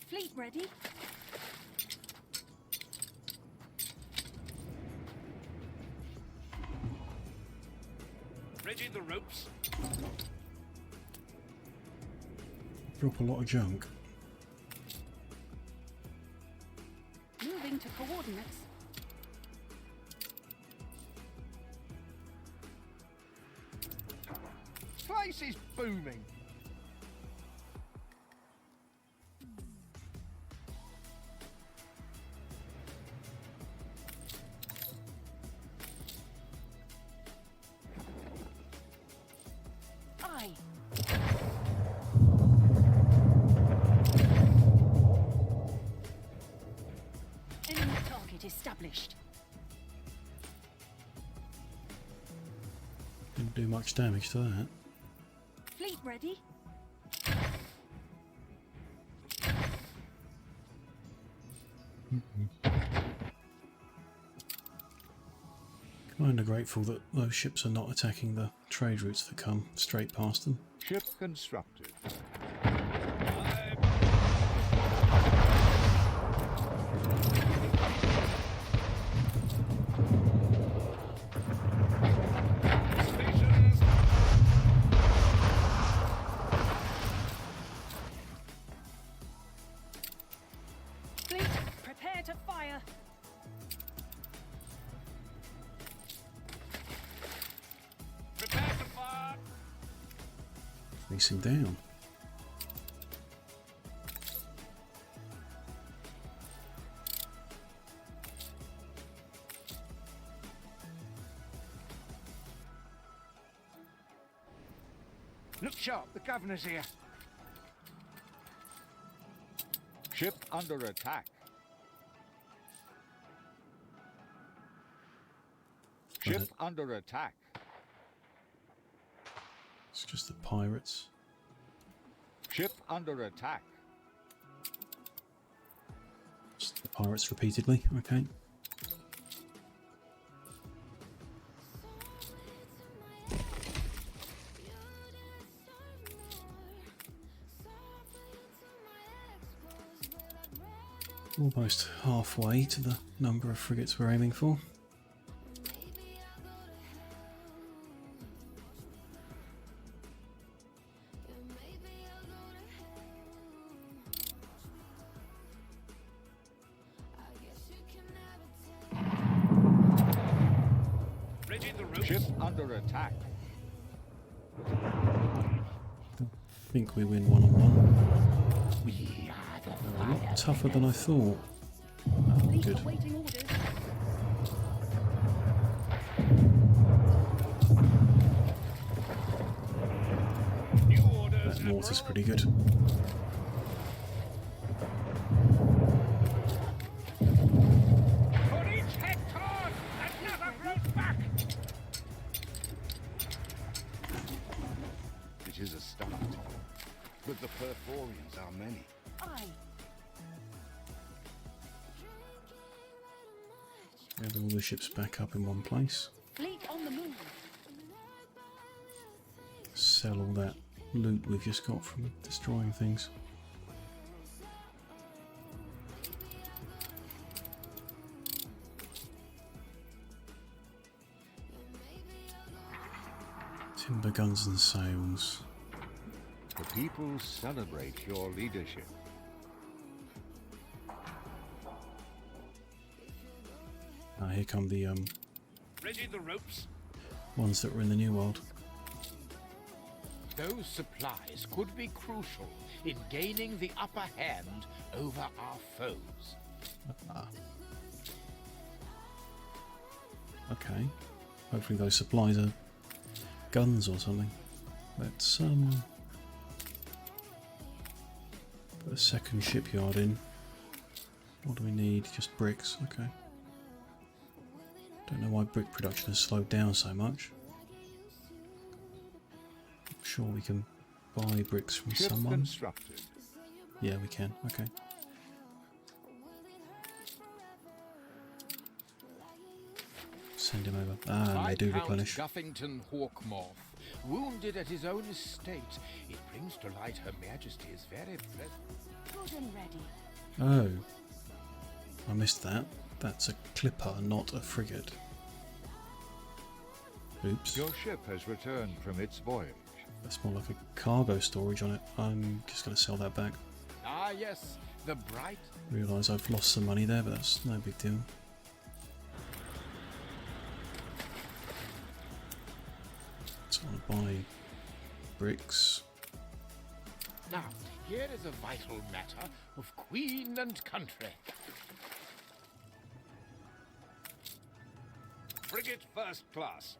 Fleet ready? Ready the ropes. Drop a lot of junk. Moving to coordinates. Place is booming. Aye. Enemy target established. Didn't do much damage to that. Fleet ready? Kinda grateful that those ships are not attacking the trade routes that come straight past them. Ship constructed. Stations. Fleet, prepare to fire. Prepare to fire. Facing down. Look sharp, the governor's here. Ship under attack. Ship under attack. It's just the pirates. Ship under attack. Just the pirates repeatedly, okay. Almost halfway to the number of frigates we're aiming for. Ship under attack. I think we win one-on-one. They're a lot tougher than I thought. Oh, good. That mortar's pretty good. It is a start, but the Perforians are many. Have all the ships back up in one place. Fleet on the move. Sell all that loot we've just got from destroying things. Timber guns and sails. The people celebrate your leadership. Here come the Ready the ropes. ones that were in the New World. Those supplies could be crucial in gaining the upper hand over our foes. Okay. Hopefully those supplies are guns or something. Let's put a second shipyard in. What do we need? Just bricks. Okay. Don't know why brick production has slowed down so much. I'm sure we can buy bricks from Ship someone. constructed. Yeah, we can. Okay. Send him over. Ah, and they do replenish. Guffington Hawkmoth, wounded at his own estate. It brings to light Her Majesty's very pleasant. Good and ready. Oh. I missed that. That's a clipper, not a frigate. Oops. Your ship has returned from its voyage. That's more like a cargo storage on it. I'm just going to sell that back. Ah, yes, the bright. Realise I've lost some money there, but that's no big deal. So I want to buy bricks. Now, here is a vital matter of Queen and country. Frigate first class.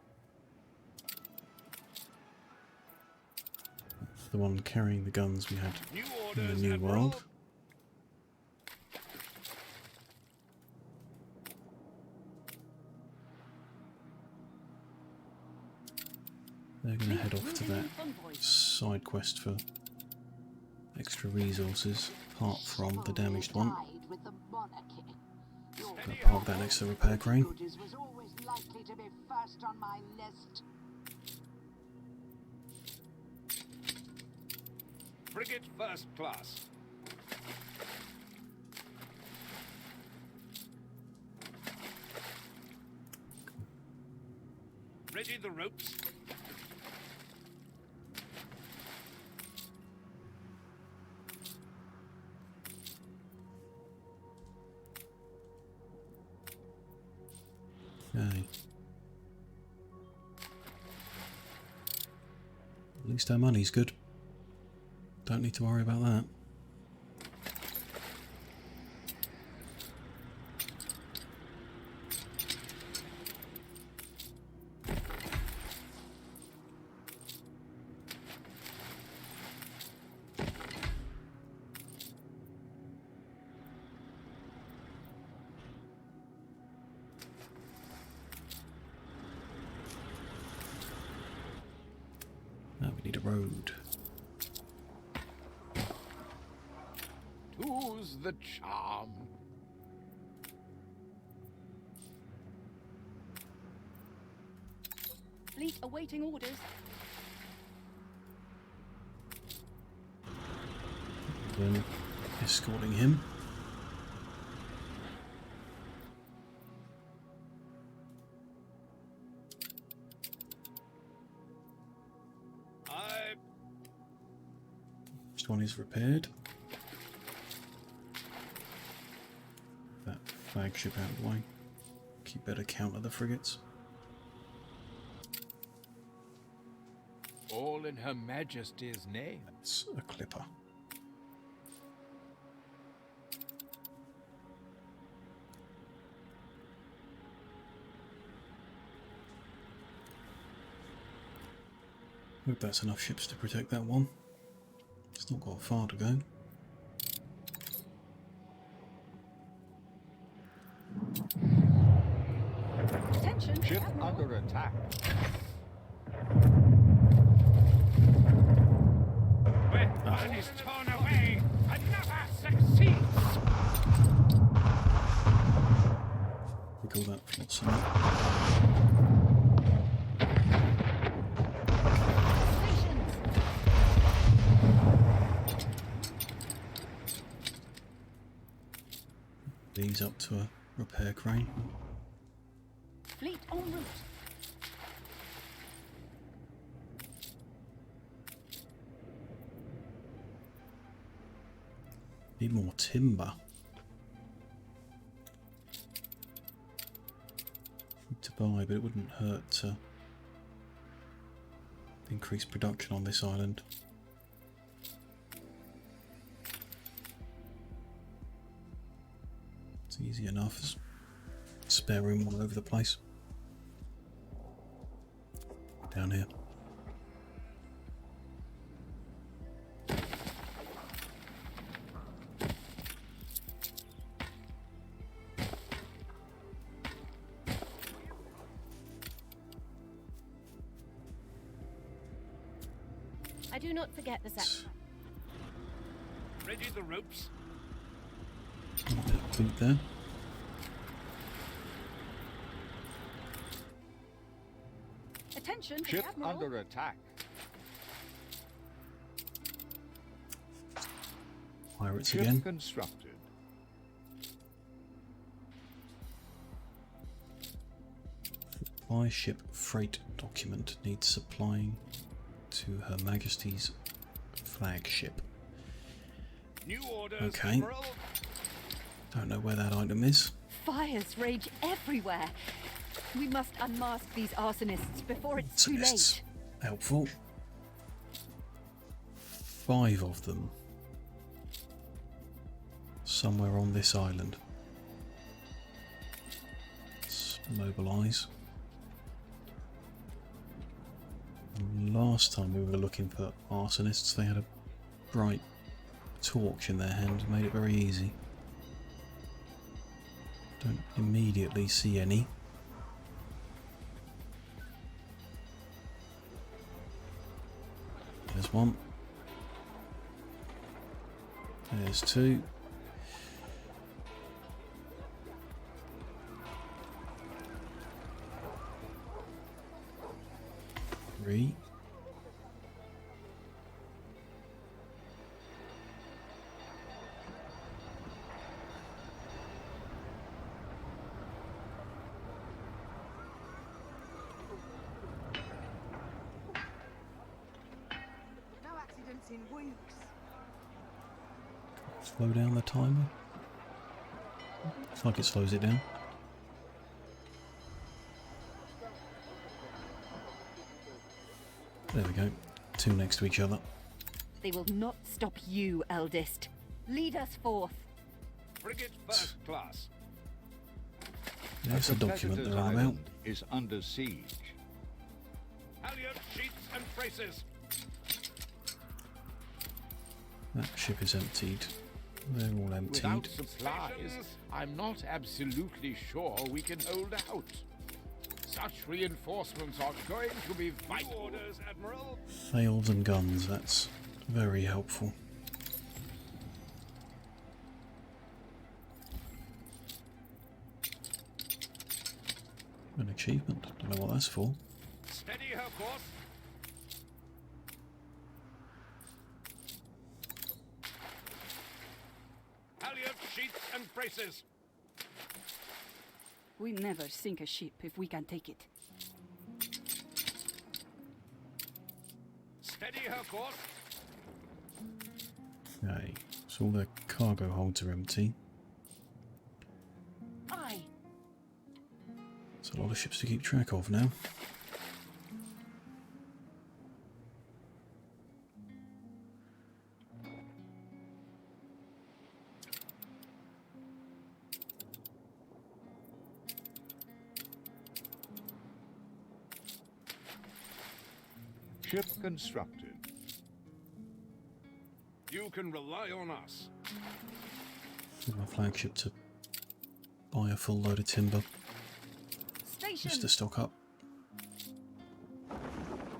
The one carrying the guns we had in the New World. They're going to head off to that side quest for extra resources, apart from the damaged one. Gonna park that next to the repair crane. Was always likely to be first on my list. Frigate first class. Ready the ropes. Okay. At least our money's good. Don't need to worry about that. Now we need a road. Who's the charm? Fleet awaiting orders. Then escorting him. First one is repaired. That flagship out of the way. Keep better count of the frigates. All in Her Majesty's name. It's a clipper. Hope that's enough ships to protect that one. It's not got far to go. Attention! Ship under attack. When one is torn away, another succeeds! We call that flotsam. These up to a repair crane. Fleet en route. Need more timber. To buy, but it wouldn't hurt to increase production on this island. It's easy enough. There's spare room all over the place. Down here. I do not forget the sacrifice. Ready the ropes? Fleet there. Attention! Ship Admiral. under attack. Pirates Ship again. constructed. Supply ship freight document needs supplying to Her Majesty's flagship. New orders, Okay. Admiral. Don't know where that item is. Fires rage everywhere. We must unmask these arsonists before it's too Arsonists. late. Helpful. 5 of them. Somewhere on this island. Let's mobilise. Last time we were looking for arsonists, they had a bright torch in their hand, made it very easy. Don't immediately see any. There's one. There's 2. Three. No accidents in weeks. Slow down the timer. It's like it slows it down. There we go. 2 next to each other. They will not stop you, eldest. Lead us forth. Frigate first class. There's the document they're on about. Is under siege. Halyard sheets and braces. That ship is emptied. They're all emptied. Without supplies, I'm not absolutely sure we can hold out. Such reinforcements are going to be vital. Orders, Admiral. Fails and guns, that's very helpful. An achievement, don't know what that's for. Steady her course. Halyard, sheets and braces. We never sink a ship if we can take it. Steady her course. Okay, so all their cargo holds are empty. Aye. It's a lot of ships to keep track of now. Ship constructed. You can rely on us. My flagship to buy a full load of timber. Station. Just to stock up.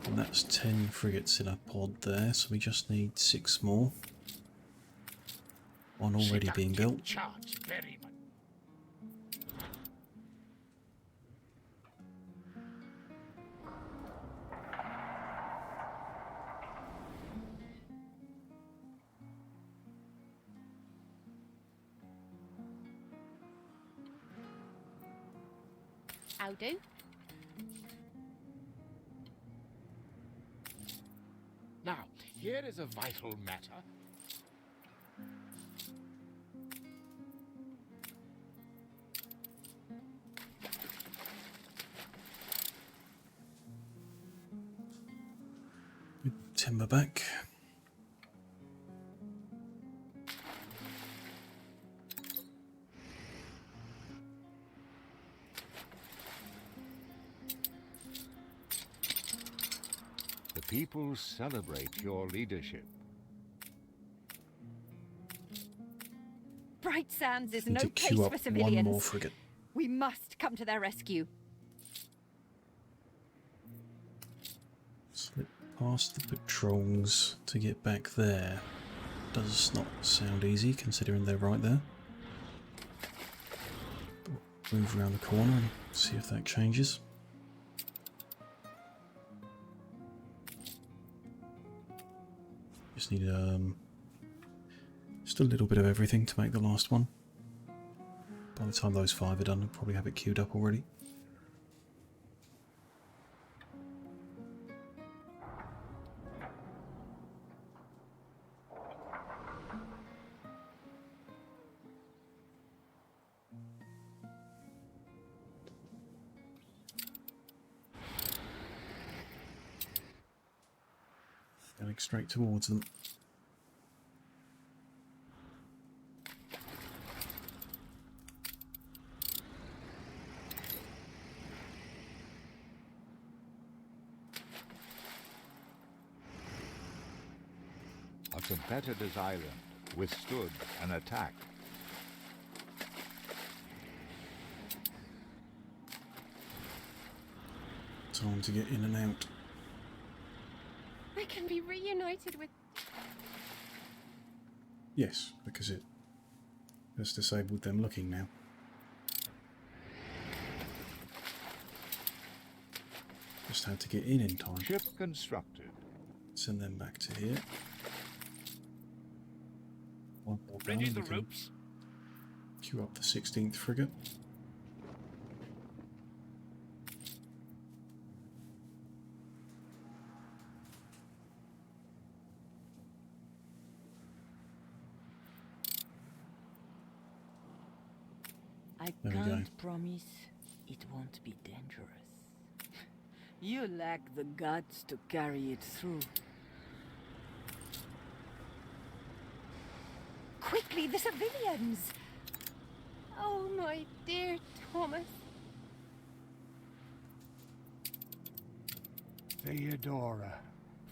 And that's 10 frigates in a pod there, so we just need 6 more. One already being built. Charge very much. How do? Now, here is a vital matter. Timber back. The people celebrate your leadership. Bright Sands is Need no to place queue for up one civilians. more frigate. We must come to their rescue. Slip past the patrols to get back there. Does not sound easy considering they're right there. Move around the corner and see if that changes. Just need just a little bit of everything to make the last one. By the time those 5 are done, I'll probably have it queued up already. Going straight towards them. A competitor's island withstood an attack. Time to get in and out. I can be reunited with... Yes, because it has disabled them looking now. Just had to get in time. Ship constructed. Send them back to here. One more Ready down, the we can ropes. queue up the 16th frigate. I There we go. can't promise it won't be dangerous. You lack the guts to carry it through. Quickly, the civilians! Oh, my dear Thomas. Theodora,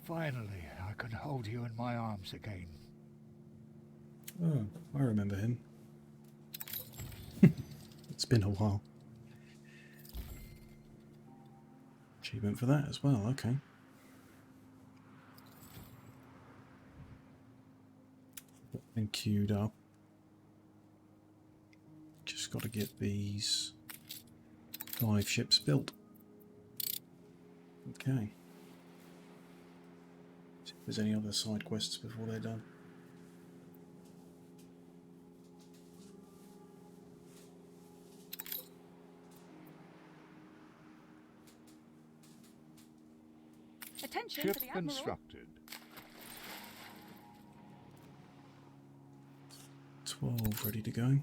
finally I can hold you in my arms again. Oh, I remember him. It's been a while. Achievement for that as well, okay. Been queued up. Just got to get these 5 ships built. Okay. See if there's any other side quests before they're done. Attention Ship to the Admiral. constructed. 12 ready to go.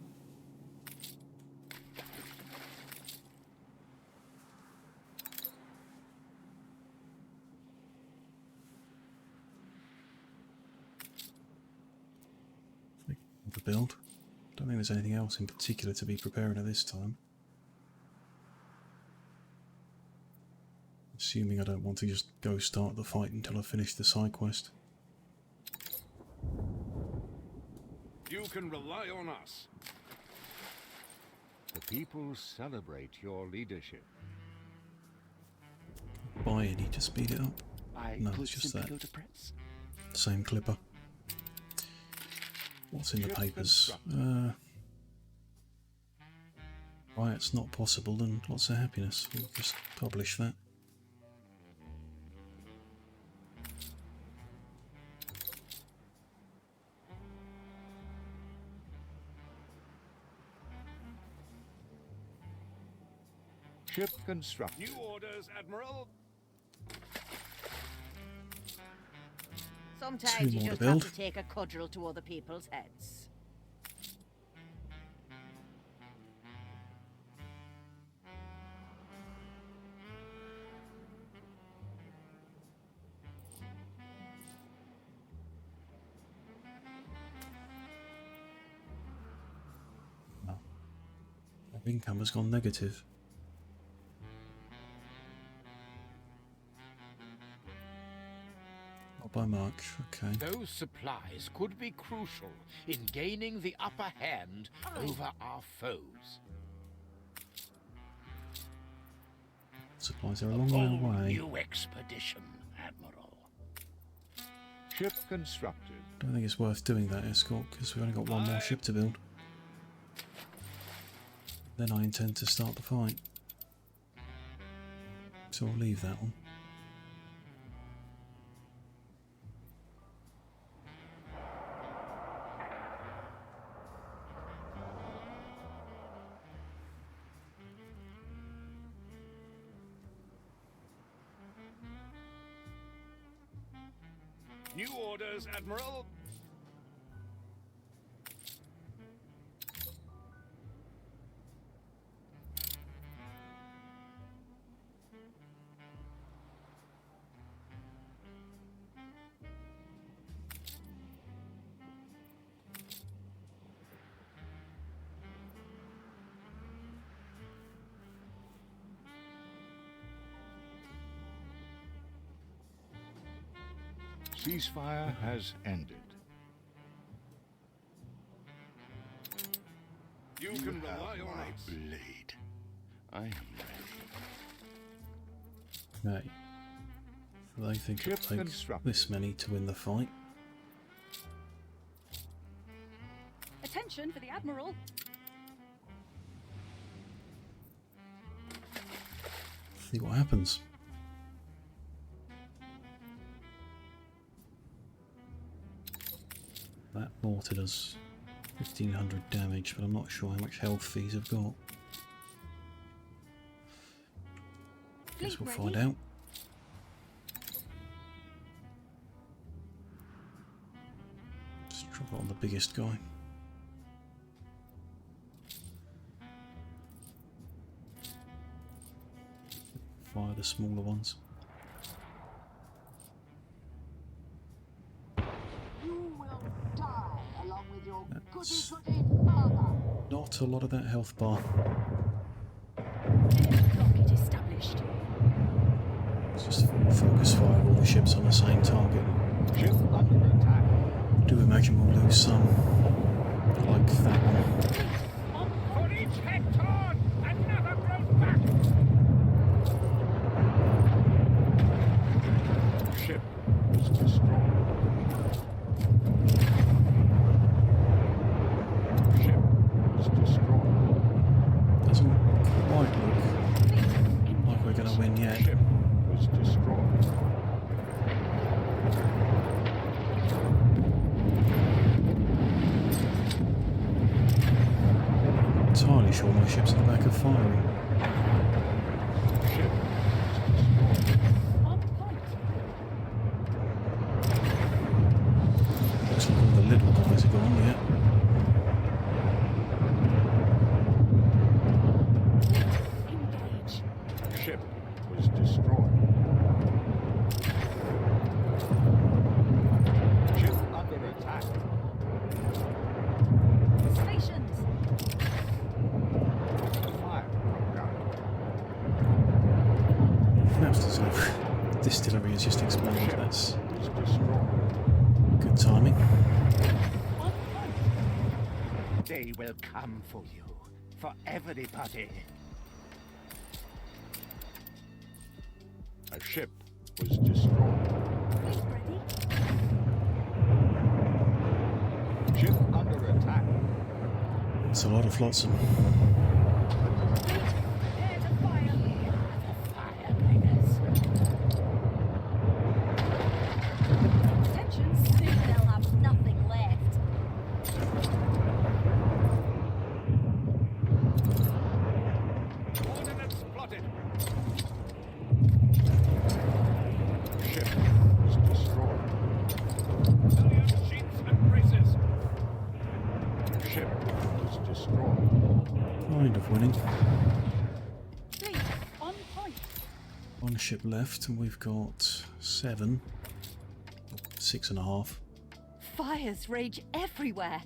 The build. Don't think there's anything else in particular to be preparing at this time. Assuming I don't want to just go start the fight until I finish the side quest. You can rely on us. The people celebrate your leadership. Buy any to speed it up? No, it's just that. Same clipper. What's in the papers? Riot's not possible and lots of happiness. We'll just publish that. Ship constructed. New orders, Admiral. Sometimes you more to just build. have to take a cudgel to other people's heads. Our income has gone negative. Not by much, okay. Those supplies could be crucial in gaining the upper hand over our foes. Supplies are a long way away. New expedition, Admiral. Ship constructed. Don't think it's worth doing that escort because we've only got one more ship to build. Then I intend to start the fight. So I'll leave that one. New orders, Admiral. Ceasefire has ended. You can rely on us. Blade. I am ready. Okay. So they think it takes this many to win the fight. Attention for the Admiral. See what happens. That mortar does 1500 damage, but I'm not sure how much health these have got. Guess we'll find out. Just drop it on the biggest guy. Fire the smaller ones. That's not a lot of that health bar. Rocket established. It's just focus fire all the ships on the same target. Ship under attack. Do imagine we'll lose some, like that one. For each head torn, another grows back. My ship's at the back of firing. Looks like all the little guys are gone, yeah. Ship was destroyed. Ship under attack. Stations! Fire broke out. Perhaps there's a distillery has just exploded. That's Was destroyed. good timing. Day will come for you, for everybody. A ship was destroyed. Ship under attack. It's a lot of flotsam. Attention, soon they'll have nothing left. Ordnance plotted. Ship was destroyed. Salient sheets and braces. Ship was destroyed. Kind of winning. Fleet, on point. One ship left, and we've got 7. 6.5. Fires rage everywhere.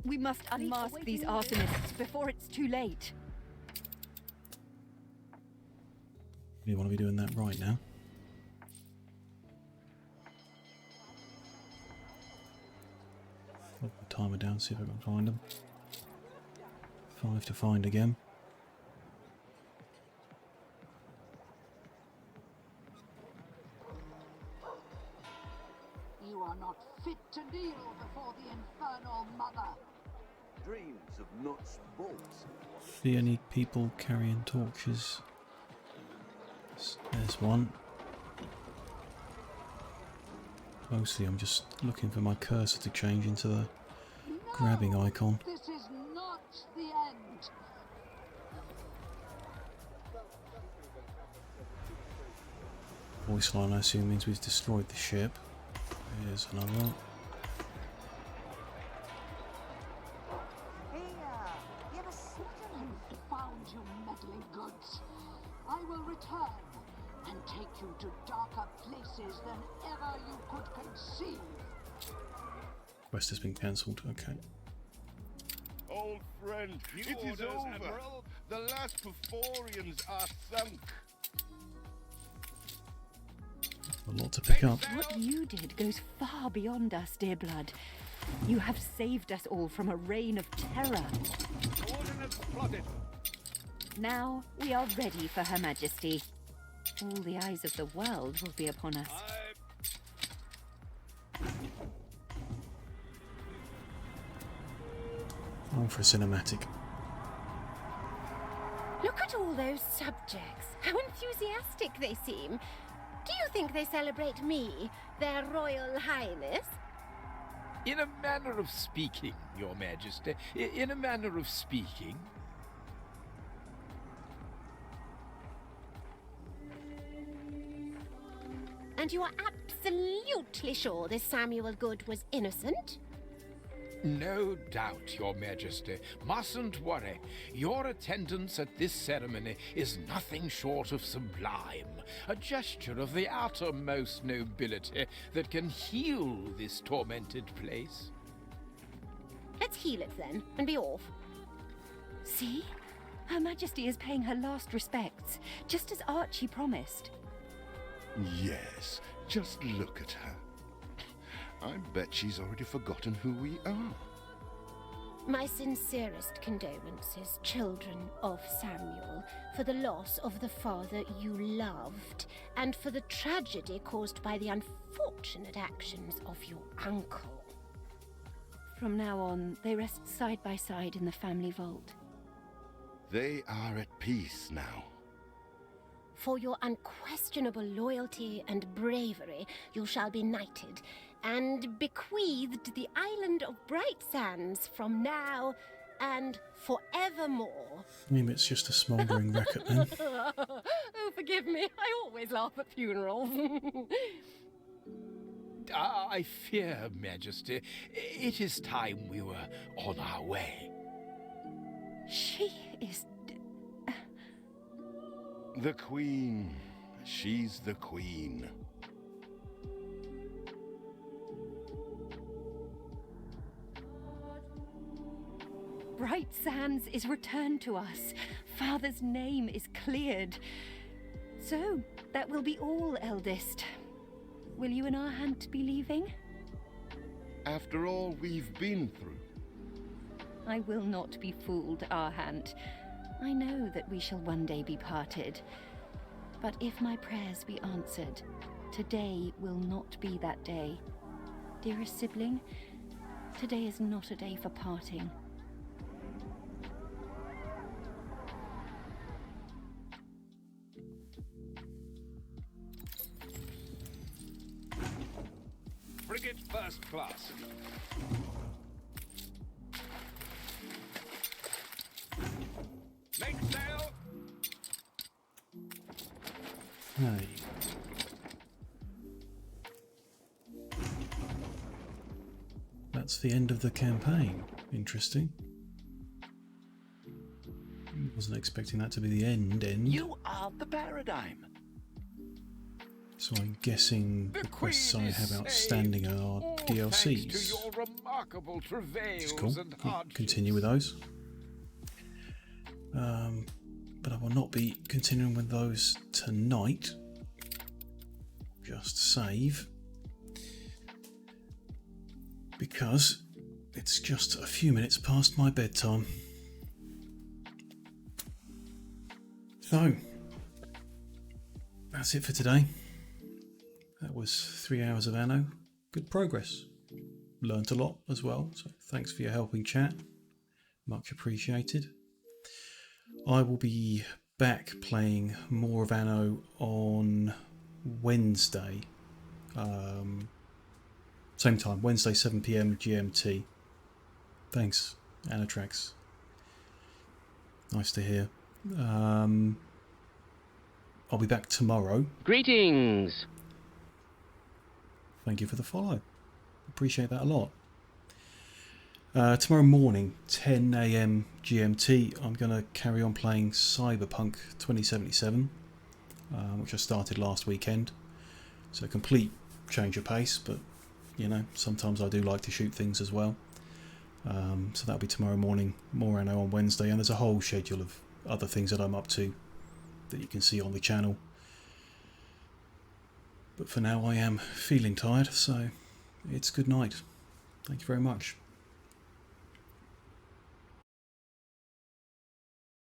We must unmask these arsonists before it's too late. You want to be doing that right now. Put the timer down, see if I can find them. 5 to find again. You are not fit to kneel before the infernal mother. Dreams of nuts bolts. See any people carrying torches? There's one. Mostly I'm just looking for my cursor to change into the grabbing icon. This is not the end. Voice line I assume means we've destroyed the ship. Here's another one. Found you, meddling goods. I will return and take you to darker places than ever you could conceive. Quest has been cancelled. Okay. Old friend, New it is orders, over. Admiral. The last Perforians are sunk. A lot to pick up. What you did goes far beyond us, dear blood. You have saved us all from a reign of terror. Ordnance plotted. Now we are ready for Her Majesty. All the eyes of the world will be upon us. Time for a cinematic. Look at all those subjects. How enthusiastic they seem. Do you think they celebrate me, their Royal Highness? In a manner of speaking, Your Majesty. In a manner of speaking. And you are absolutely sure this Samuel Good was innocent? No doubt, Your Majesty. Mustn't worry. Your attendance at this ceremony is nothing short of sublime. A gesture of the uttermost nobility that can heal this tormented place. Let's heal it then, and be off. See? Her Majesty is paying her last respects, just as Archie promised. Yes, just look at her. I bet she's already forgotten who we are. My sincerest condolences, children of Samuel, for the loss of the father you loved, and for the tragedy caused by the unfortunate actions of your uncle. From now on, they rest side by side in the family vault. They are at peace now. For your unquestionable loyalty and bravery, you shall be knighted, and bequeathed the island of Bright Sands from now and forevermore. I mean, it's just a smouldering racket then. Oh, forgive me. I always laugh at funerals. I fear, Majesty, it is time we were on our way. She is... The Queen. She's the Queen. Bright Sands is returned to us. Father's name is cleared. So, that will be all, eldest. Will you and our Hunt be leaving? After all we've been through. I will not be fooled, Arhant. I know that we shall one day be parted. But if my prayers be answered, today will not be that day. Dearest sibling, today is not a day for parting. Frigate first class. Make sail! Hey. That's the end of the campaign. Interesting. Wasn't expecting that to be the end. You are the paradigm. So I'm guessing the quests I have outstanding are DLCs. Thanks to your remarkable travails Cool. and We'll hardships. continue with those. But I will not be continuing with those tonight. Just save. Because it's just a few minutes past my bedtime. So, that's it for today. That was 3 hours of Anno. Good progress. Learnt a lot as well, so thanks for your helping chat. Much appreciated. I will be back playing more of Anno on Wednesday. Same time, Wednesday 7 PM GMT. Thanks, Anatrax. Nice to hear. I'll be back tomorrow. Greetings! Thank you for the follow. Appreciate that a lot. Tomorrow morning, 10 AM GMT, I'm going to carry on playing Cyberpunk 2077, which I started last weekend. So a complete change of pace, but you know, sometimes I do like to shoot things as well. So that'll be tomorrow morning, more Anno on Wednesday, and there's a whole schedule of other things that I'm up to that you can see on the channel. But for now I am feeling tired, so it's good night. Thank you very much.